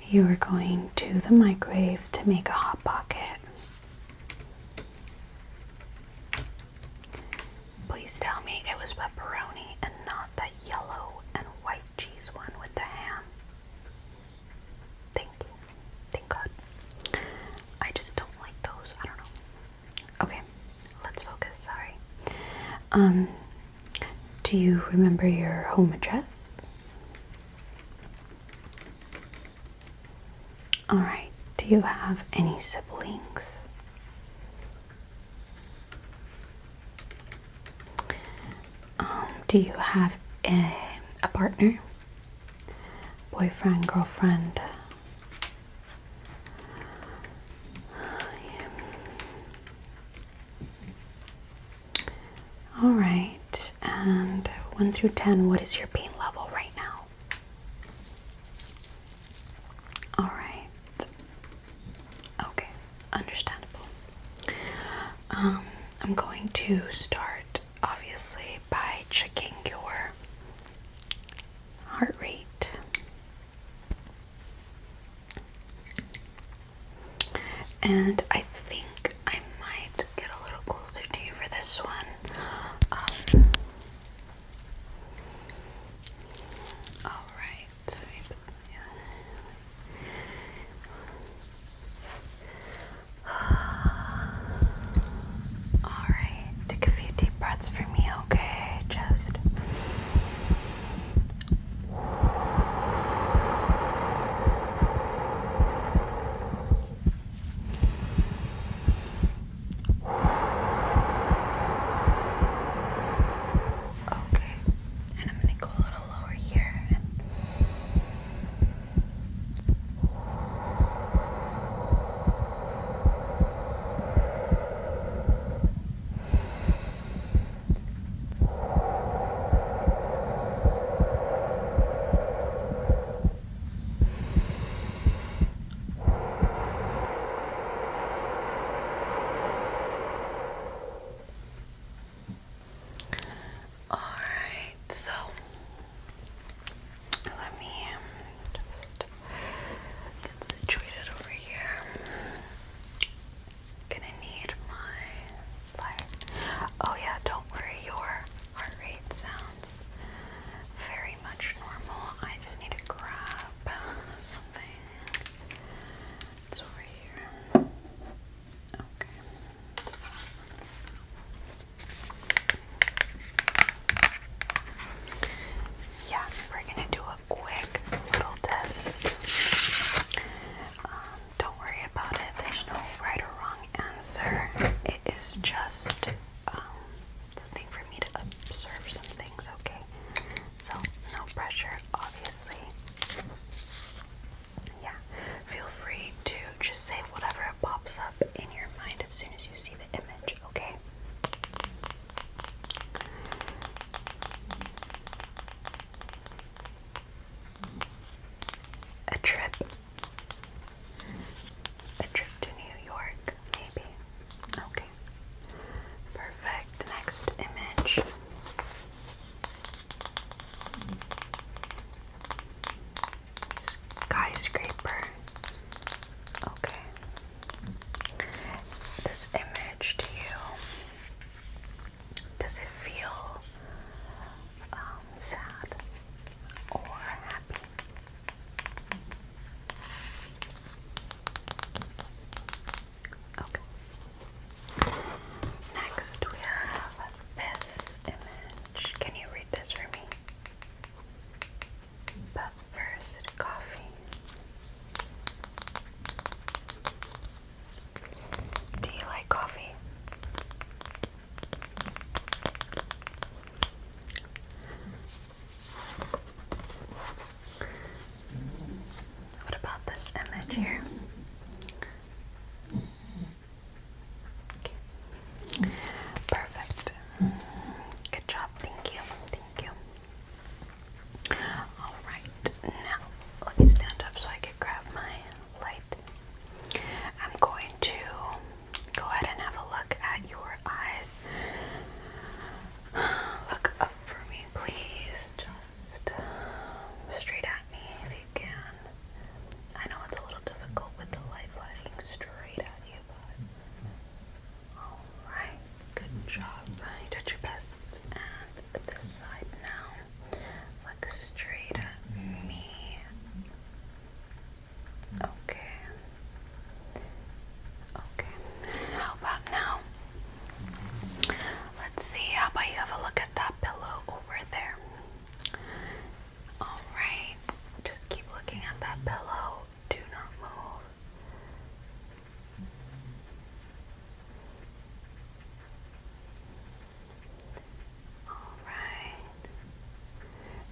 You were going to the microwave to make a hot pocket. Please tell me it was pepperoni and not that yellow and white cheese one with the ham. Thank you. Thank God. I just don't like those. I don't know. Okay, let's focus. Sorry. Do you remember your home address? Alright, do you have any siblings? Do you have a partner? Boyfriend, girlfriend? Alright, and 1 through 10, what is your pain level right now? Alright. Okay, understandable. I'm going to start, obviously, by checking your heart rate. And I think I might get a little closer to you for this one. Alright. Alright, take a few deep breaths for me, okay? Just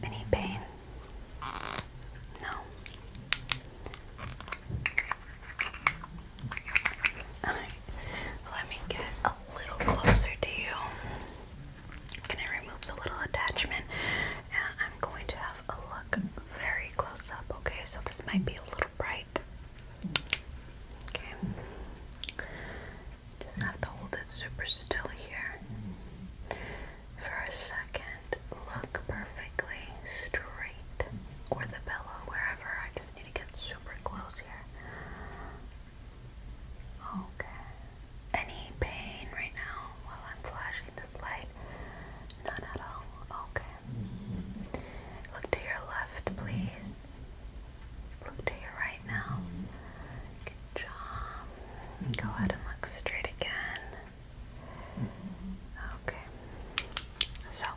Any pain? No. Alright, let me get a little closer to you. I'm gonna remove the little attachment and I'm going to have a look very close up, okay? So this might be a little bright. Okay. Just have to hold it super still here. For a second, look perfectly straight, or the pillow, wherever. I just need to get super close here. Okay. Any pain right now while I'm flashing this light? None at all. Okay. Look to your left, please. Look to your right now. Good job. Go ahead and look straight again. Okay. So,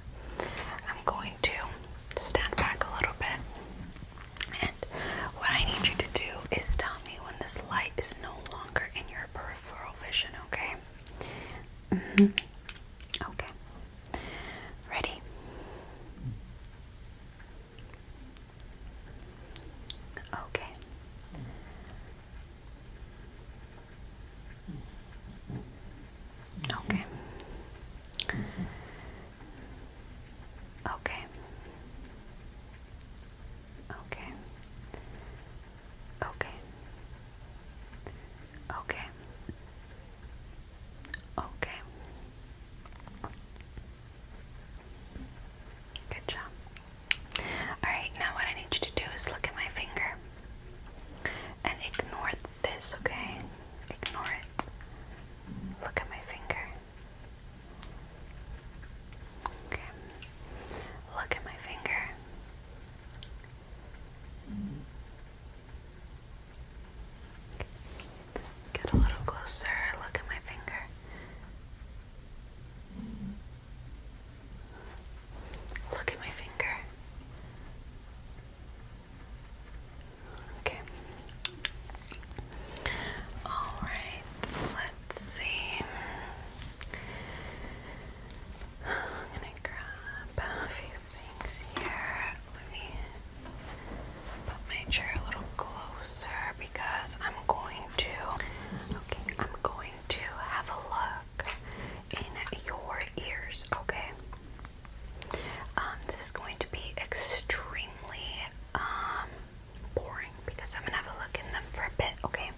I'm going to stand back a little bit. And what I need you to do is tell me when this light is no longer in your peripheral vision, okay? Okay. Ready? Okay. Okay. Okay. Okay. Okay. Okay. Okay. Good job. Alright, now what I need you to do is look at my finger and ignore this, okay? Ignore it. Look at my finger. Okay. Look at my finger. Get a little closer. Look at my finger. Look at my finger. Okay. Alright, let's see. I'm gonna grab a few things here. Let me put my chair a little closer because I'm going to have a look in your ears, okay? This is going to be extremely boring because I'm gonna have a look in them for a bit, okay?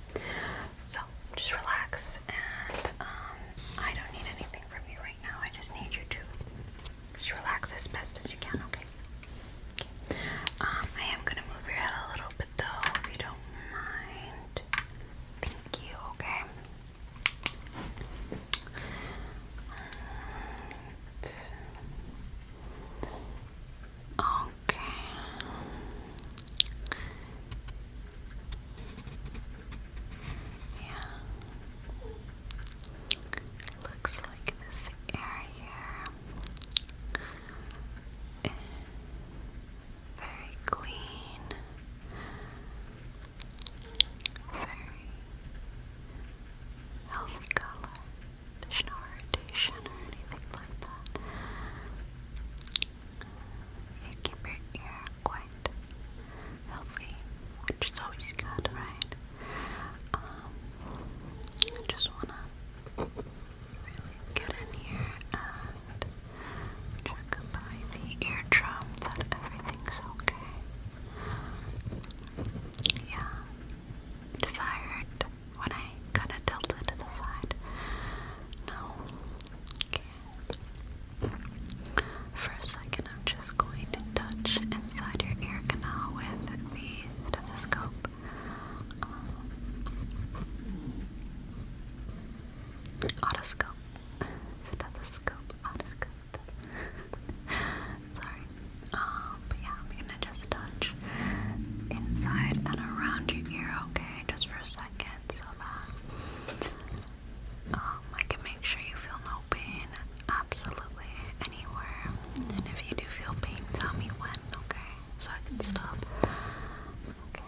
So just relax and I don't need anything from you right now. I just need you to just relax as best as you can, okay? I am gonna move your head a little bit though, if you don't mind. Thank you, okay? Okay. Yeah. Looks like this area is very clean, very healthy color. There's no irritation or anything like that. You keep your ear quite healthy, which is always good, right? I just wanna really get in here and check by the eardrum that everything's okay. Yeah, desired when I kind of tilted to the side. No, okay. For a second, I'm just going to touch inside your ear canal with the stethoscope. Otoscope. Stethoscope. Otoscope. Sorry. But yeah, I'm gonna just touch inside and around your ear, okay? Just for a second, so that I can make sure you feel no pain absolutely anywhere. And if you do feel pain, tell me when, okay? So I can stop. Okay.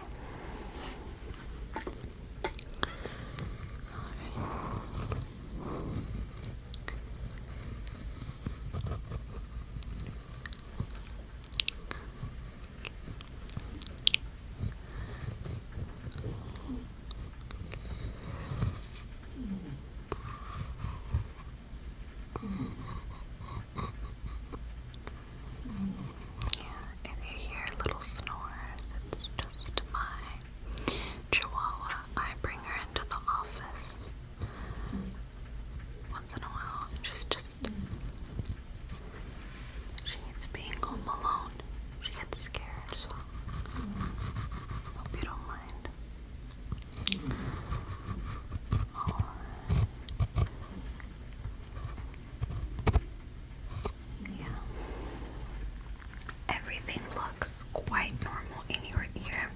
everything looks quite normal in your ear.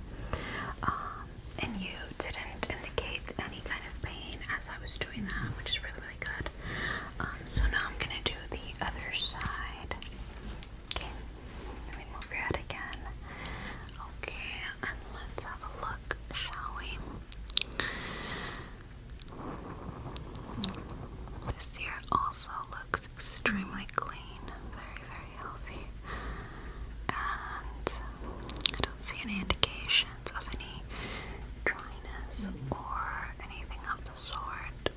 And you didn't indicate any kind of pain as I was doing that, which is really, really good. So now I'm gonna do the other side. Okay, let me move your head again. Okay, and let's have a look, shall we? This ear also looks extremely clean, very, very healthy. And I don't see any indications of any dryness or anything of the sort.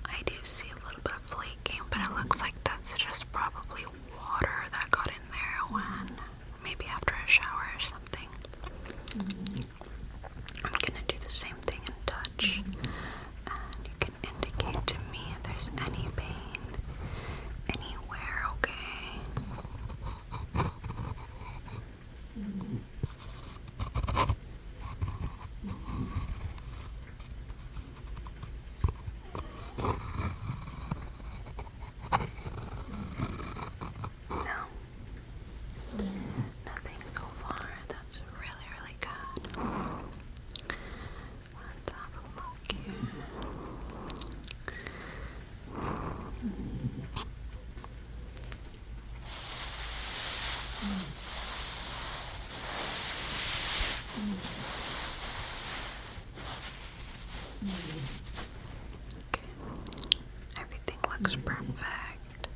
I do see a little bit of flaking, but it looks like that's just probably water that got in there when maybe after a shower or something. I'm gonna do the same thing and touch, and you can indicate to me if there's any pain anywhere, okay? No. Nothing so far. That's really, really good. Let's have a look here. Okay. Everything looks perfect.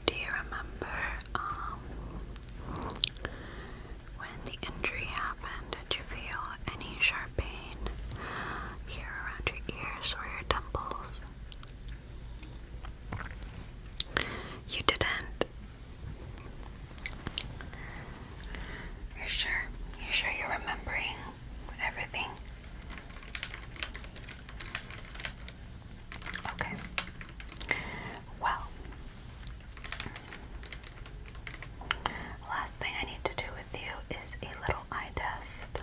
Do you remember when the injury happened? Did you feel any sharp pain here around your ears or your temples? You didn't? You're sure? You're sure you're remembering everything? Okay. Well, last thing I need to do with you is a little eye test.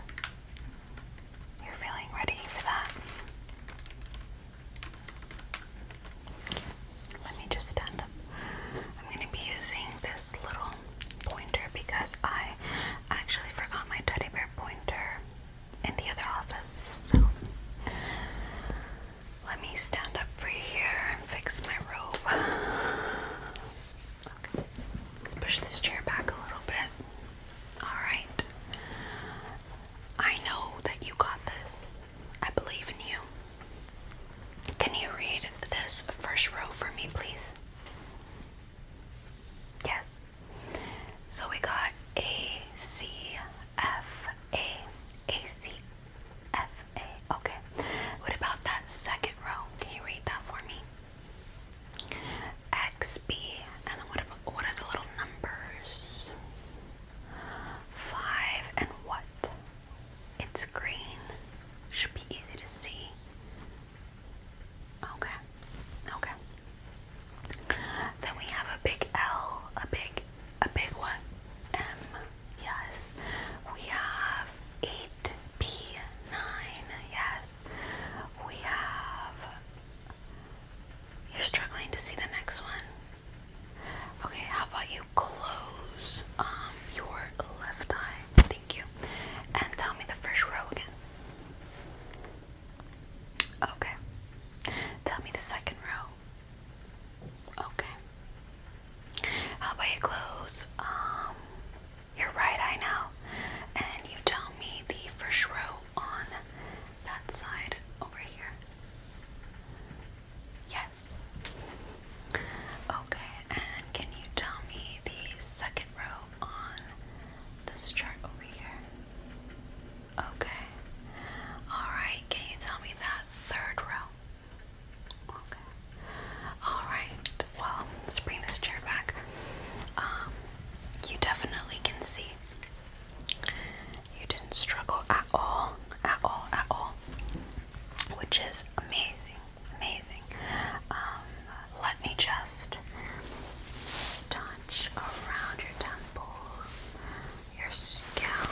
You're feeling ready for that? Let me just stand up. I'm going to be using this little pointer because I actually forgot my teddy bear pointer in the other office. So let me stand up for you here and fix my robe. Okay. Let's push this chair back a little bit. Alright. I know that you got this. I believe in you. Can you read this first row for me, please? Yes. So we got A, C, F, A, A, C, F, A. Okay. What about that second row? Can you read that for me? X, B, and then what are the little numbers? 5 and what? It's green. Should be easy to see. Okay. Okay. Then we have a big L, a big one, M, yes. We have 8P9, yes. We have, you're struggling to see the next one. Okay, how about you close your left eye? Thank you. And tell me the first row again. Okay. Tell me the second row. Okay. How about you close your right eye now, and you tell me the first row on that side over here. Yes. Okay, and can you tell me the second row on this chart over here? Okay. Alright, can you tell me that third row? Okay. Alright, well, let's bring this chair back. You definitely can see. You didn't struggle at all, which is amazing, amazing. Let me just touch around your temples, your scalp,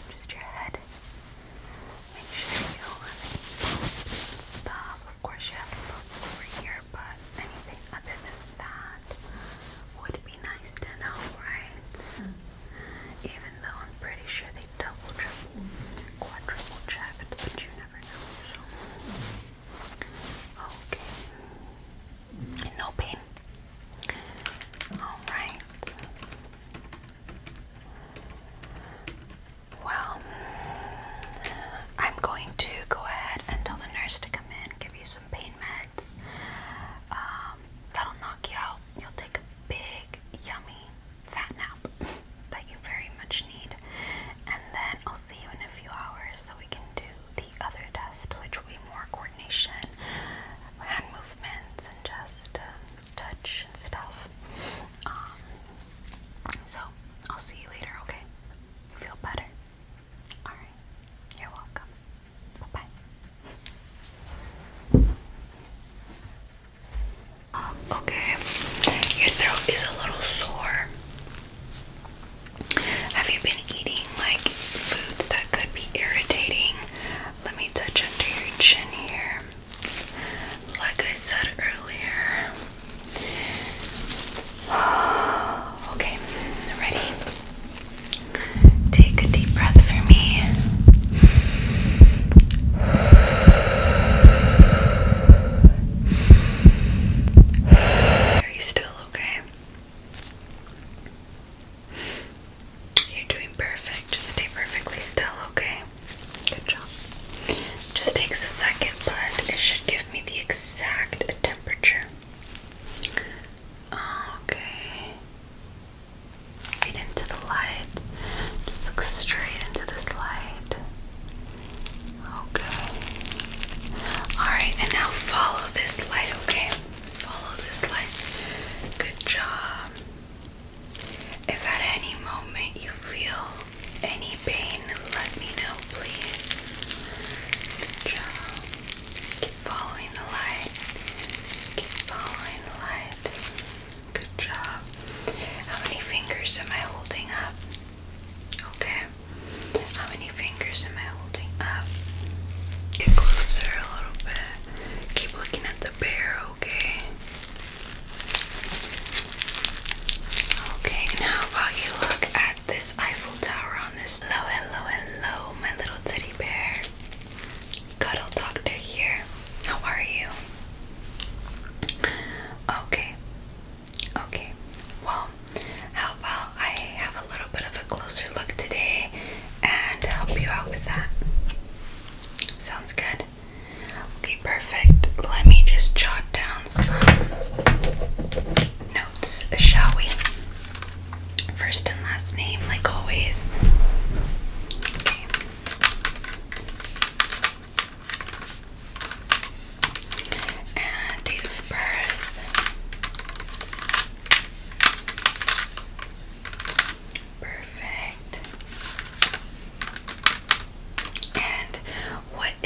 just your head.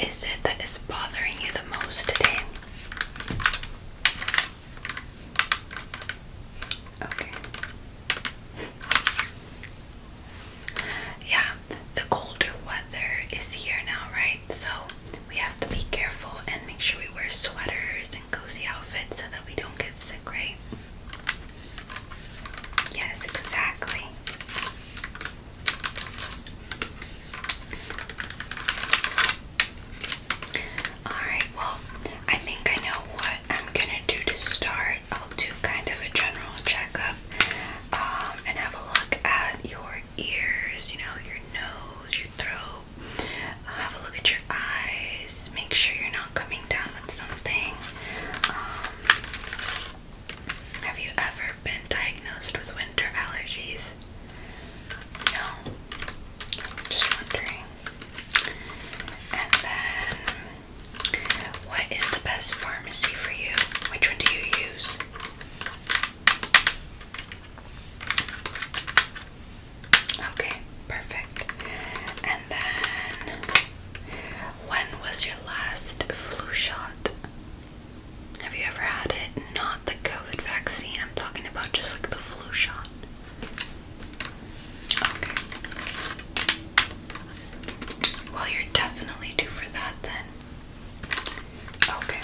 is it that is bothering you the most today? Okay. Yeah, the colder weather is here now, right? So we have to be careful and make sure we wear sweaters and cozy outfits so that we don't get sick, right? Yes, exactly. Alright, well, I think I know what I'm gonna do to start. I'll do kind of a general checkup and have a look at your ears, your nose, your throat. I'll have a look at your eyes, make sure you're not coming down with something. Have you ever been diagnosed with winter allergies? No? Just wondering. And then, what is the best pharmacy for you? Which one do you use? Okay, perfect. And then, when was your last flu shot? Have you ever had it? Not the COVID vaccine, I'm talking about just like the flu shot. Okay. Well, you're definitely due for that then. Okay.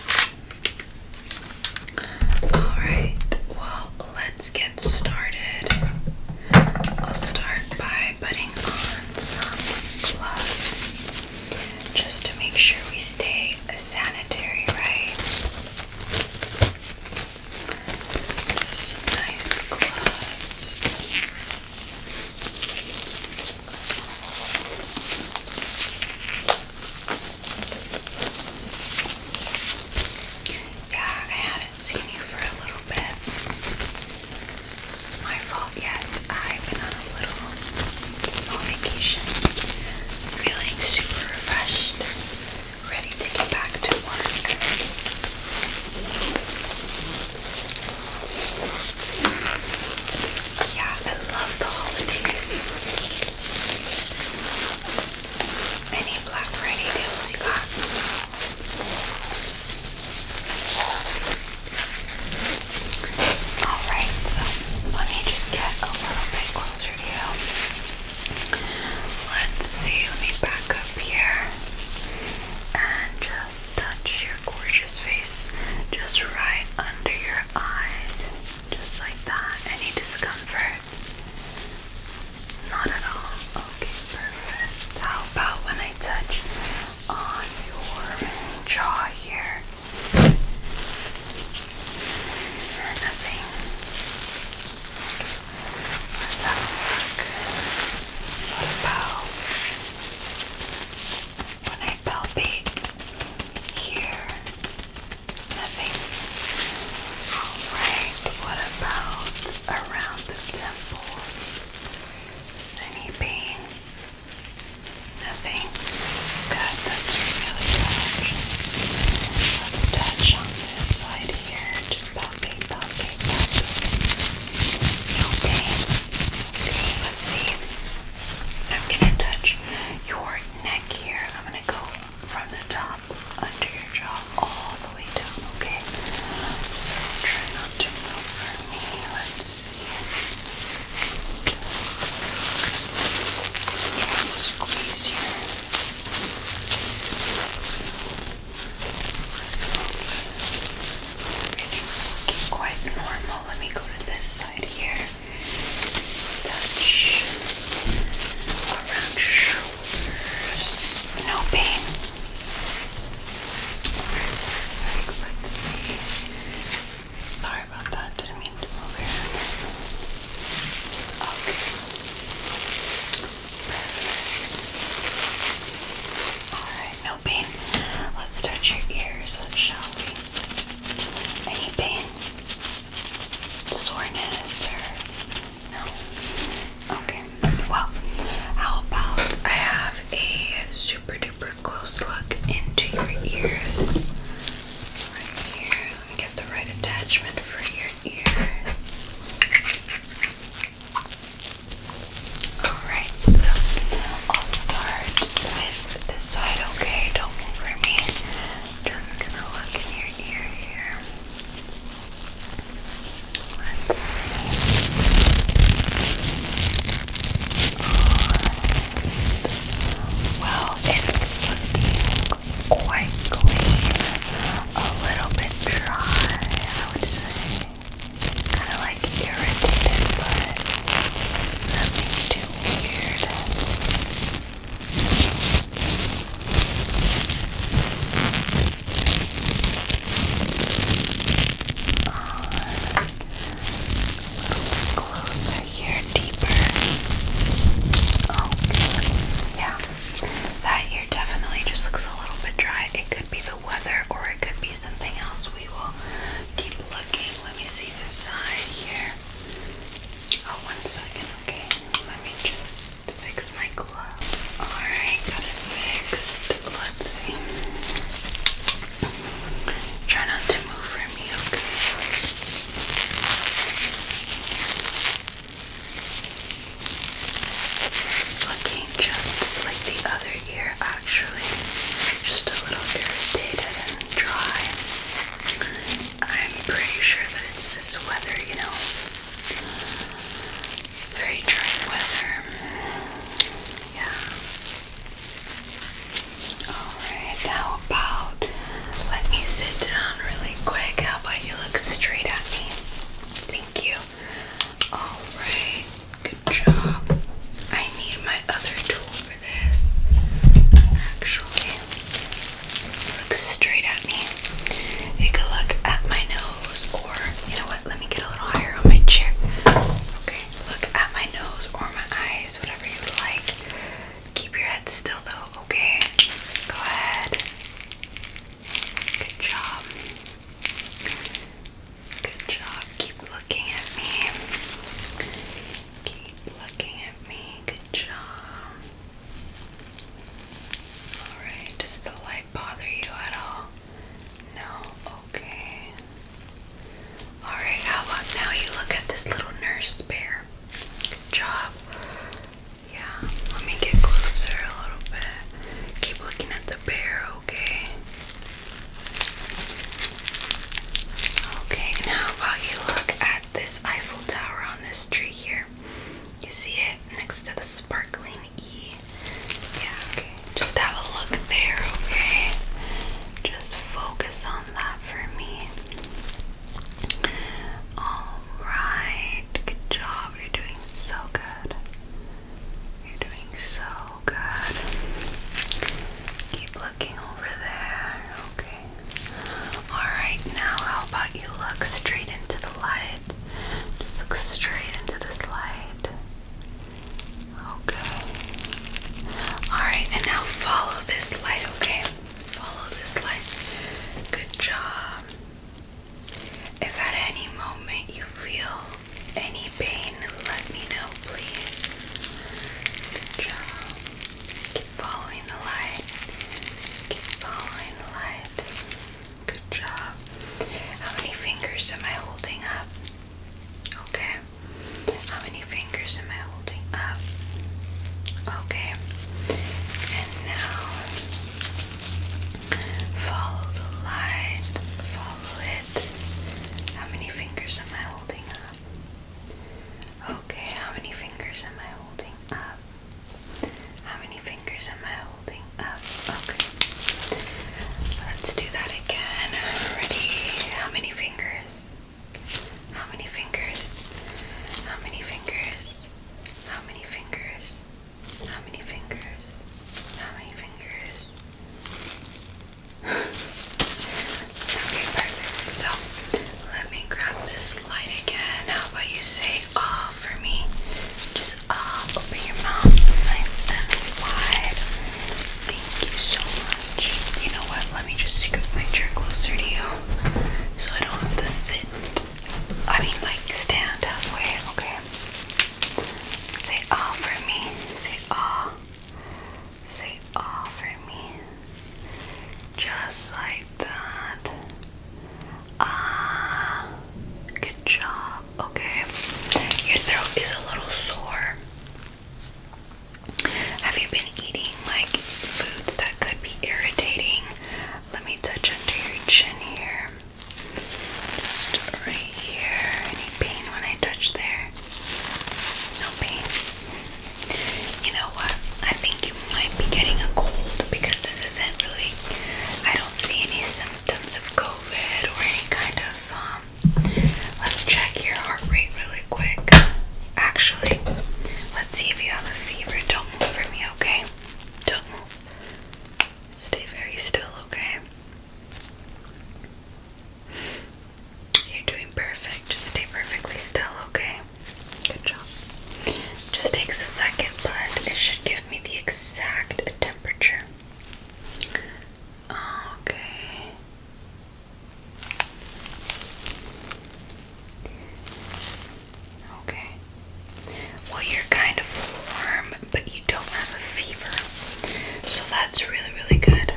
That's really, really good.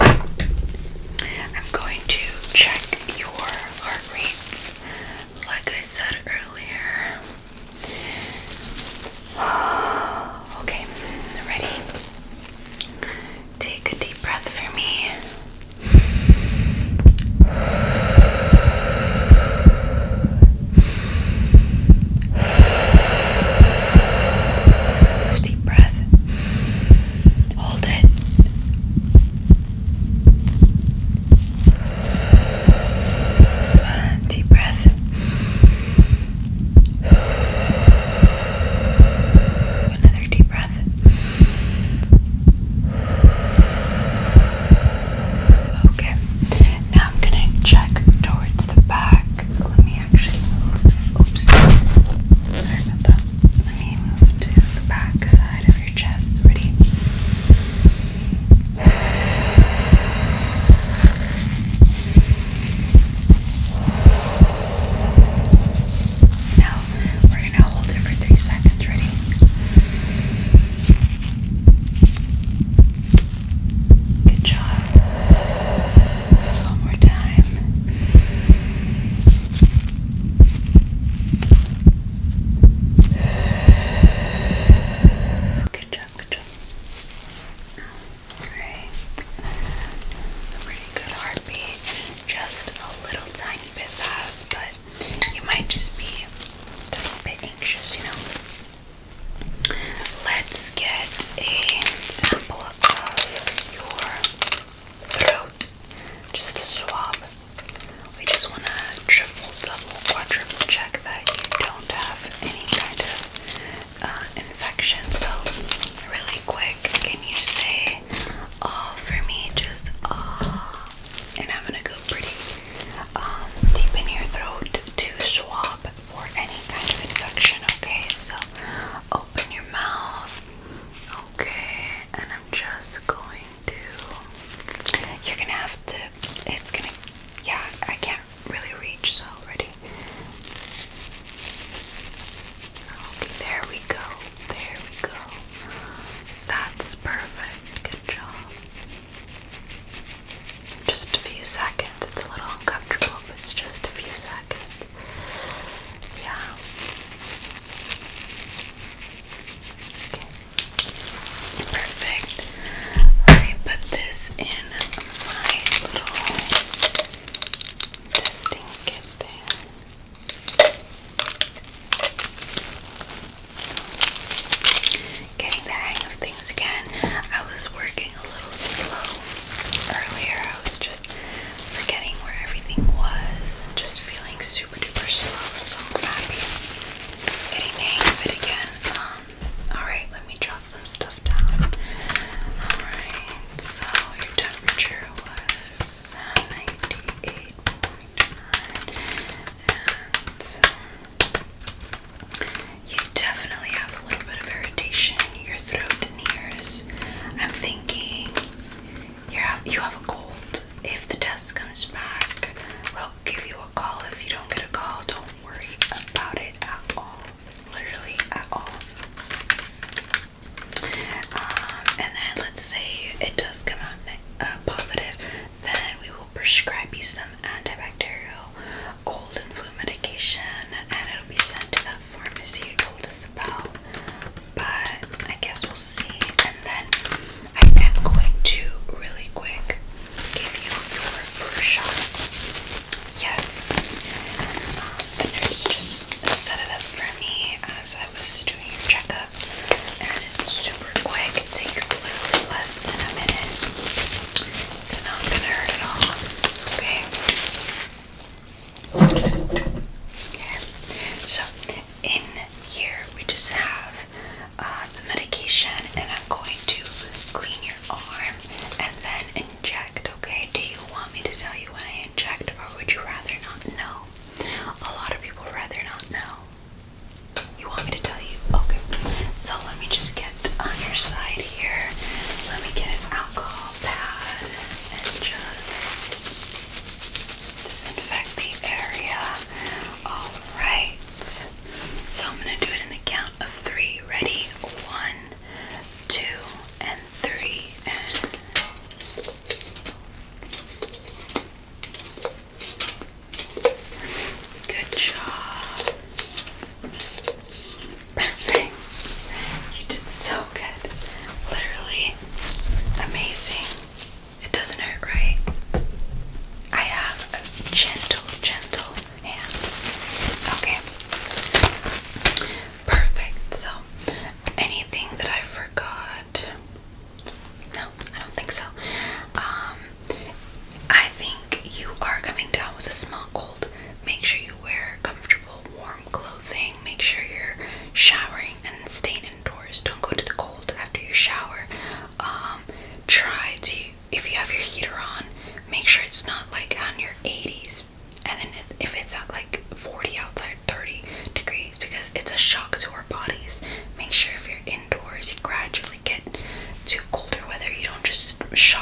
I'm going to check your heart rate, like I said earlier. Okay, ready? Take a deep breath for me. Deep breath. Hold it. Deep breath. Another deep breath. Okay. Now I'm gonna check towards the back. Let me actually move. Oops. Sorry about that. Let me move to the back side of your chest. Ready? Now we're gonna hold it for 3 seconds. Ready? Good job. One more time. Good job, good job. Alright. Pretty good heartbeat. Just a little tiny bit fast, but you might just be a little bit anxious, you know. Let's get a sample of your throat. Just a swab. We just want to triple, double, quadruple check that you don't have any kind of infection. So, really quick, can you say "ah" for me? Just "ah," and I'm gonna go pretty deep in your throat to swab for any kind of infection. Okay, so open your mouth. Okay, and I'm just going to. You're gonna have to. It's gonna. Yeah, I can't really reach. So ready? Okay, there we go. There we go. That's perfect. Good job. Just a few seconds. It's a little uncomfortable, but it's just a few seconds. Yeah. Okay. Perfect. Let me put this in my little testing kit thing. Getting the hang of things again. I was working a little slow earlier. I was just forgetting where everything was and just feeling super duper slow. So I'm happy getting the hang of it again. Alright, let me jot some stuff down. Alright, so your temperature was 98.9 and you definitely have a little bit of irritation in your throat and ears. I'm thinking you have a cold. If the test comes back, we'll give you a call. If you don't get a call, don't worry about it at all. Literally at all. And then let's say it does come out positive, then we will prescribe you some antibacterial cold and flu medication, and it'll be sent to that pharmacy you told us about. But I guess we'll see. And then I am going to really quick give you your flu shot. Yes. The nurse just set it up for me as I was doing your checkup, and it's super quick. It takes literally less than a minute. It's not gonna hurt at all. Okay. sharp